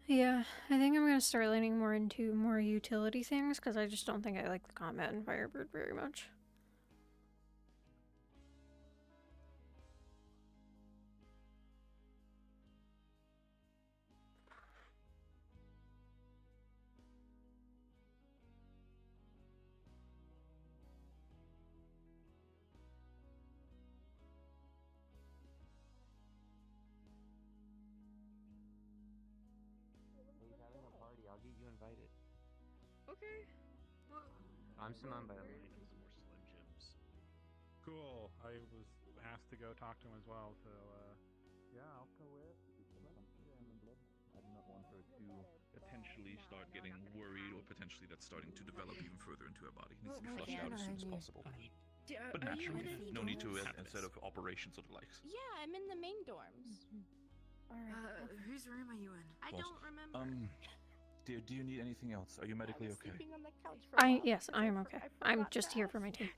Yeah, I think I'm gonna start leaning more into more utility things because I just don't think I like the combat in Firebird very much. He's having a party. I'll get you invited. Okay. Well, I'm Simon, by the way. Some more Slim Jims. Cool. I was asked to go talk to him as well, so yeah, I'll go with. I do not want her to potentially start getting worried, or potentially that's starting to develop even further into her body. It needs to be flushed out as soon as possible. But naturally, no need to instead of operations or the likes. Yeah, I'm in the main dorms. Whose room are you in? I don't remember. Dear, do you need anything else? Are you medically okay? Sleeping on the couch for a while. Yes, I am okay. I'm just here for my team.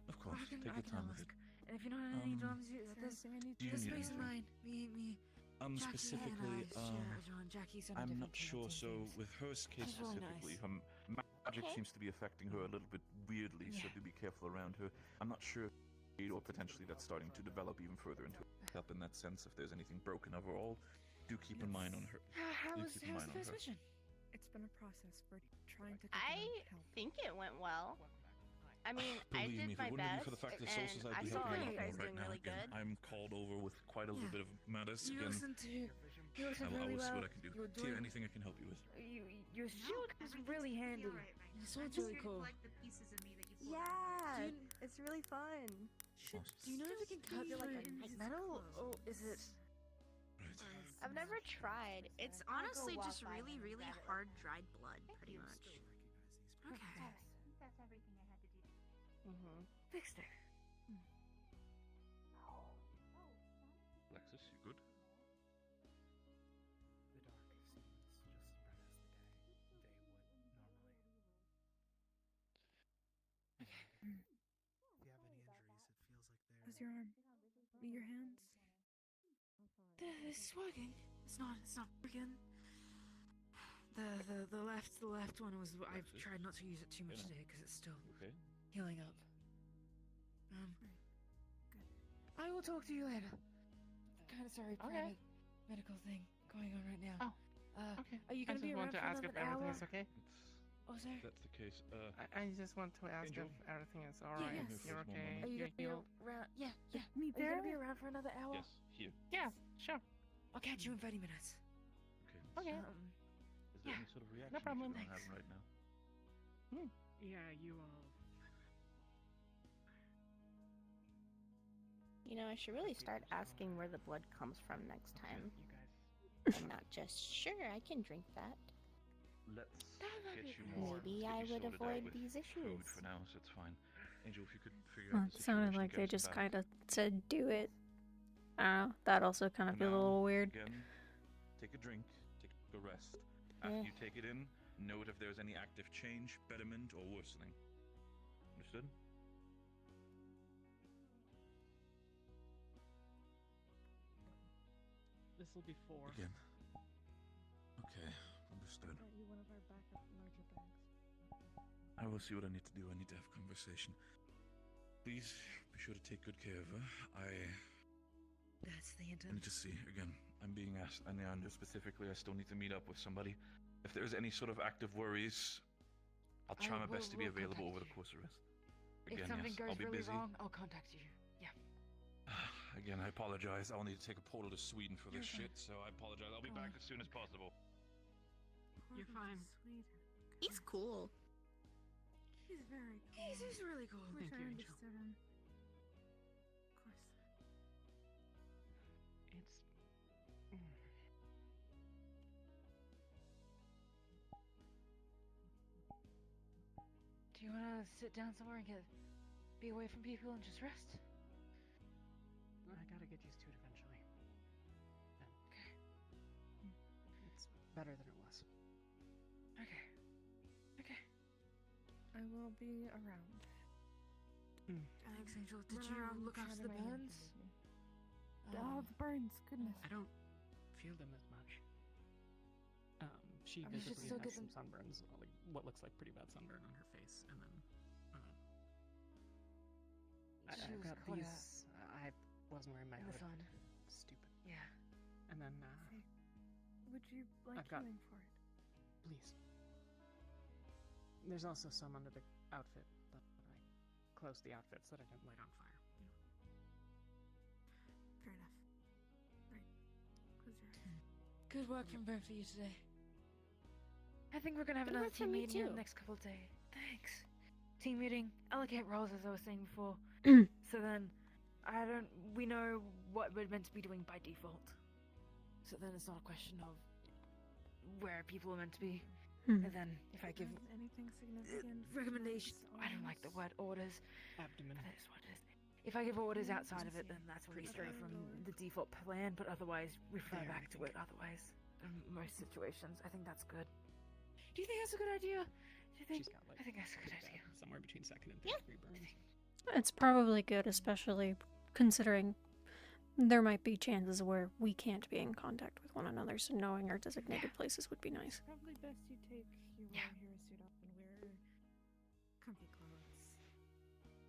Of course, I can take your time with ask. it. And if you're not in any dorms, this do you need space of anything? mine, me, Jackie Specifically, and I share a dorm. Jackie's on a I'm different not sure. team, So with her case She's really specifically, nice. her magic seems to be affecting her a little bit weirdly. So do be careful around her. I'm not sure, or potentially that's starting to develop even further into help in that sense. If there's anything broken overall, do keep in mind on her. How's keep in mind the on first her. mission? It's been a process. We're trying to I think it went well. I mean, I Believe did me, if my it wouldn't best, be for the fact that Soul and Society I is saw helping you out guys more right doing now. really Again, good. I'm called over with quite a little bit of matters. You Again, listened I really will see well. what I can do. You were Tia, doing- anything I can help you with? Your shield was really handy. Your sword's really cool. Yeah, it's really fun. Do you know if it can cut through metal, or is it? I've never tried. It's honestly just really, really hard dried blood, pretty much. Okay. That's everything I had to do. Fixed it. Lexus, you good? The dark seems just spread as the day would normally. Okay. If you have any injuries, it feels like they're. How's your arm? Your hands? This is working. It's not broken. The left one was. I've tried not to use it too much today because it's still healing up. I will talk to you later. Kind of sorry, private medical thing going on right now. Okay. Are you gonna be around I just want to for ask if another hour? everything's okay. Oh, sorry. That's the case. I just want to ask Angel? if everything is alright. yes. You're okay. Are you You're gonna be healed. around? Yeah. Me Are you gonna be there? around for another hour? Yes, here. Yeah, sure. I'll catch you in 30 minutes. Okay. Is there any sort of reaction problem. that you're having right now? Yeah, you all. You know, I should really start asking where the blood comes from next time. I'm not just sure I can drink that. Let's get you more. Maybe I would sorted out avoid with these issues. Food for now, so it's fine. Angel, if you could figure Well, out the it sounded situation, like they get us just back. kind of said do it. I don't know. That also kind of feels a little weird. Again, take a drink, take a rest. After you take it in, note if there's any active change, betterment, or worsening. Understood? This will be 4. Again. Okay, understood. Got you one of our backup larger bags. I will see what I need to do. I need to have a conversation. Please be sure to take good care of her. That's the I intent. need to see. Again, I'm being asked, and I know specifically I still need to meet up with somebody. If there's any sort of active worries, I'll try my best to be available over the course of the rest. If Again, something yes, goes I'll be really busy. wrong, I'll contact you. Yeah. Again, I apologize. I'll need to take a portal to Sweden for this You're fine. shit, so I apologize. I'll be back as soon as possible. You're fine. He's cool. He's very cool. He's really cool. Wish Thank I you, Angel. understood him. Of course. Do you want to sit down somewhere and be away from people and just rest? I gotta get used to it eventually. Okay. It's better than it was. Okay. Okay. I will be around. Thanks, Angel. Did run you around look after the trying to make burns? Oh, the burns! Goodness. I don't feel them as much. She You should visibly still has get some them- sunburns, like what looks like pretty bad sunburn on her face, and then She I've was got caught these. I wasn't wearing my in the hood. sun. Stupid. Yeah. And then Would you like I've got- healing for it? please. There's also some under the outfit, but I closed the outfit so that I didn't light on fire. Fair enough. Right. Close your eyes. Good work from both of you today. I think we're gonna have Good another work from team me meeting in too. the next couple of days. Thanks. Team meeting, allocate roles as I was saying before. So then, we know what we're meant to be doing by default. So then it's not a question of where people are meant to be. And then if I give Anything significant? recommendations, I don't like the word orders. Abdomen. But that is what it is. If I give orders outside of it, then that's where we stray from the default plan, but otherwise, refer There, back I to it otherwise. In most situations, I think that's good. Do you think that's a good idea? Do you think? She's got, like, I think that's a good pretty idea. bad, somewhere between 2nd and 3rd degree burns. It's probably good, especially considering there might be chances where we can't be in contact with one another, so knowing our designated places would be nice. Probably best you take your hero suit off and wear comfy clothes.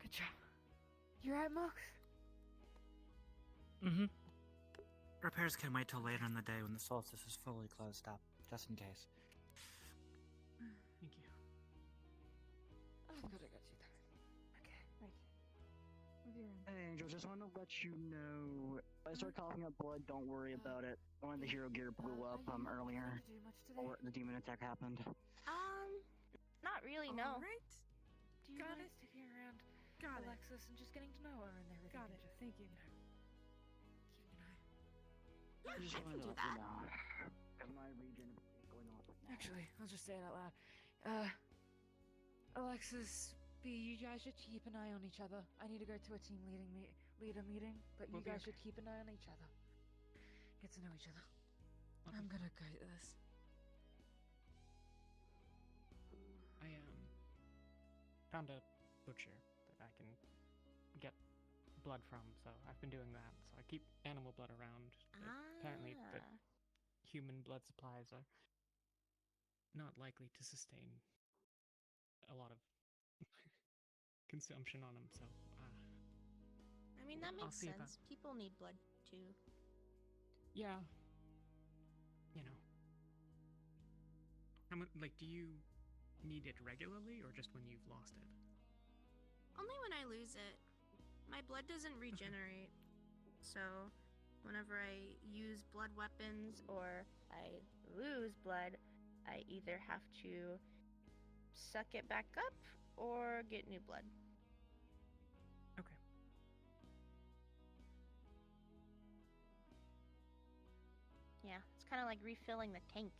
Good job. You right, Mox? Mm-hmm. Repairs can wait till later in the day when the solstice is fully closed up, just in case. Thank you. Oh, good, I got you there. Okay, right. Hey, Angel, just want to let you know. If I start coughing up blood, don't worry about it. One of the hero gear blew up earlier. Or the demon attack happened. Not really, no. Alright. Do you Got mind it. sticking around Got it. Alexis and just getting to know her and everything? Got and it. just, Thank you. I just I wanted can to do let you that. know. Because my region is going off right now. Actually, I'll just say it out loud. Alexis, B, you guys should keep an eye on each other. I need to go to a team leader meeting, but you We'll be guys okay. should keep an eye on each other. Get to know each other. I'm gonna go to this. I found a butcher that I can get blood from, so I've been doing that. So I keep animal blood around. Apparently, the human blood supplies are not likely to sustain a lot of consumption on them. So I mean, that I'll makes see about- sense. People need blood too. yeah, you know. How much? Like, do you need it regularly, or just when you've lost it? Only when I lose it. My blood doesn't regenerate. So, whenever I use blood weapons or I lose blood, I either have to suck it back up or get new blood. Okay. Yeah, it's kind of like refilling the tank.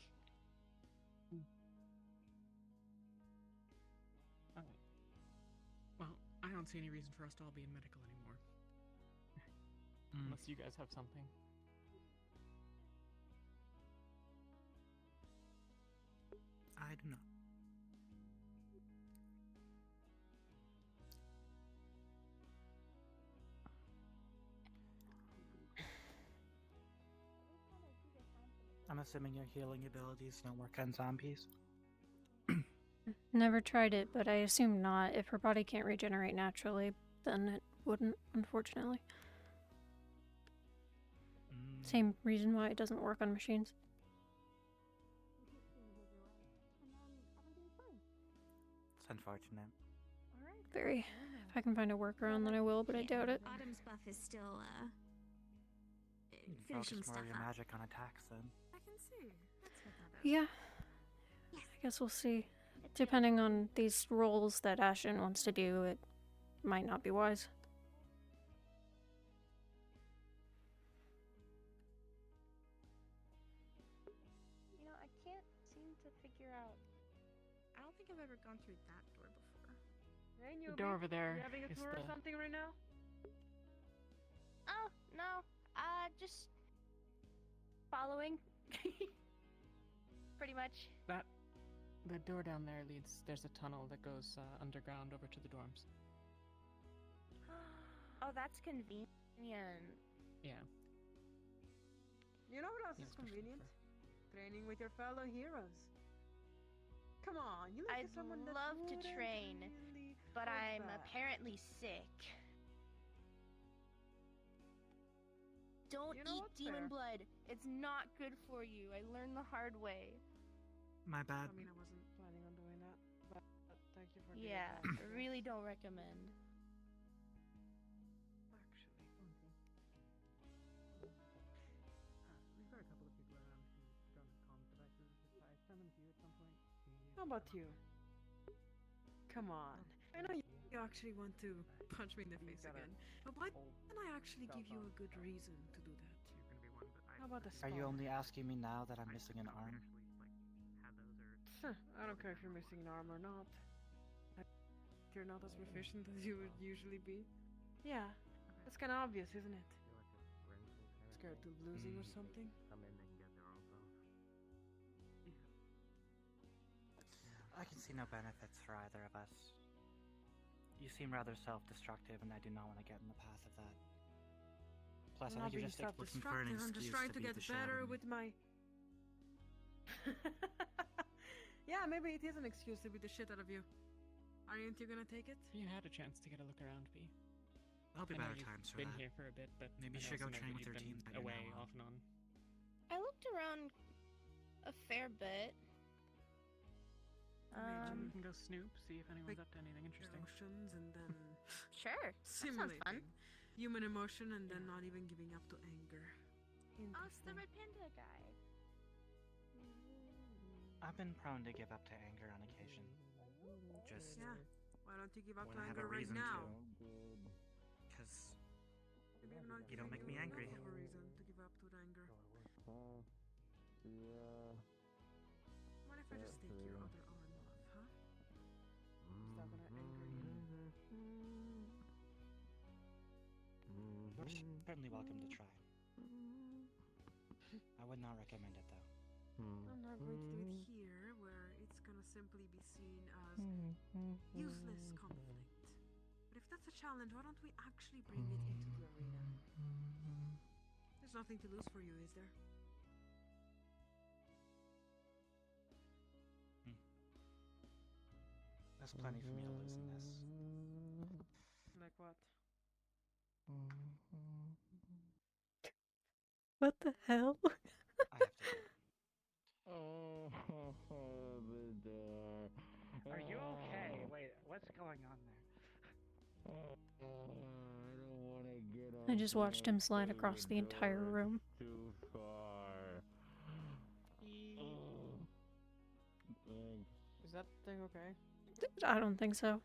Alright. Well, I don't see any reason for us to all be in medical anymore. Unless you guys have something. I do not. assuming your healing abilities don't work on zombies. Never tried it, but I assume not. If her body can't regenerate naturally, then it wouldn't, unfortunately. Same reason why it doesn't work on machines. It's unfortunate. Very. If I can find a workaround, then I will, but I doubt it. Autumn's buff is still, You can finishing focus more stuff of your up. magic on attacks then. I can see. That's not that bad. Yeah. I guess we'll see. Depending on these roles that Ashen wants to do, it might not be wise. You know, I can't seem to figure out. I don't think I've ever gone through that door before. Hey, The door over there You having a is tour or the- something right now? Oh, no. Just following. Pretty much. The door down there leads. There's a tunnel that goes underground over to the dorms. Oh, that's convenient. Yeah. You know what else is convenient? Training with your fellow heroes. Come on, you look I'd at someone that love to wouldn't train, really but hold I'm back. apparently sick. Don't You know eat what's demon fair. blood. It's not good for you. I learned the hard way. My bad. I mean, I wasn't planning on doing that, but thank you for the Yeah, advice, I really don't recommend. Actually, We've got a couple of people around who don't have comm devices. If I send them to you at some point, how about you? Come on. I know you actually want to punch me in the face again, but why can't I actually give you a good reason to do that? How about the Are you spell? only asking me now that I'm missing an arm? I don't care if you're missing an arm or not. You're not as proficient as you would usually be. Yeah, that's kind of obvious, isn't it? Scared of losing or something? Come in and get their own buff. I can see no benefits for either of us. You seem rather self-destructive, and I do not want to get in the path of that. Plus, I'm I not think you're being just looking for an self-destructive. I'm excuse just trying to beat get the shit better out of me. with my. Yeah, maybe it is an excuse to beat the shit out of you. Aren't you gonna take it? You had a chance to get a look around, V. There'll be I know better you've times for been that. here for a bit, but Maybe you I should go also know train that with your you've team been that you're away now on. off and on. I looked around a fair bit. We can go snoop, see if anyone's up to anything interesting. Emotions and then Sure. That sounds simulating fun. human emotion and then not even giving up to anger. Oh, it's the red panda guy. I've been prone to give up to anger on occasion. Just Yeah. Why don't you give up when to I have anger a right reason now? because Maybe I'm not you don't make giving me you angry. enough of a reason to give up to the anger. Yeah. What if I just take your other arm off, huh? Is that gonna anger you? You're certainly welcome to try. I would not recommend it though. I'm not going to do it here, where it's gonna simply be seen as useless conflict. But if that's a challenge, why don't we actually bring it into the arena? There's nothing to lose for you, is there? There's plenty for me to lose in this. Like what? What the hell? Are you okay? Wait, what's going on there? I just watched him slide across the entire room. Too far. Is that thing okay? I don't think so.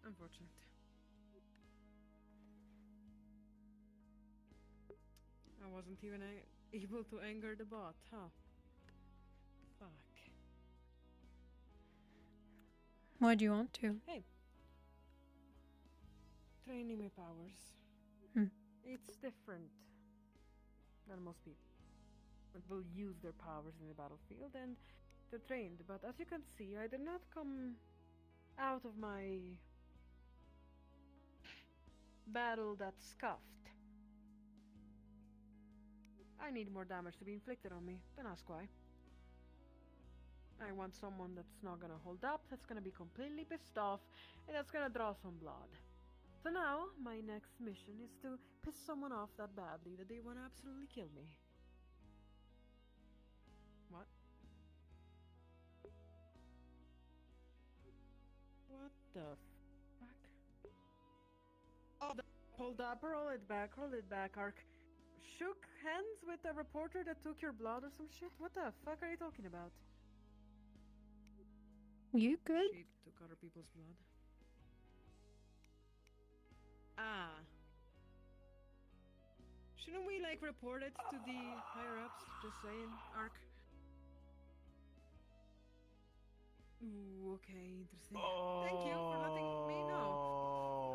Unfortunate. I wasn't even able to anger the bot, huh? Fuck. Why'd you want to? Hey. Training my powers. It's different than most people. People use their powers in the battlefield and they're trained, but as you can see, I did not come out of my battle that scuffed. I need more damage to be inflicted on me. Don't ask why. I want someone that's not gonna hold up, that's gonna be completely pissed off, and that's gonna draw some blood. So now, my next mission is to piss someone off that badly that they wanna absolutely kill me. What? What the fuck? Oh, hold up, roll it back, Ark. Shook hands with a reporter that took your blood or some shit? What the fuck are you talking about? You good? She took other people's blood. Ah. Shouldn't we, like, report it to the higher-ups? Just saying, Ark. Ooh, okay, interesting. Thank you for letting me know.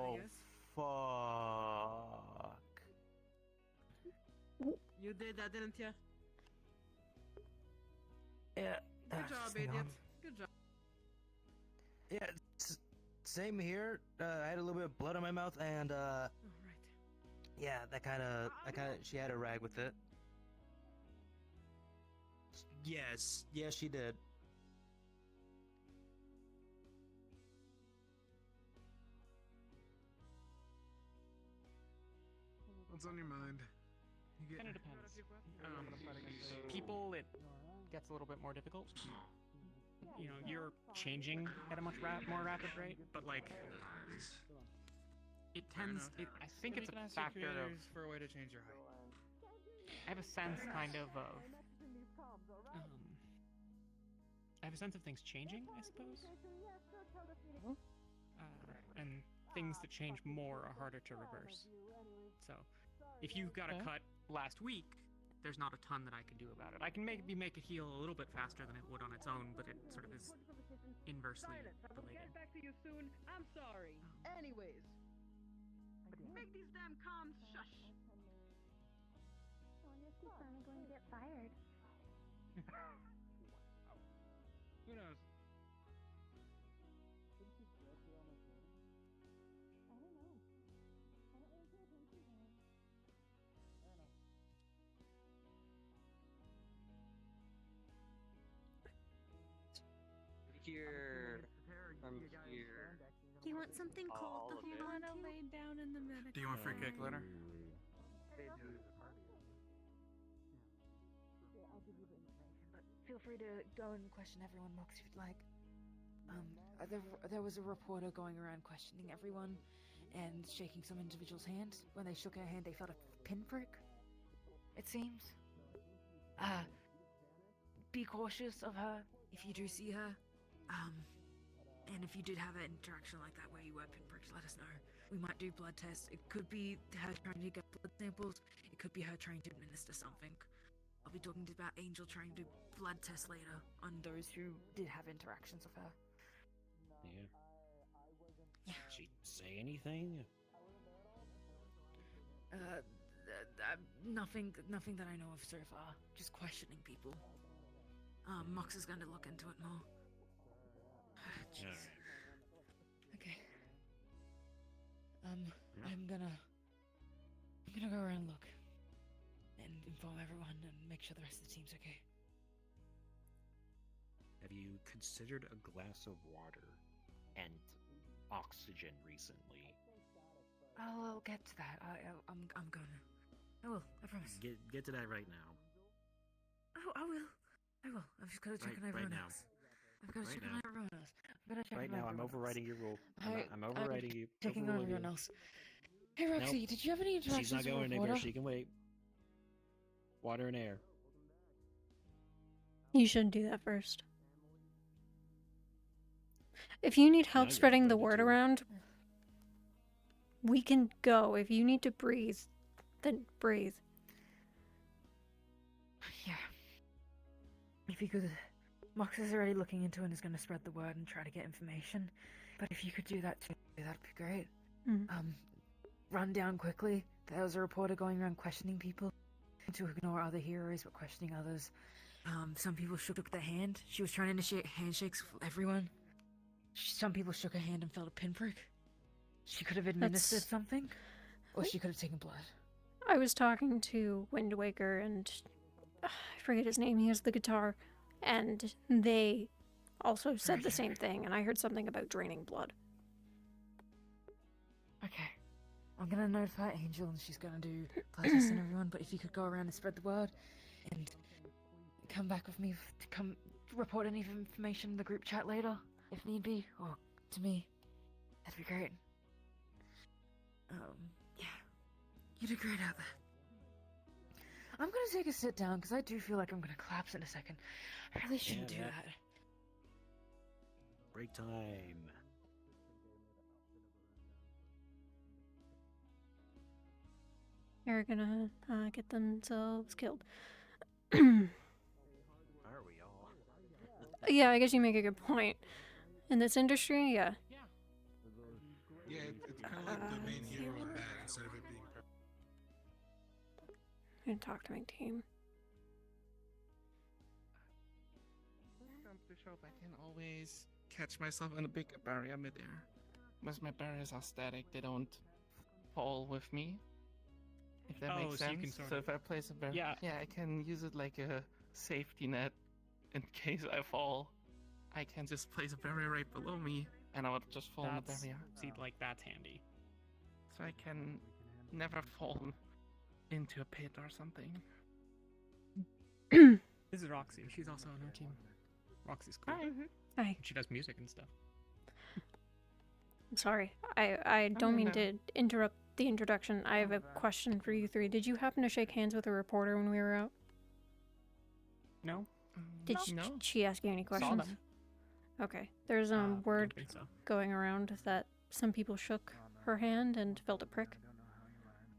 I guess. Fuck. You did that, didn't you? Yeah. Good job, idiot. Good job. Yeah, same here. I had a little bit of blood on my mouth, and right. Yeah, that kind of, she had a rag with it. Yes, she did. What's on your mind? Kind of depends. People, it gets a little bit more difficult. You know, you're changing at a much more rapid rate, but like, it tends. I think it's a factor of. For a way to change your height. I have a sense, kind of I have a sense of things changing, I suppose. And things that change more are harder to reverse. So, if you got a cut last week, there's not a ton that I can do about it. I can maybe make it heal a little bit faster than it would on its own, but it sort of is inversely related. I will get back to you soon. I'm sorry. Anyways. Make these damn comms shush. Sonya's finally going to get fired. Who knows? Here, from here. Do you want something cold to hold on to? Lay down in the medical. Do you want free cake later? I'll give you the information, but feel free to go and question everyone, Mox, if you'd like. There was a reporter going around questioning everyone and shaking some individual's hand. When they shook her hand, they felt a pinprick, it seems. Be cautious of her if you do see her. And if you did have an interaction like that where you were pinpricked, let us know. We might do blood tests. It could be her trying to get blood samples. It could be her trying to administer something. I'll be talking about Angel trying to do blood tests later on those who did have interactions with her. Yeah. Did she say anything? Nothing that I know of so far. Just questioning people. Mox is going to look into it more. Jeez. Okay. I'm gonna go around and look. And inform everyone and make sure the rest of the team's okay. Have you considered a glass of water and oxygen recently? I'll get to that. I'm gonna. I will. I promise. Get to that right now. Oh, I will. I've just got to check on everyone else. I've got to check on everyone else. Right now, I'm overriding your rule. I'm overriding you. Checking on everyone else. Hey, Roxy, Nope. did you have any interactions She's not going with anywhere. water? She can wait. Water and air. You shouldn't do that first. If you need help spreading the word around, we can go. If you need to breathe, then breathe. Yeah. If you could... Mox is already looking into it and is going to spread the word and try to get information. But if you could do that too, that'd be great. Run down quickly. There was a reporter going around questioning people. To ignore other heroes but questioning others. Some people shook their hand. She was trying to initiate handshakes with everyone. Some people shook her hand and felt a pinprick. She could have administered something. Or she could have taken blood. I was talking to Wind Waker and I forget his name, he has the guitar, and they also said the same thing, and I heard something about draining blood. Okay. I'm gonna notify Angel and she's gonna do blood tests on everyone, but if you could go around and spread the word and come back with me to come report any information in the group chat later, if need be, or to me, that'd be great. Yeah. You did great out there. I'm gonna take a sit down because I do feel like I'm gonna collapse in a second. I really shouldn't do that. Break time. They're gonna get themselves killed. Are we all? Yeah, I guess you make a good point. In this industry, yeah. Yeah, it's kind of like the main hero of bad instead of it being. I'm gonna talk to my team. I can always catch myself in a big barrier midair. Because my barriers are static, they don't fall with me. If that makes so sense. you can sort So of- if I place a barrier, yeah, I can use it like a safety net in case I fall. I can just place a barrier right below me, and I would just fall in the That's, barrier. see, like, that's handy. So I can never fall into a pit or something. This is Roxy. She's also on our team. Roxy's cool. Hi. Hi. She does music and stuff. I'm sorry. I don't mean to interrupt the introduction. I have a question for you three. Did you happen to shake hands with a reporter when we were out? No. Did she ask you any questions? them. Okay. There's word think so. going around that some people shook her hand and felt a prick.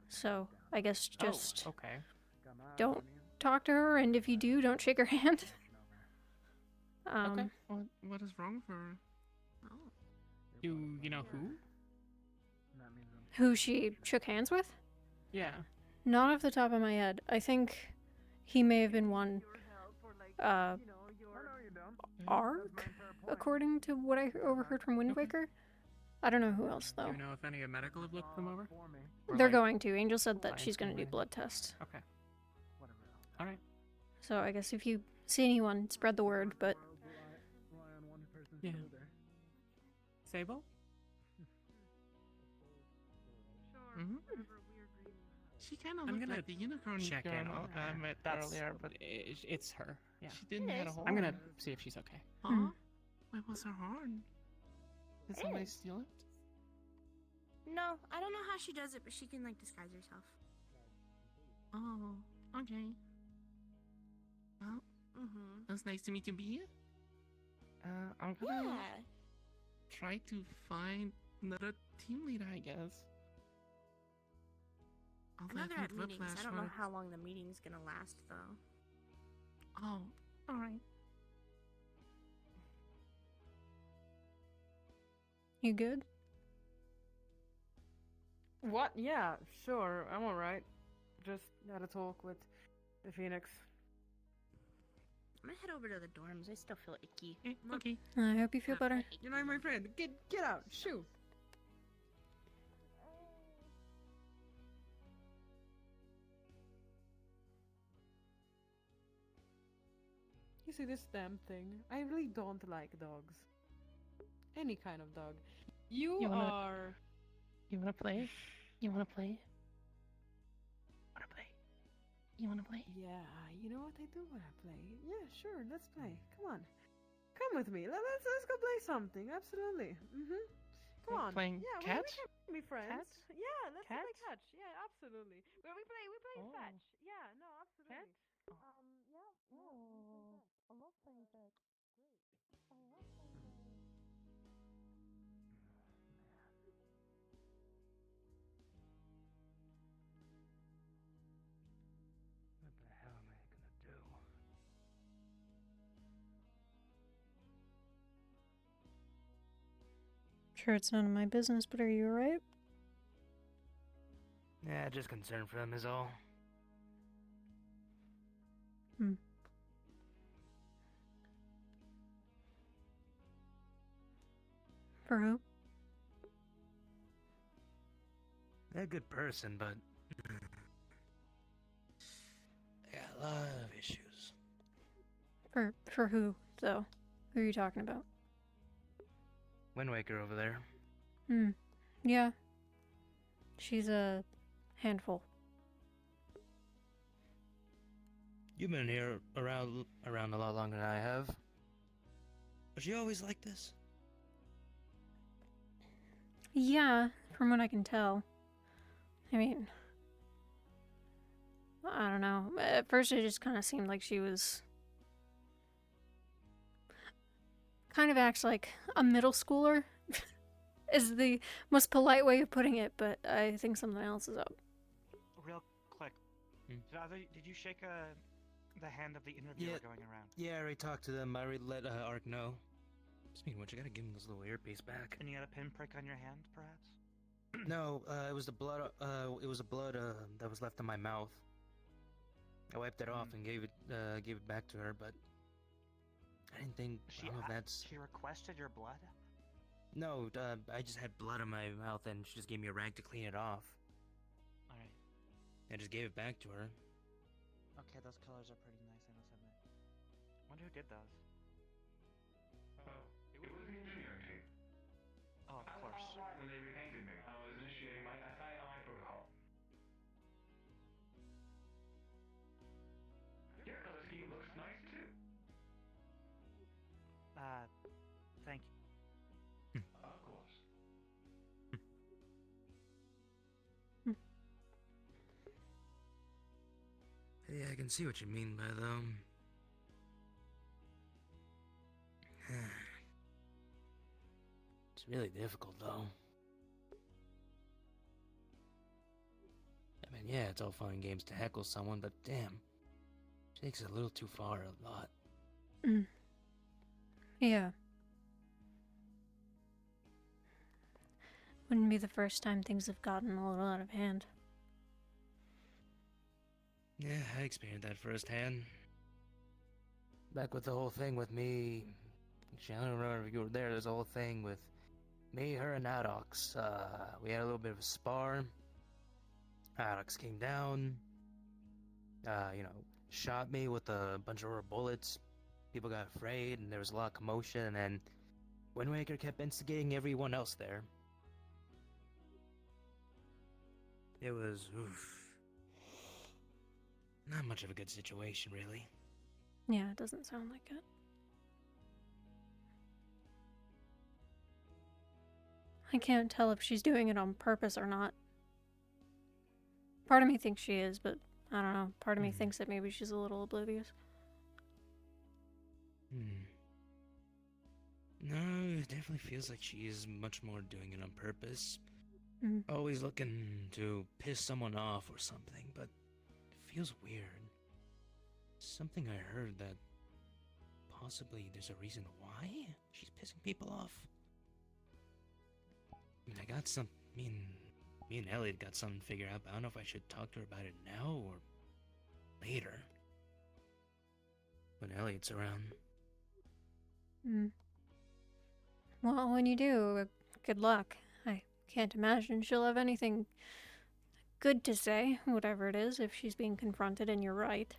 So I guess just okay. don't talk to her, and if you do, don't shake her hand. Okay. What is wrong with her? You know who? Who she shook hands with? Yeah. Not off the top of my head. I think he may have been one Ark, according to what I overheard from Wind Waker. I don't know who else Do though. you know if any of medical have looked them over? Or, They're like, going to. Angel said that science she's going to do related? blood tests. Okay. Alright. So I guess if you see anyone, spread the word, but Yeah. Sable? Mm-hmm. She kind of I'm looked gonna like the unicorn check girl in on I her. met That's- earlier, but It's her. Yeah. she didn't have a horn. I'm gonna see if she's okay. Huh? Where was her horn? Did somebody Hey. steal it? No, I don't know how she does it, but she can like disguise herself. Oh, okay. Well, it was nice to meet you, B. I'm gonna try to find another team leader, I guess. I know they're at meetings. I don't know how long the meeting's gonna last, though. Oh, alright. you good? What? Yeah, sure. I'm alright. Just had a talk with the Phoenix. I'm gonna head over to the dorms. I still feel icky. Okay. I hope you feel better. You're not my friend. Get out. Shoo. You see this damn thing? I really don't like dogs. Any kind of dog. You are. You wanna play? You wanna play? Wanna play? You wanna play? Yeah, you know what? I do want to play. Yeah, sure. Let's play. Come on. Come with me. Let's go play something. Absolutely. Come on. Playing yeah, catch? We can be friends. Catch? Yeah, let's play Catch? catch. Yeah, absolutely. We play Oh. fetch. Yeah, no, absolutely. Catch? I love playing fetch. What the hell am I gonna do? Sure, it's none of my business, but are you alright? Yeah, just concerned for him is all. For who? They're a good person, but lot of issues. For who, though? Who are you talking about? Wind Waker over there. Yeah. She's a handful. You've been here around a lot longer than I have. Was she always like this? Yeah, from what I can tell. I mean, I don't know. At first it just kind of seemed like she was... kind of acts like a middle schooler. Is the most polite way of putting it, but I think something else is up. Real quick. Did you shake the hand of the interviewer going around? Yeah, I already talked to them. I already let Ark know. Speaking of which, I gotta give him this little earpiece back. And you got a pinprick on your hand, perhaps? No, it was the blood. It was the blood that was left in my mouth. I wiped it off and gave it back to her, but I didn't think that's. She requested your blood? No, I just had blood in my mouth, and she just gave me a rag to clean it off. All right. I just gave it back to her. Okay, those colors are pretty nice, I must admit. Wonder who did those. It was the engineering team. Oh, of course. I was offline when they repainted me. I was initiating my SII protocol. Your color scheme looks nice too. Thank you. Of course. Yeah, I can see what you mean by them. It's really difficult, though. I mean, yeah, it's all fun and games to heckle someone, but damn, she takes it a little too far a lot. Yeah. Wouldn't be the first time things have gotten a little out of hand. Yeah, I experienced that firsthand. Back with the whole thing with me. Actually, I don't remember if you were there. There's a whole thing with me, her, and Adox. We had a little bit of a spar. Adox came down. Shot me with a bunch of rubber bullets. People got afraid, and there was a lot of commotion, and Wind Waker kept instigating everyone else there. It was, not much of a good situation, really. Yeah, it doesn't sound like it. I can't tell if she's doing it on purpose or not. Part of me thinks she is, but I don't know. Part of me thinks that maybe she's a little oblivious. No, it definitely feels like she is much more doing it on purpose. Always looking to piss someone off or something, but it feels weird. Something I heard that possibly there's a reason why she's pissing people off. I mean, me and Elliot got something figured out, but I don't know if I should talk to her about it now or later. When Elliot's around. Well, when you do, good luck. I can't imagine she'll have anything good to say, whatever it is, if she's being confronted and you're right.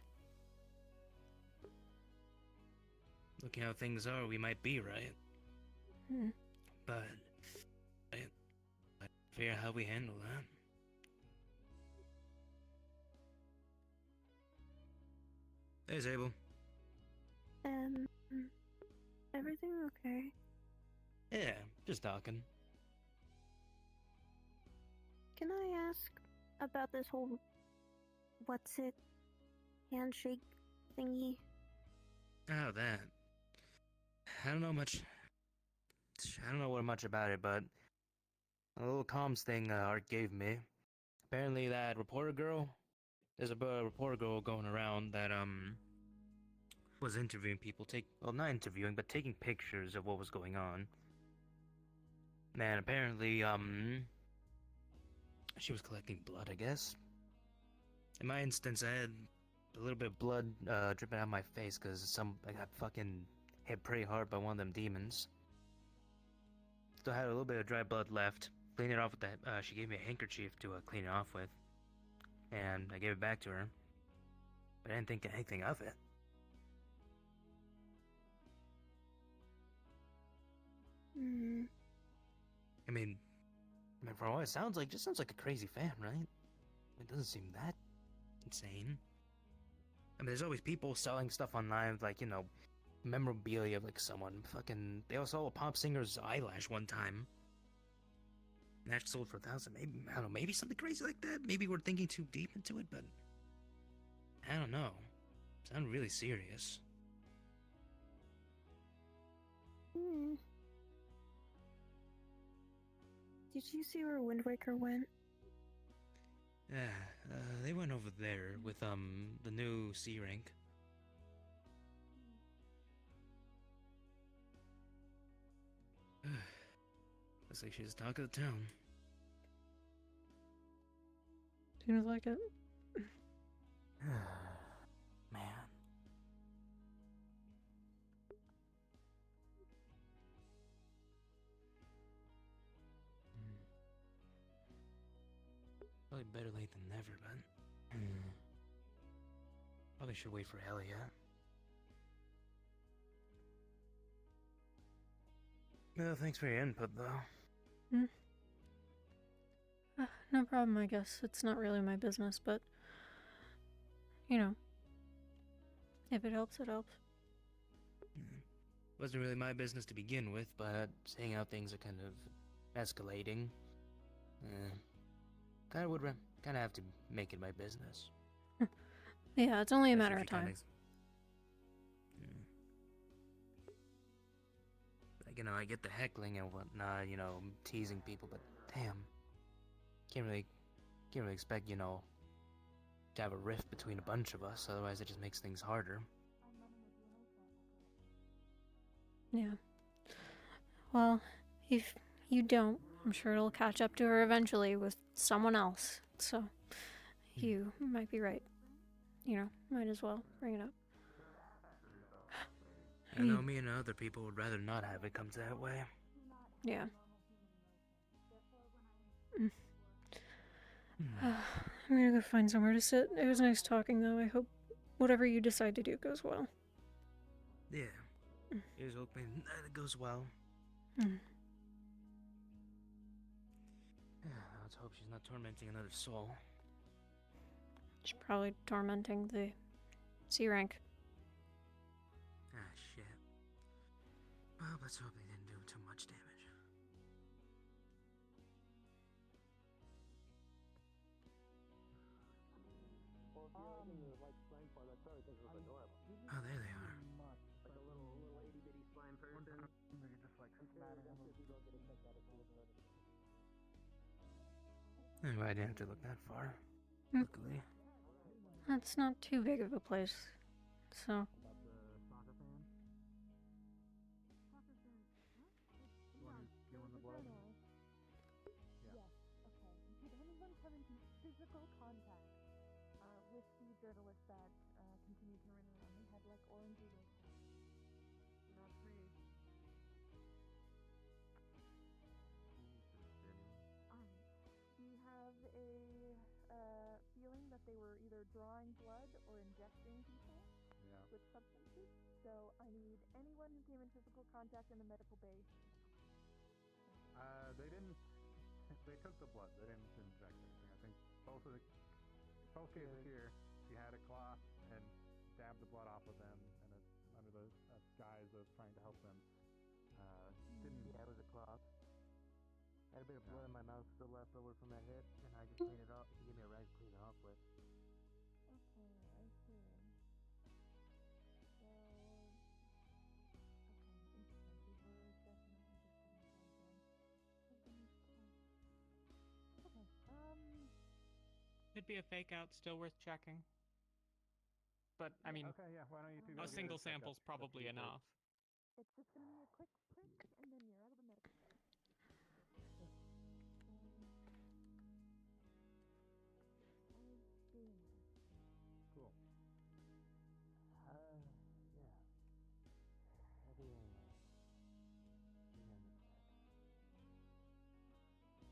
Looking how things are, we might be right. But I figure out how we handle that. Hey, Zabel. Everything okay? Yeah, just talking. Can I ask about this whole handshake thingy? Oh, that. I don't know much about it, but a little comms thing Art gave me. Apparently that reporter girl, there's a reporter girl going around that was interviewing people, not interviewing, but taking pictures of what was going on. And apparently she was collecting blood, I guess. In my instance, I had a little bit of blood dripping out of my face because I got fucking hit pretty hard by one of them demons. Still had a little bit of dry blood left. Cleaned it off with that. She gave me a handkerchief to clean it off with, and I gave it back to her. but I didn't think anything of it. I mean, from what it sounds like, just sounds like a crazy fan, right? It doesn't seem that insane. I mean, there's always people selling stuff online, like, you know, memorabilia of, like, someone. Fucking, they also sold a pop singer's eyelash one time. And that sold for 1,000. Maybe, I don't know, maybe something crazy like that? Maybe we're thinking too deep into it, but I don't know. Sound really serious. Did you see where Wind Waker went? Yeah, they went over there with, the new C rank. Looks like she's the talk of the town. Seems like it. Man. Probably better late than never, but probably should wait for Elliot. Well, thanks for your input, though. No problem, I guess. It's not really my business, but you know, if it helps, it helps. Wasn't really my business to begin with, but seeing how things are kind of escalating, kind of have to make it my business. Yeah, it's only a matter of time. Like, you know, I get the heckling and whatnot, you know, teasing people, but damn, can't really expect, you know, to have a rift between a bunch of us. Otherwise, it just makes things harder. Yeah. Well, if you don't, I'm sure it'll catch up to her eventually with someone else. So, you might be right. You know, might as well bring it up. I know me and other people would rather not have it come that way. Yeah. I'm gonna go find somewhere to sit. It was nice talking, though. I hope whatever you decide to do goes well. Yeah. Here's hoping that it goes well. Let's hope she's not tormenting another soul. She's probably tormenting the C rank. Ah, shit. Well, let's hope they didn't do too much damage. Oh, there they are. Like a little itty bitty slime person. You're just like smattering them. Anyway, I didn't have to look that far. Luckily. That's not too big of a place, so. Physical contact with the journalists that continue to run around. They had like orange ears. Not me. We have a feeling that they were either drawing blood or injecting people with substances. So I need anyone who came in physical contact in the medical bay. They didn't. They took the blood. They didn't inject anything. I think both cases here, she had a cloth and dabbed the blood off of them, and it's under the guise of trying to help them. Didn't. Yeah, it was a cloth. I had a bit of blood in my mouth still left over from that hit, and I just cleaned it up. She gave me a rag to clean it off with. Okay, I see. So, okay, interesting. We were definitely just getting that done. Okay, Could be a fake out, still worth checking. But, I mean, okay, yeah, why don't you two a single sample's probably enough. It's just gonna be a quick prick, and then you're out of the medical bay. Cool. Yeah.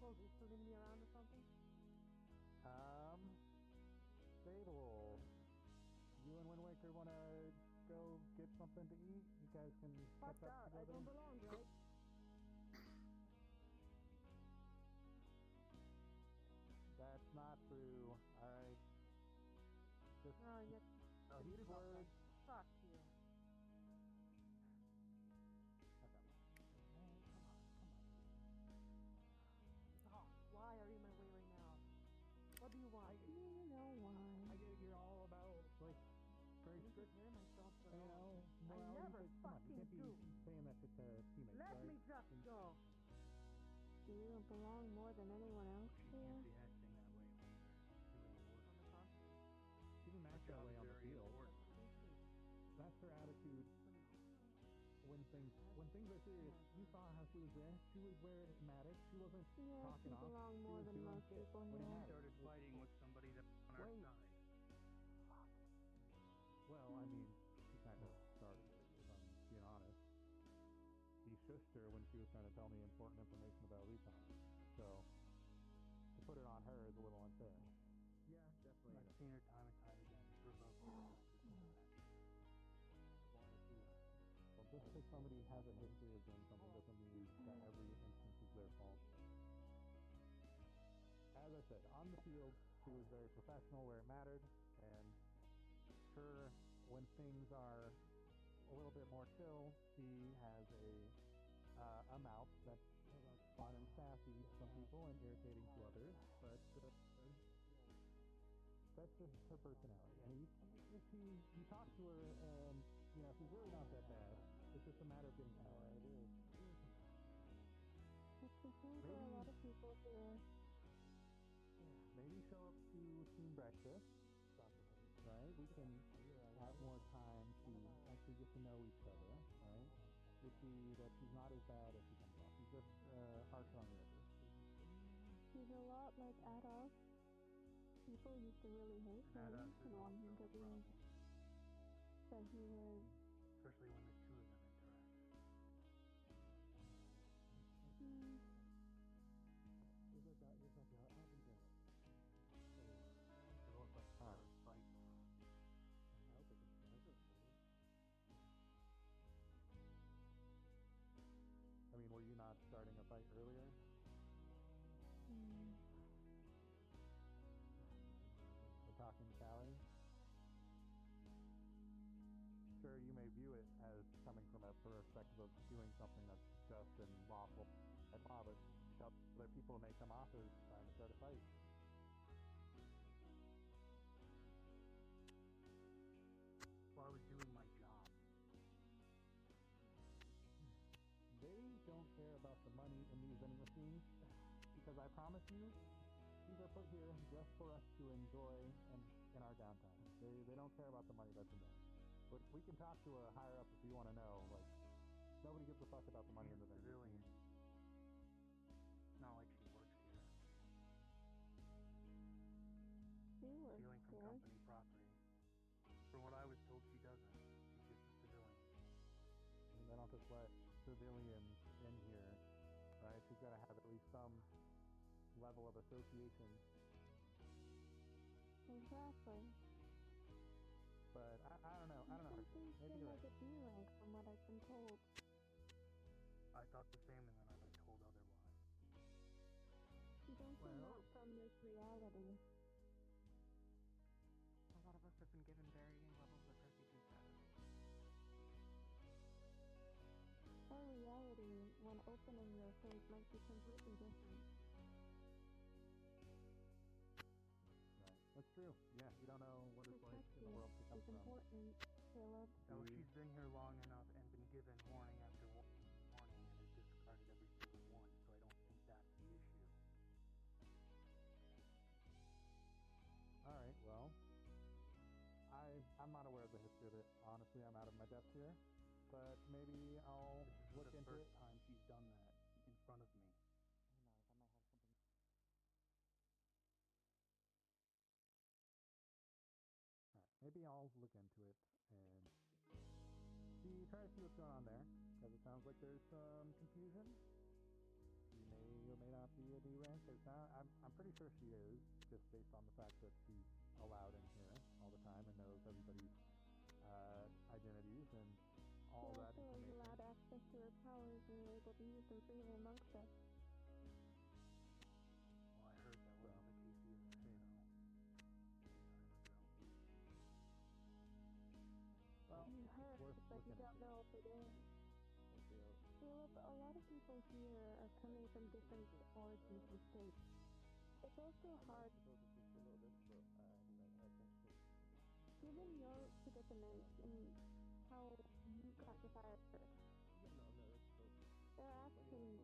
Well, is he still gonna be around or something? They will. sure want to go get something to eat? You guys can catch up together. I don't belong, right? That's not true. All right. Just a heated word. Fuck you. Oh, why are you in my way right now? What do you want? You know why. I get you're all about like very strict. Myself You know, I morality, never but come on, you fucking can't be do. saying that to teammates, Let right? me just go. Do you belong more than anyone else here? She can't be acting that way when you're doing your work. She didn't act that way on the field. Important. That's her attitude when things are serious. You saw how she was there. She was where it mattered. She wasn't Yeah, talking you off. belong She more was than doing most shit people when it here. mattered. Started fighting with somebody that's on our side. Fuck. Well, I mean, she kind of started it, if I'm being honest. He shushed her when she was trying to tell me important information about recon. So, to put it on her is a little unfair. Yeah, definitely. I've seen her time and time again provoke people to do that. Well, just because somebody has a history of doing something doesn't mean that every instance is their fault. As I said, on the field, she was very professional where it mattered, and sure, when things are a little bit more chill, she has a mouth that's fun and sassy to some people and irritating to others, but that's just her personality. And you talk to her, and you know she's really not that bad. It's just a matter of getting to know her. It is. It's the same for a lot of people here. Maybe show up to team breakfast, right? We can have more time to actually get to know each other, right? You'll see that she's not as bad as she comes off. She's just harsher on the edges. She's a lot like Adolf. People used to really hate him and want him to leave. But he was... Especially when the two of them interact. I'll be there. They both like start fights. I mean, were you not starting a fight earlier? We're talking Callie? Sure, you may view it as coming from a perspective of doing something that's just and lawful and law, but other people may come off as trying to start a fight. Well, I was doing my job. They don't care about the money in these vending machines, because I promise you, these are put here just for us to enjoy in our downtime. They don't care about the money that's in there. But we can talk to a higher up if you want to know. Like, nobody gives a fuck about the money in the vending machine. It's not like she works here. She works Stealing from here. company property. From what I was told, she doesn't. She's just a civilian. I mean, they don't just let civilians in here, right? She's got to have at least some level of association. Exactly. But I don't know. I don't know. Maybe you're like right. a D rank from what I've been told. I thought the same, and then I've been told otherwise. You don't come out from this reality. A lot of us have been given varying levels of refugee status. Our reality, when opening your fate, might be completely different. Right. That's true. Yeah, you don't know what it's like in the world she comes from. Important, Caleb. So she's been here long enough and been given warning after warning and has discarded every single one, so I don't think that's the issue. Alright, well, I'm not aware of the history of it. Honestly, I'm out of my depth here. But maybe I'll look into it. This is the first time she's done that in front of me. Maybe I'll look into it and try to see what's going on there, because it sounds like there's some confusion. She may or may not be a D rank. I'm pretty sure she is, just based on the fact that she's allowed in here all the time and knows everybody's all that also is information. allowed access to her powers and you're able to use them freely amongst us. Well, I heard that wasn't the case the other day, though. Well, You heard, worth but you looking don't into. know if it is. Philip, a lot of people here are coming from different origins and states. It's also hard. Given your predicament and how you got to Firebird, their actions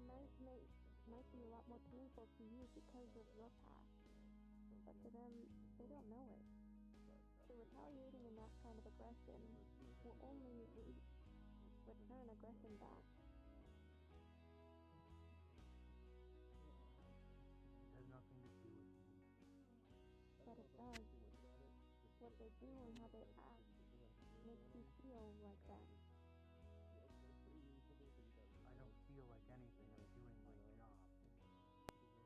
might be a lot more painful to you because of your past. But to them, they don't know it. So retaliating in that kind of aggression will only return aggression back. It has nothing to do with me. But it does. What they do and how they act makes you feel like that. I don't feel like anything. I'm doing my job.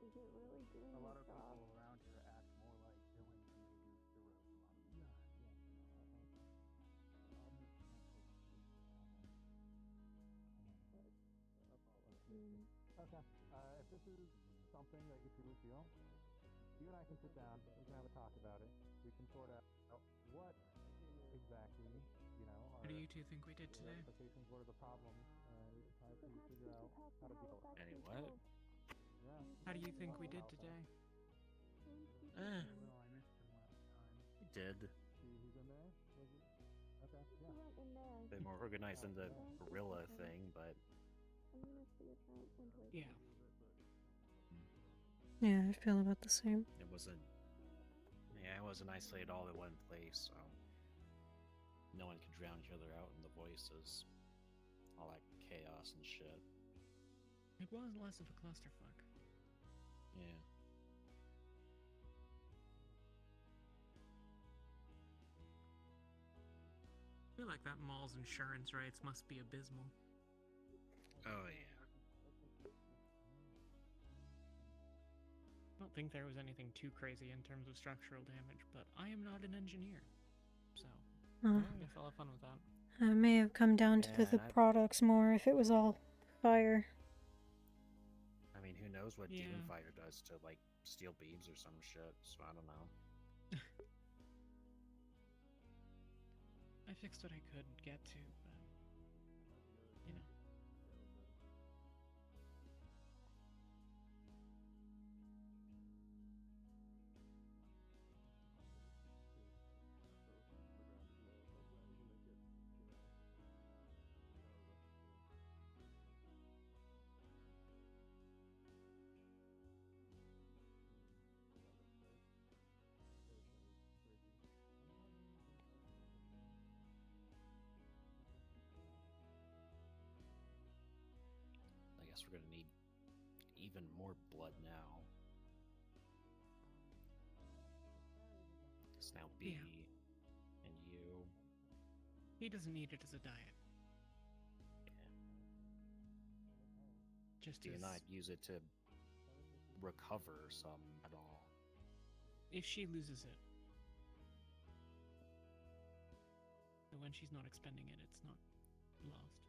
Is it really doing A your lot of job? people around here act more like villains than they do heroes a lot of the time. Okay. If this is something that you truly feel, you and I can sit down. We can have a talk about it. We can sort out what exactly, What do you two think we did the today? expectations, what are the problems, and we can try to figure out how to deal with it. Any what? Yeah. How do you think we did today? Well, I missed him last time. You did. He's in there? Was he? Okay, yeah. Bit more organized than the gorilla thing, but Yeah. Yeah, I feel about the same. it wasn't. Yeah, it wasn't isolated all in one place, so no one could drown each other out in the voices. All that chaos and shit. It was less of a clusterfuck. Yeah. I feel like that mall's insurance rates must be abysmal. Oh yeah. I don't think there was anything too crazy in terms of structural damage, but I am not an engineer, so I guess I'll have fun with that. I may have come down to the products more if it was all fire. I mean, who knows what Yeah. Demon Fire does to, like, steel beams or some shit, so I don't know. I fixed what I could get to, but you know. I guess we're gonna need even more blood now. It's now B and you. He doesn't need it as a diet. Just Do you as not use it to recover some at all? if she loses it. So when she's not expending it, it's not lost.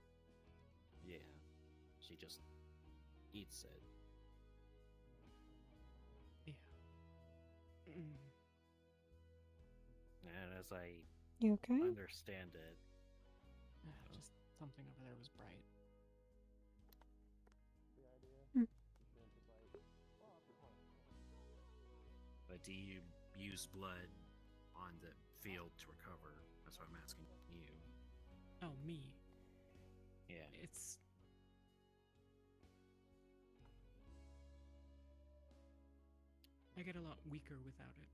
Yeah. She just eats it. Yeah. And as I You okay? understand it, Just something over there was bright. but do you use blood on the field to recover? That's what I'm asking you. Oh, me. Yeah. It's I get a lot weaker without it.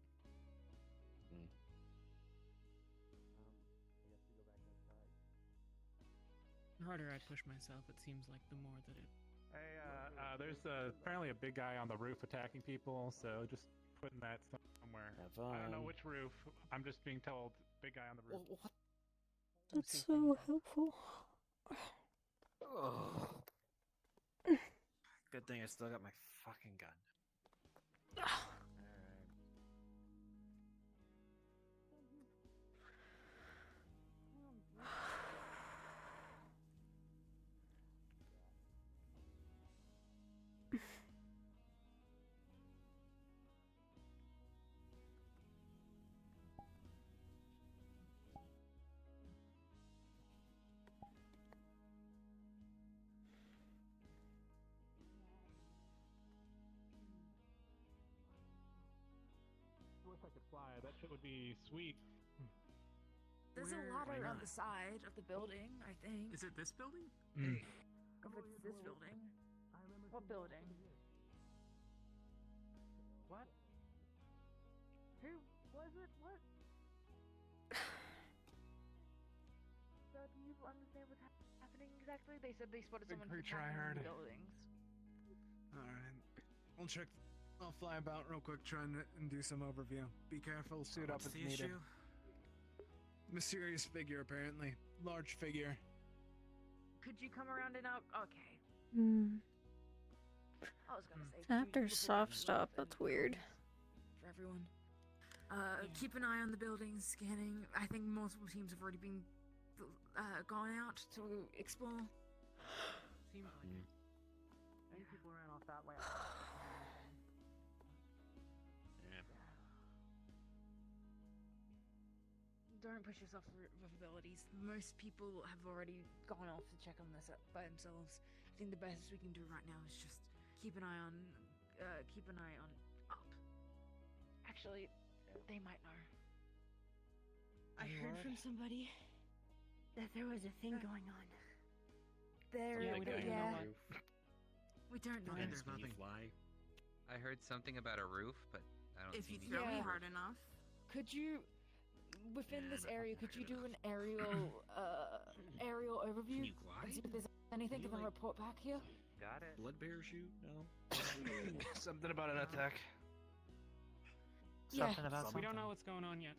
The harder I push myself, it seems like the more that it. Hey, there's apparently a big guy on the roof attacking people, so just putting that somewhere. I don't know fun. which roof. I'm just being told. Big guy on the roof. What? That's so helpful. Good thing I still got my fucking gun. bet you would be sweet. There's a ladder on the side of the building, I think. Is it this building? If it's this building. What building? What? Who was it? What? So do you understand what's happening exactly? They said they spotted someone Big attacking tryhard. the buildings. Alright. I'll fly about real quick, try and do some overview. Be careful, suit up What's if the needed. issue? Mysterious figure, apparently. Large figure. Could you come around and out? Okay. I was gonna say. After soft stop, that's weird. For everyone. Keep an eye on the buildings, scanning. I think multiple teams have already been gone out to explore. Seems like it. Many people ran off that way. Don't push yourself with abilities. Most people have already gone off to check on this by themselves. I think the best we can do right now is just keep an eye on up. Actually, they might know. I heard from somebody that there was a thing going on. We don't know. There's nothing. Fly. I heard something about a roof, but I don't If see you anything. throw me hard enough. Could you, within this area, could you do an aerial overview? Can you glide? And see if there's anything, and then report back here? Got it. Blood bear shoot? No. Something about an attack. Yeah. Something about We don't know what's going on yet.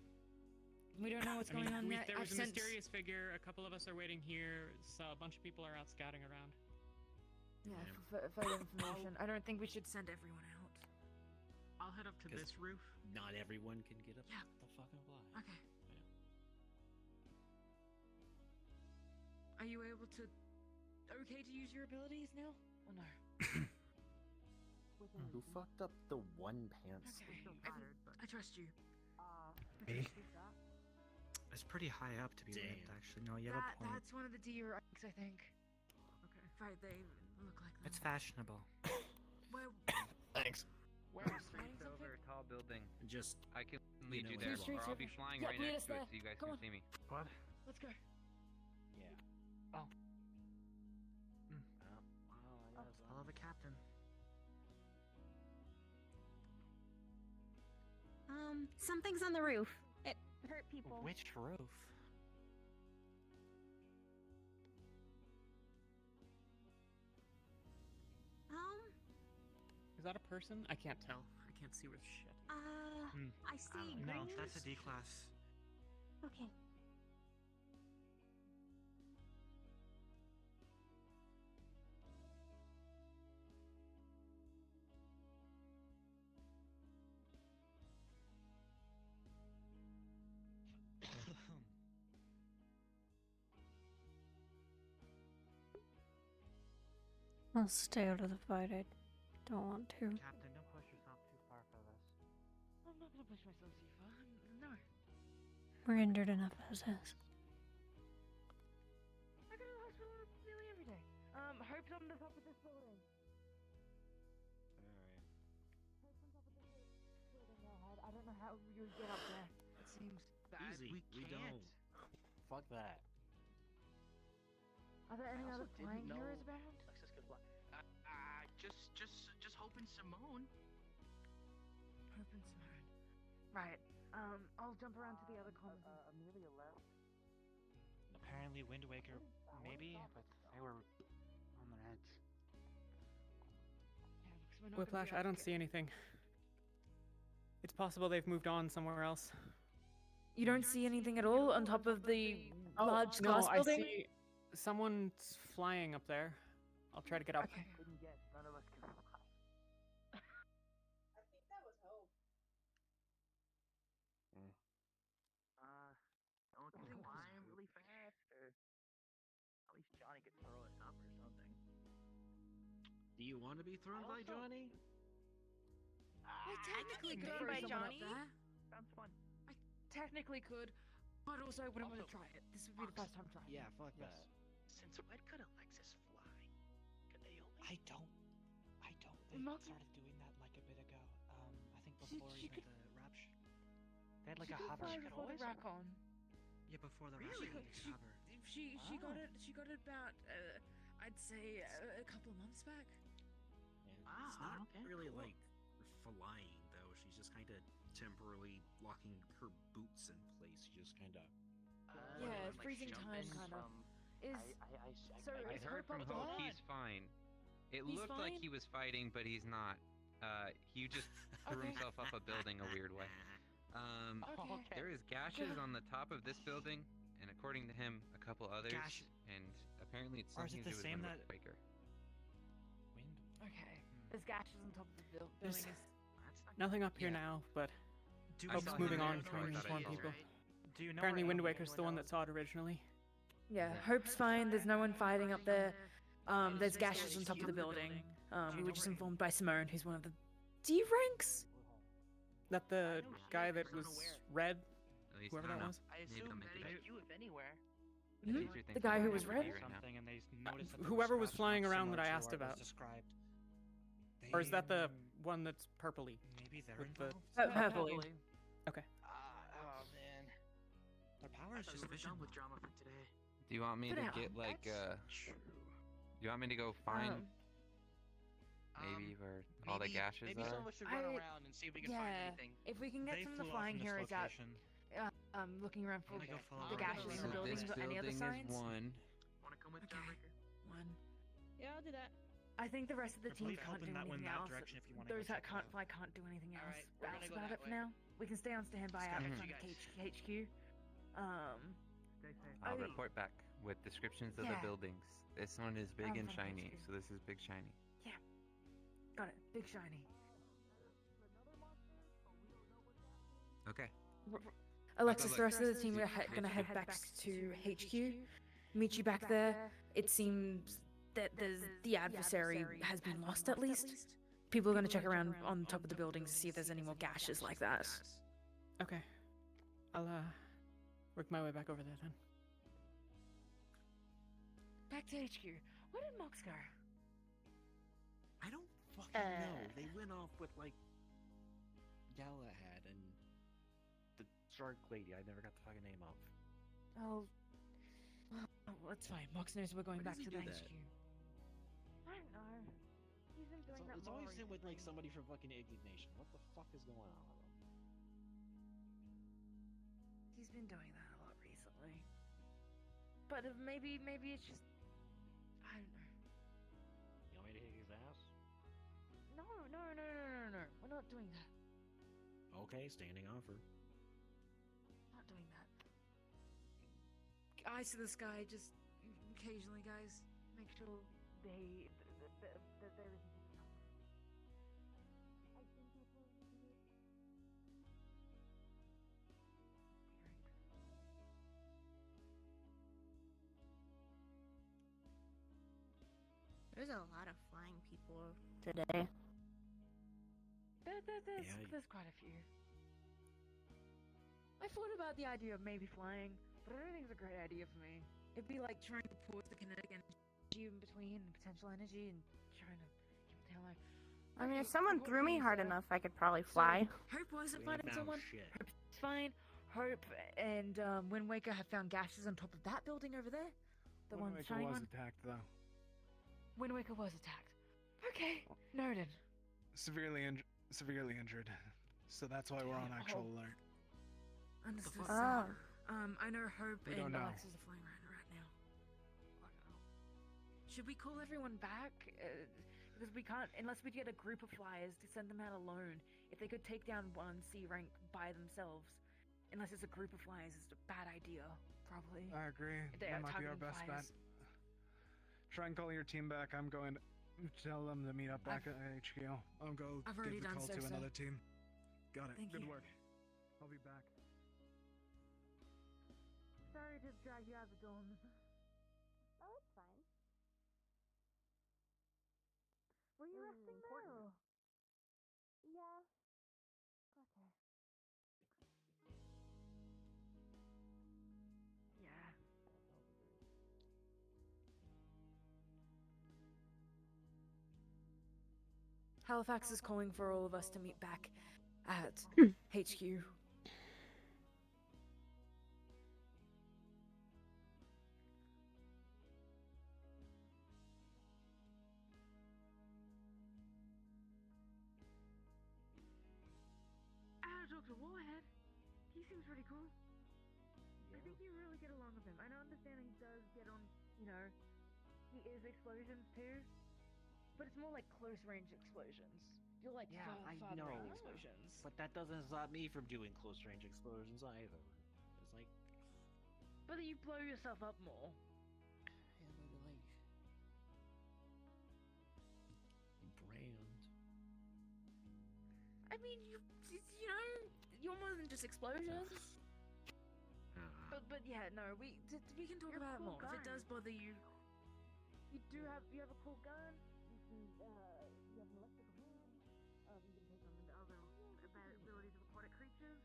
We don't know what's going on yet. There was I've a sent- mysterious figure. A couple of us are waiting here. So a bunch of people are out scouting around. Yeah, for further information. I don't think we should send everyone out. I'll head up to this roof. Not everyone can get up the fucking fly. Okay. Are you able to... Okay to use your abilities now? Or no? Who fucked up the one pants? Okay. I trust you. Me? It's pretty high up to be ripped, actually. No, you have a point. That's one of the deer eggs, I think. Okay. Right, they look like them. It's fashionable. Where... Thanks. Where Two streets over a tall building. Just I can lead you know, there, Two or I'll be streets flying over. right Yeah, next to lead it us so you guys there. can Come see me. What? Let's go. Yeah. Oh. Follow the captain. Something's on the roof. It hurt people. Which roof? Is that a person? I can't tell. I can't see with shit. I see No, green. that's a D class. Okay. I'll stay out of the fight. I don't want to. Captain, don't push yourself too far for this. I'm not gonna push myself too far. No. We're injured enough as is. I go to the hospital nearly every day. Hope's on the top of this building. Hope's on top of this building. I don't know how you would get up there. It seems bad. Easy. We We can't. don't. Fuck that. Are there any I other also didn't flying know heroes around? Alexis could fly. Just Hope and Simone. Hope and Simone. Right. I'll jump around to the other commons. Amelia left. Apparently Wind Waker, maybe, but they were on their edge. Whiplash, I don't see anything. It's possible they've moved on somewhere else. You don't see anything at all on top of the large No, glass I building? see someone's flying up there. I'll try to get up. Okay. Couldn't guess. None of us can fly. I think that was Hope. Don't you climb really fast, or at least Johnny could throw us up or something. Do you want to be thrown by Johnny? I technically get could thrown by throw someone up Johnny. there. Sounds fun. I technically could, but also I wouldn't want to try it. This would be the first time trying. Yeah, fuck that. Since when could Alexis fly? Could they only? I don't. They Mark- started doing that like a bit ago. I think She- before she even could- the rapture. They had like she a did hover. fly before the Racon. Yeah, before the Really? Russian hover. She got it. She got it about I'd say a couple of months back. Yeah, it's not really like flying though. She's just kind of temporarily locking her boots in place. She just kind of. Yeah, freezing time kind of. I heard from Hope he's fine. It He's looked like fine? he was fighting, but he's not. He just threw Okay. himself up a building a weird way. Okay. There is gashes on the top of this building, and according to him, a couple others. Gash- And apparently it's Or is something it to the do with same Wind that- Waker. Okay. There's gashes on top of the building. There's nothing up here now, but Do Hope's we moving know on, where trying to Wind inform Waker is, people. Do you know Apparently, where Wind anyone Waker's the one that saw it originally. Yeah, Hope's fine. There's no one fighting up there. There's gashes on top of the building. We were just informed by Simone, who's one of the D ranks. That the guy that was red, At least, whoever I that don't was. know. I Maybe assume I'm meant to that be. you, if anywhere. The guy who was red. Right now. something and they noticed that there Whoever were was scratch flying marks around that I similar to asked what was about. described. Or is that the one that's purpley? Maybe they're with the... involved. Purpley. Okay. Oh man. Their power is just vision. with drama for today. Do you want me Sit to down. get like Do you want me to go find maybe where all the gashes maybe are? someone should run around and see if we can find anything. If we can get They some of the flew off flying from this heroes out, location. looking around for Wanna go follow the the gashes in the So buildings this or any other building signs. is one. Wanna come with John Ricker? One. Yeah, I'll do that. I think the rest of the I team believe can't do helping that anything went that else. direction if you wanna Those go that check it can't out. fly can't do anything else. Alright, we're That's gonna go about that it for way. now. We can stay on standby out in Mhm. front of HQ. I'll report back with descriptions of the Yeah. buildings. This one is big I'm and from shiny, HQ. so this is big shiny. Yeah. Got it. Big shiny. Okay. Alexis, the rest of the team are gonna head back to HQ. Meet you back there. It seems that the adversary has been lost at least. People are gonna check around on top of the buildings to see if there's any more gashes like that. Okay. I'll work my way back over there then. Back to HQ. Where did Mox go? I don't fucking know. They went off with like Galahad and the shark lady. I never got the fucking name of. Oh, that's fine. Mox knows we're going Why back does to he the do that? HQ. I don't know. He's been doing that It's more always him with like recently. somebody from fucking Ignition. What the fuck is going on? He's been doing that a lot recently. But maybe it's just I don't know. You want me to kick his ass? No. We're not doing that. Okay, standing offer. Not doing that. Eyes to the sky, just occasionally, guys. Make sure that there isn't anything else. I think it will be There's a lot of flying people today. There's quite a few. I thought about the idea of maybe flying, but I don't think it's a great idea for me. It'd be like trying to pause the kinetic energy in between and potential energy and trying to keep it alive. I mean, if someone threw me hard enough, I could probably fly. Hope wasn't We ain't fighting found someone. shit. Hope's fine. Hope and Wind Waker have found gashes on top of that building over there. The one Wind Waker shining was one. attacked though. Wind Waker was attacked. Okay, noted. Severely injured. So that's why we're on actual alert. Understood. Oh. I know Hope We and don't know. Alexis are flying around right now. I don't know. Should we call everyone back? Because we can't, unless we get a group of flyers to send them out alone. If they could take down one C rank by themselves, unless it's a group of flyers, it's a bad idea. Probably. I agree. They That are might be our targeting best bet. flyers. Try and call your team back. I'm going to tell them to meet up back at HQ. I'll go I've give already the done call so, to sir. another team. Got it. Thank Good you. work. I'll be back. Sorry to drag you out the door. Oh, it's fine. Were you resting there? Or? Yeah. Okay. Yeah. Halifax is calling for all of us to meet back at HQ. Dr. Warhead. He seems pretty cool. I think you really get along with him. I know understanding does get on, you know, he is explosions too, but it's more like close range explosions. You're like Yeah, I far know. range explosions. But that doesn't stop me from doing close range explosions either. It's like, But you blow yourself up more. yeah, but like, brand. I mean, you know, you're more than just explosions. But yeah, no, we can talk about it more. If it does bother you, you have a cool gun. You can you have an electrical hand. You can take on the other abilities of aquatic creatures.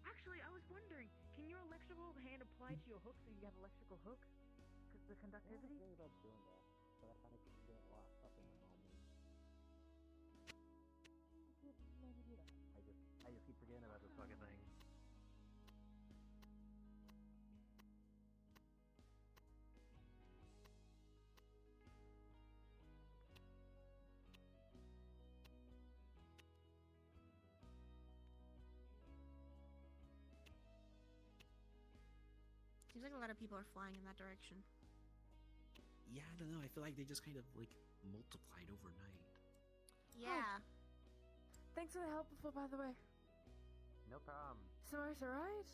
Actually, I was wondering, can your electrical hand apply to your hook so you have electrical hook? Because the conductivity. I was about doing that, but I kind of keep getting lost up in the moment. Maybe do that. I just keep forgetting about this fucking thing. Seems like a lot of people are flying in that direction. Yeah, I don't know. I feel like they just kind of like multiplied overnight. Yeah. Thanks for the help before, by the way. No problem. Samosa, right?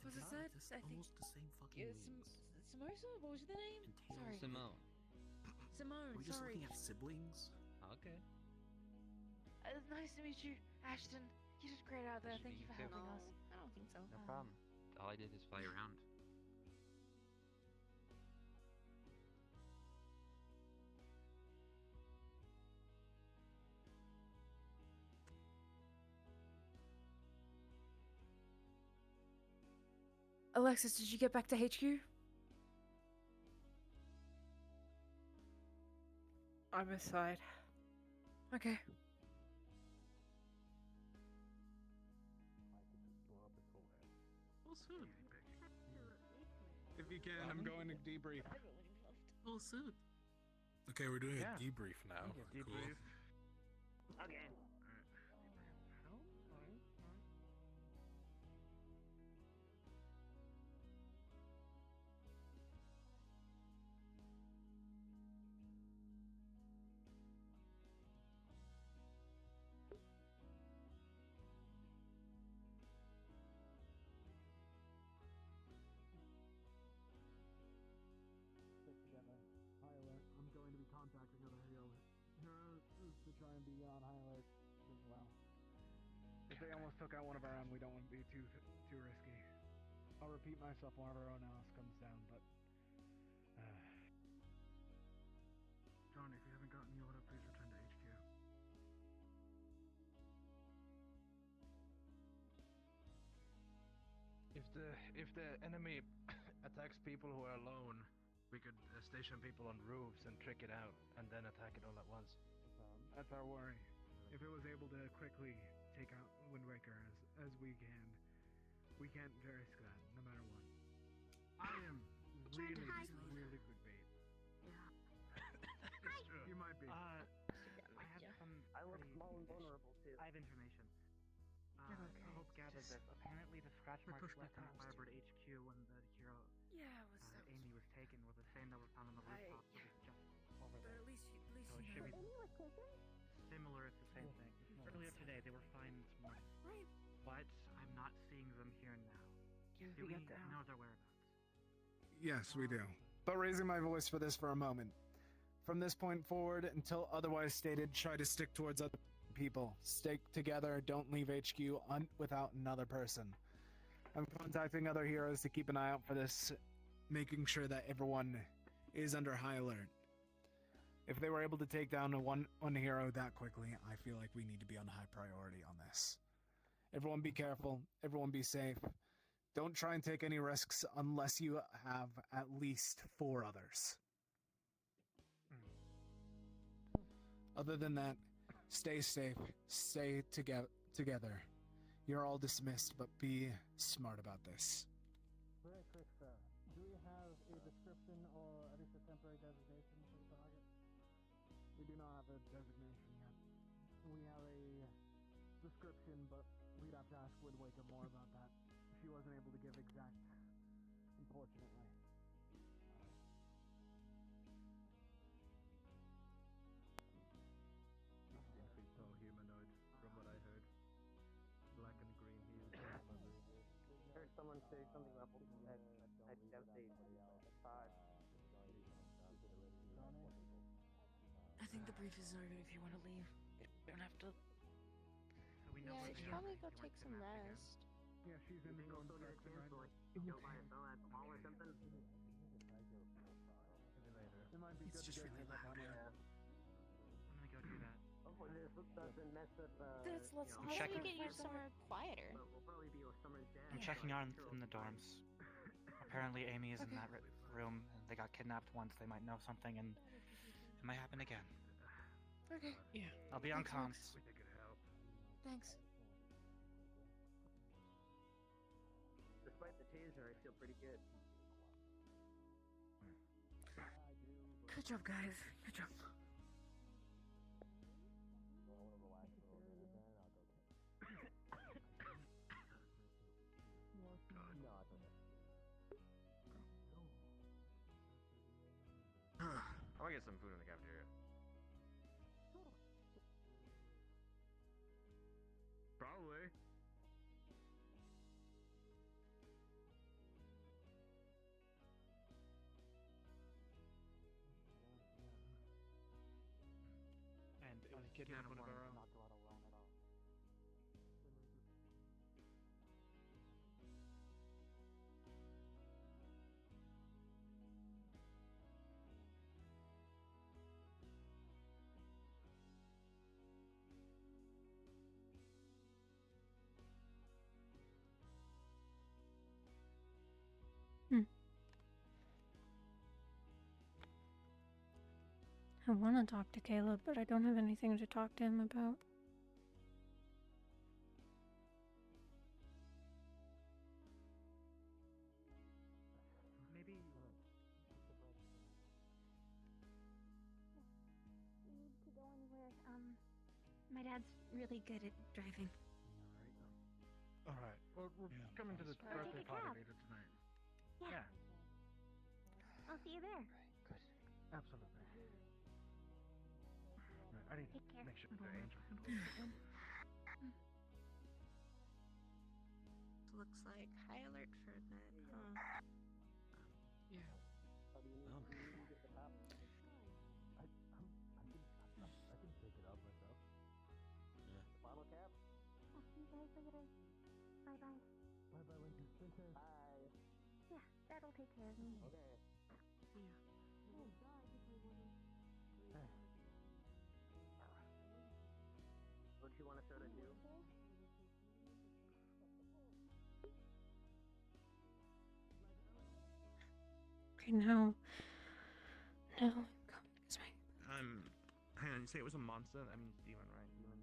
Was it said? It's I think. almost the same fucking names. Samosa? What was the name? Sorry. Simone. Simone, Are we just sorry. looking at siblings? Okay. Nice to meet you, Ashton. You did great out there. Nice to Thank meet you for you too. helping us. I don't think so. No problem. All I did is fly around. Alexis, did you get back to HQ? I'm aside. Okay. Well, soon. If you can, I'm going to debrief. Well, soon. Okay, we're doing Yeah. a debrief now. Cool. Okay. Together. High alert. I'm going to be contacting other heroes to try and be on high alert as well. If they almost took out one of our own, we don't want to be too risky. I'll repeat myself whenever everyone else comes down, but John, if you haven't gotten the order, please return to HQ. If the enemy attacks people who are alone, we could station people on roofs and trick it out, and then attack it all at once. That's our worry. If it was able to quickly take out Wind Waker as we can't risk that, no matter what. I am really good bait. Yeah. You might be. I look small and vulnerable too. I have information. Hope gathered this. Apparently, the scratch marks left in the Firebird HQ when the hero Amy was taken were the same that were found on the rooftop. So it's just over there. At least So it should be similar. It's the same thing. Earlier today, they were fine this morning. Right. But I'm not seeing them here now. Yeah, Do we we got that. know their whereabouts? Yes, we do. But raising my voice for this for a moment. From this point forward, until otherwise stated, try to stick towards other people. Stick together, don't leave HQ without another person. I'm contacting other heroes to keep an eye out for this, making sure that everyone is under high alert. If they were able to take down one hero that quickly, I feel like we need to be on high priority on this. Everyone be careful, everyone be safe. Don't try and take any risks unless you have at least 4 others. Other than that, stay safe, stay together. You're all dismissed, but be smart about this. Very quick, sir. Do we have a description or at least a temporary designation for the target? We do not have a designation yet. We have a description, but we'd have to ask Windwaker more about that. She wasn't able to give exact, unfortunately. Seems to be tall humanoid, from what I heard. Black and green hues. I heard someone say something about I doubt they thought. I think the brief is over if you want to leave. You don't have to. So we know Yeah, where I they should are. probably If go you want take to some map again. rest. Yeah, she's in the Think we'll phone still get a section chance right to now. like go by a phone at the mall or something? Maybe later. It might be It's good to just go really check up on loud. her. I'm gonna go do that. Hopefully this doesn't mess up. Let's you know, How about checking- we get you somewhere quieter? But we'll probably be with Summer's dad. I'm so checking I'm on sure in we'll the be fine. dorms. Apparently Amy is in that room, and they got kidnapped once. They might know something, and it might happen again. Okay. Yeah. I'll be on Thanks, comms. Wish I could help. Thanks. Despite the taser, I feel pretty good. Good job, guys. Good job. I want to get some food in the cafeteria. Probably. And it was kidnapped one of our own. I want to talk to Caleb, but I don't have anything to talk to him about. Maybe. You need to go anywhere. My dad's really good at driving. Alright, well, we're coming to the Or take birthday a party cab. later tonight. Yeah. I'll see you there. Absolutely. Right, I need Take to care. make sure the angel. Looks like high alert for a bit, huh? Yeah. I can pick it up myself. Bottle cap? I'll see you guys later. Bye bye. Bye bye, Winter. Winter. Bye. Yeah, that'll take care of me. Okay. What do you want a soda too? Okay, now it's my Hang on, you say it was a monster? I mean, demon, right? Demon.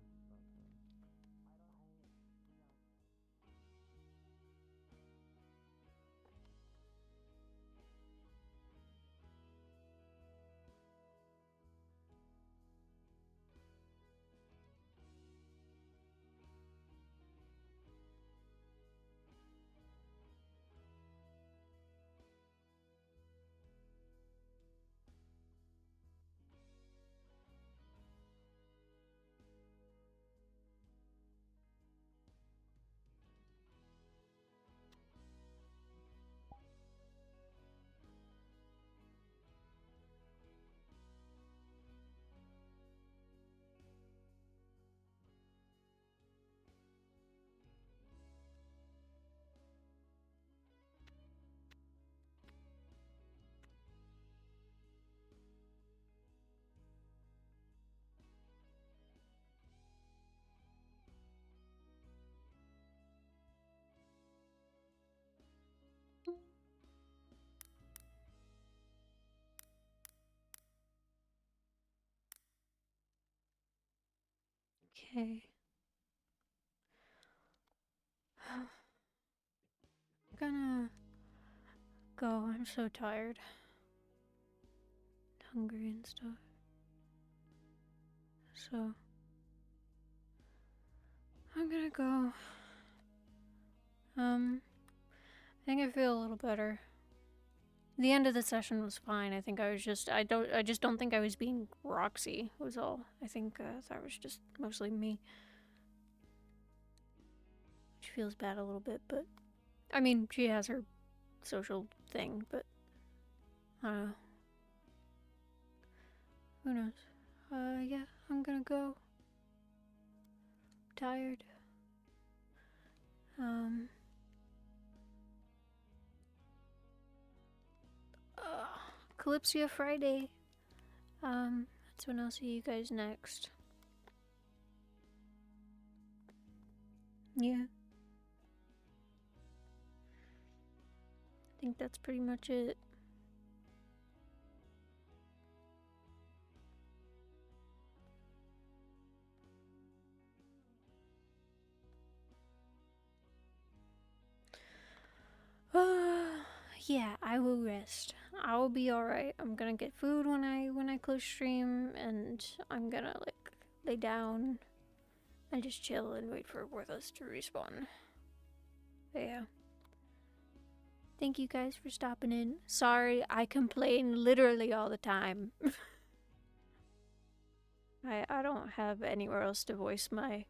okay. I'm gonna go. I'm so tired. Hungry and stuff. So I'm gonna go. I think I feel a little better. The end of the session was fine. I think I was just, I just don't think I was being Roxy, was all. I think that was just mostly me. She feels bad a little bit, but I mean, she has her social thing, but I don't know. Who knows? Yeah, I'm gonna go. Tired. Calypsia Friday. That's when I'll see you guys next. Yeah. I think that's pretty much it. Yeah, I will rest. I will be alright. I'm gonna get food when I close stream, and I'm gonna like lay down and just chill and wait for Worthless to respawn. But yeah. Thank you guys for stopping in. Sorry, I complain literally all the time. I don't have anywhere else to voice my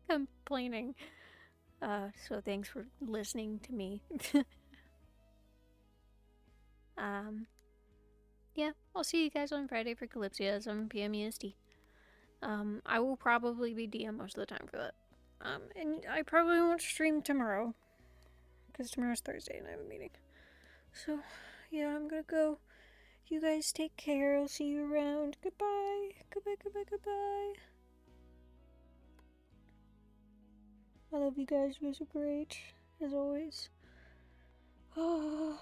complaining. So thanks for listening to me. Yeah, I'll see you guys on Friday for Calypsia at 7 p.m. EST. I will probably be DM most of the time for that. And I probably won't stream tomorrow, because tomorrow's Thursday and I have a meeting. So, yeah, I'm gonna go. You guys take care. I'll see you around. Goodbye. Goodbye, goodbye, goodbye. I love you guys. You guys are great, as always. Oh.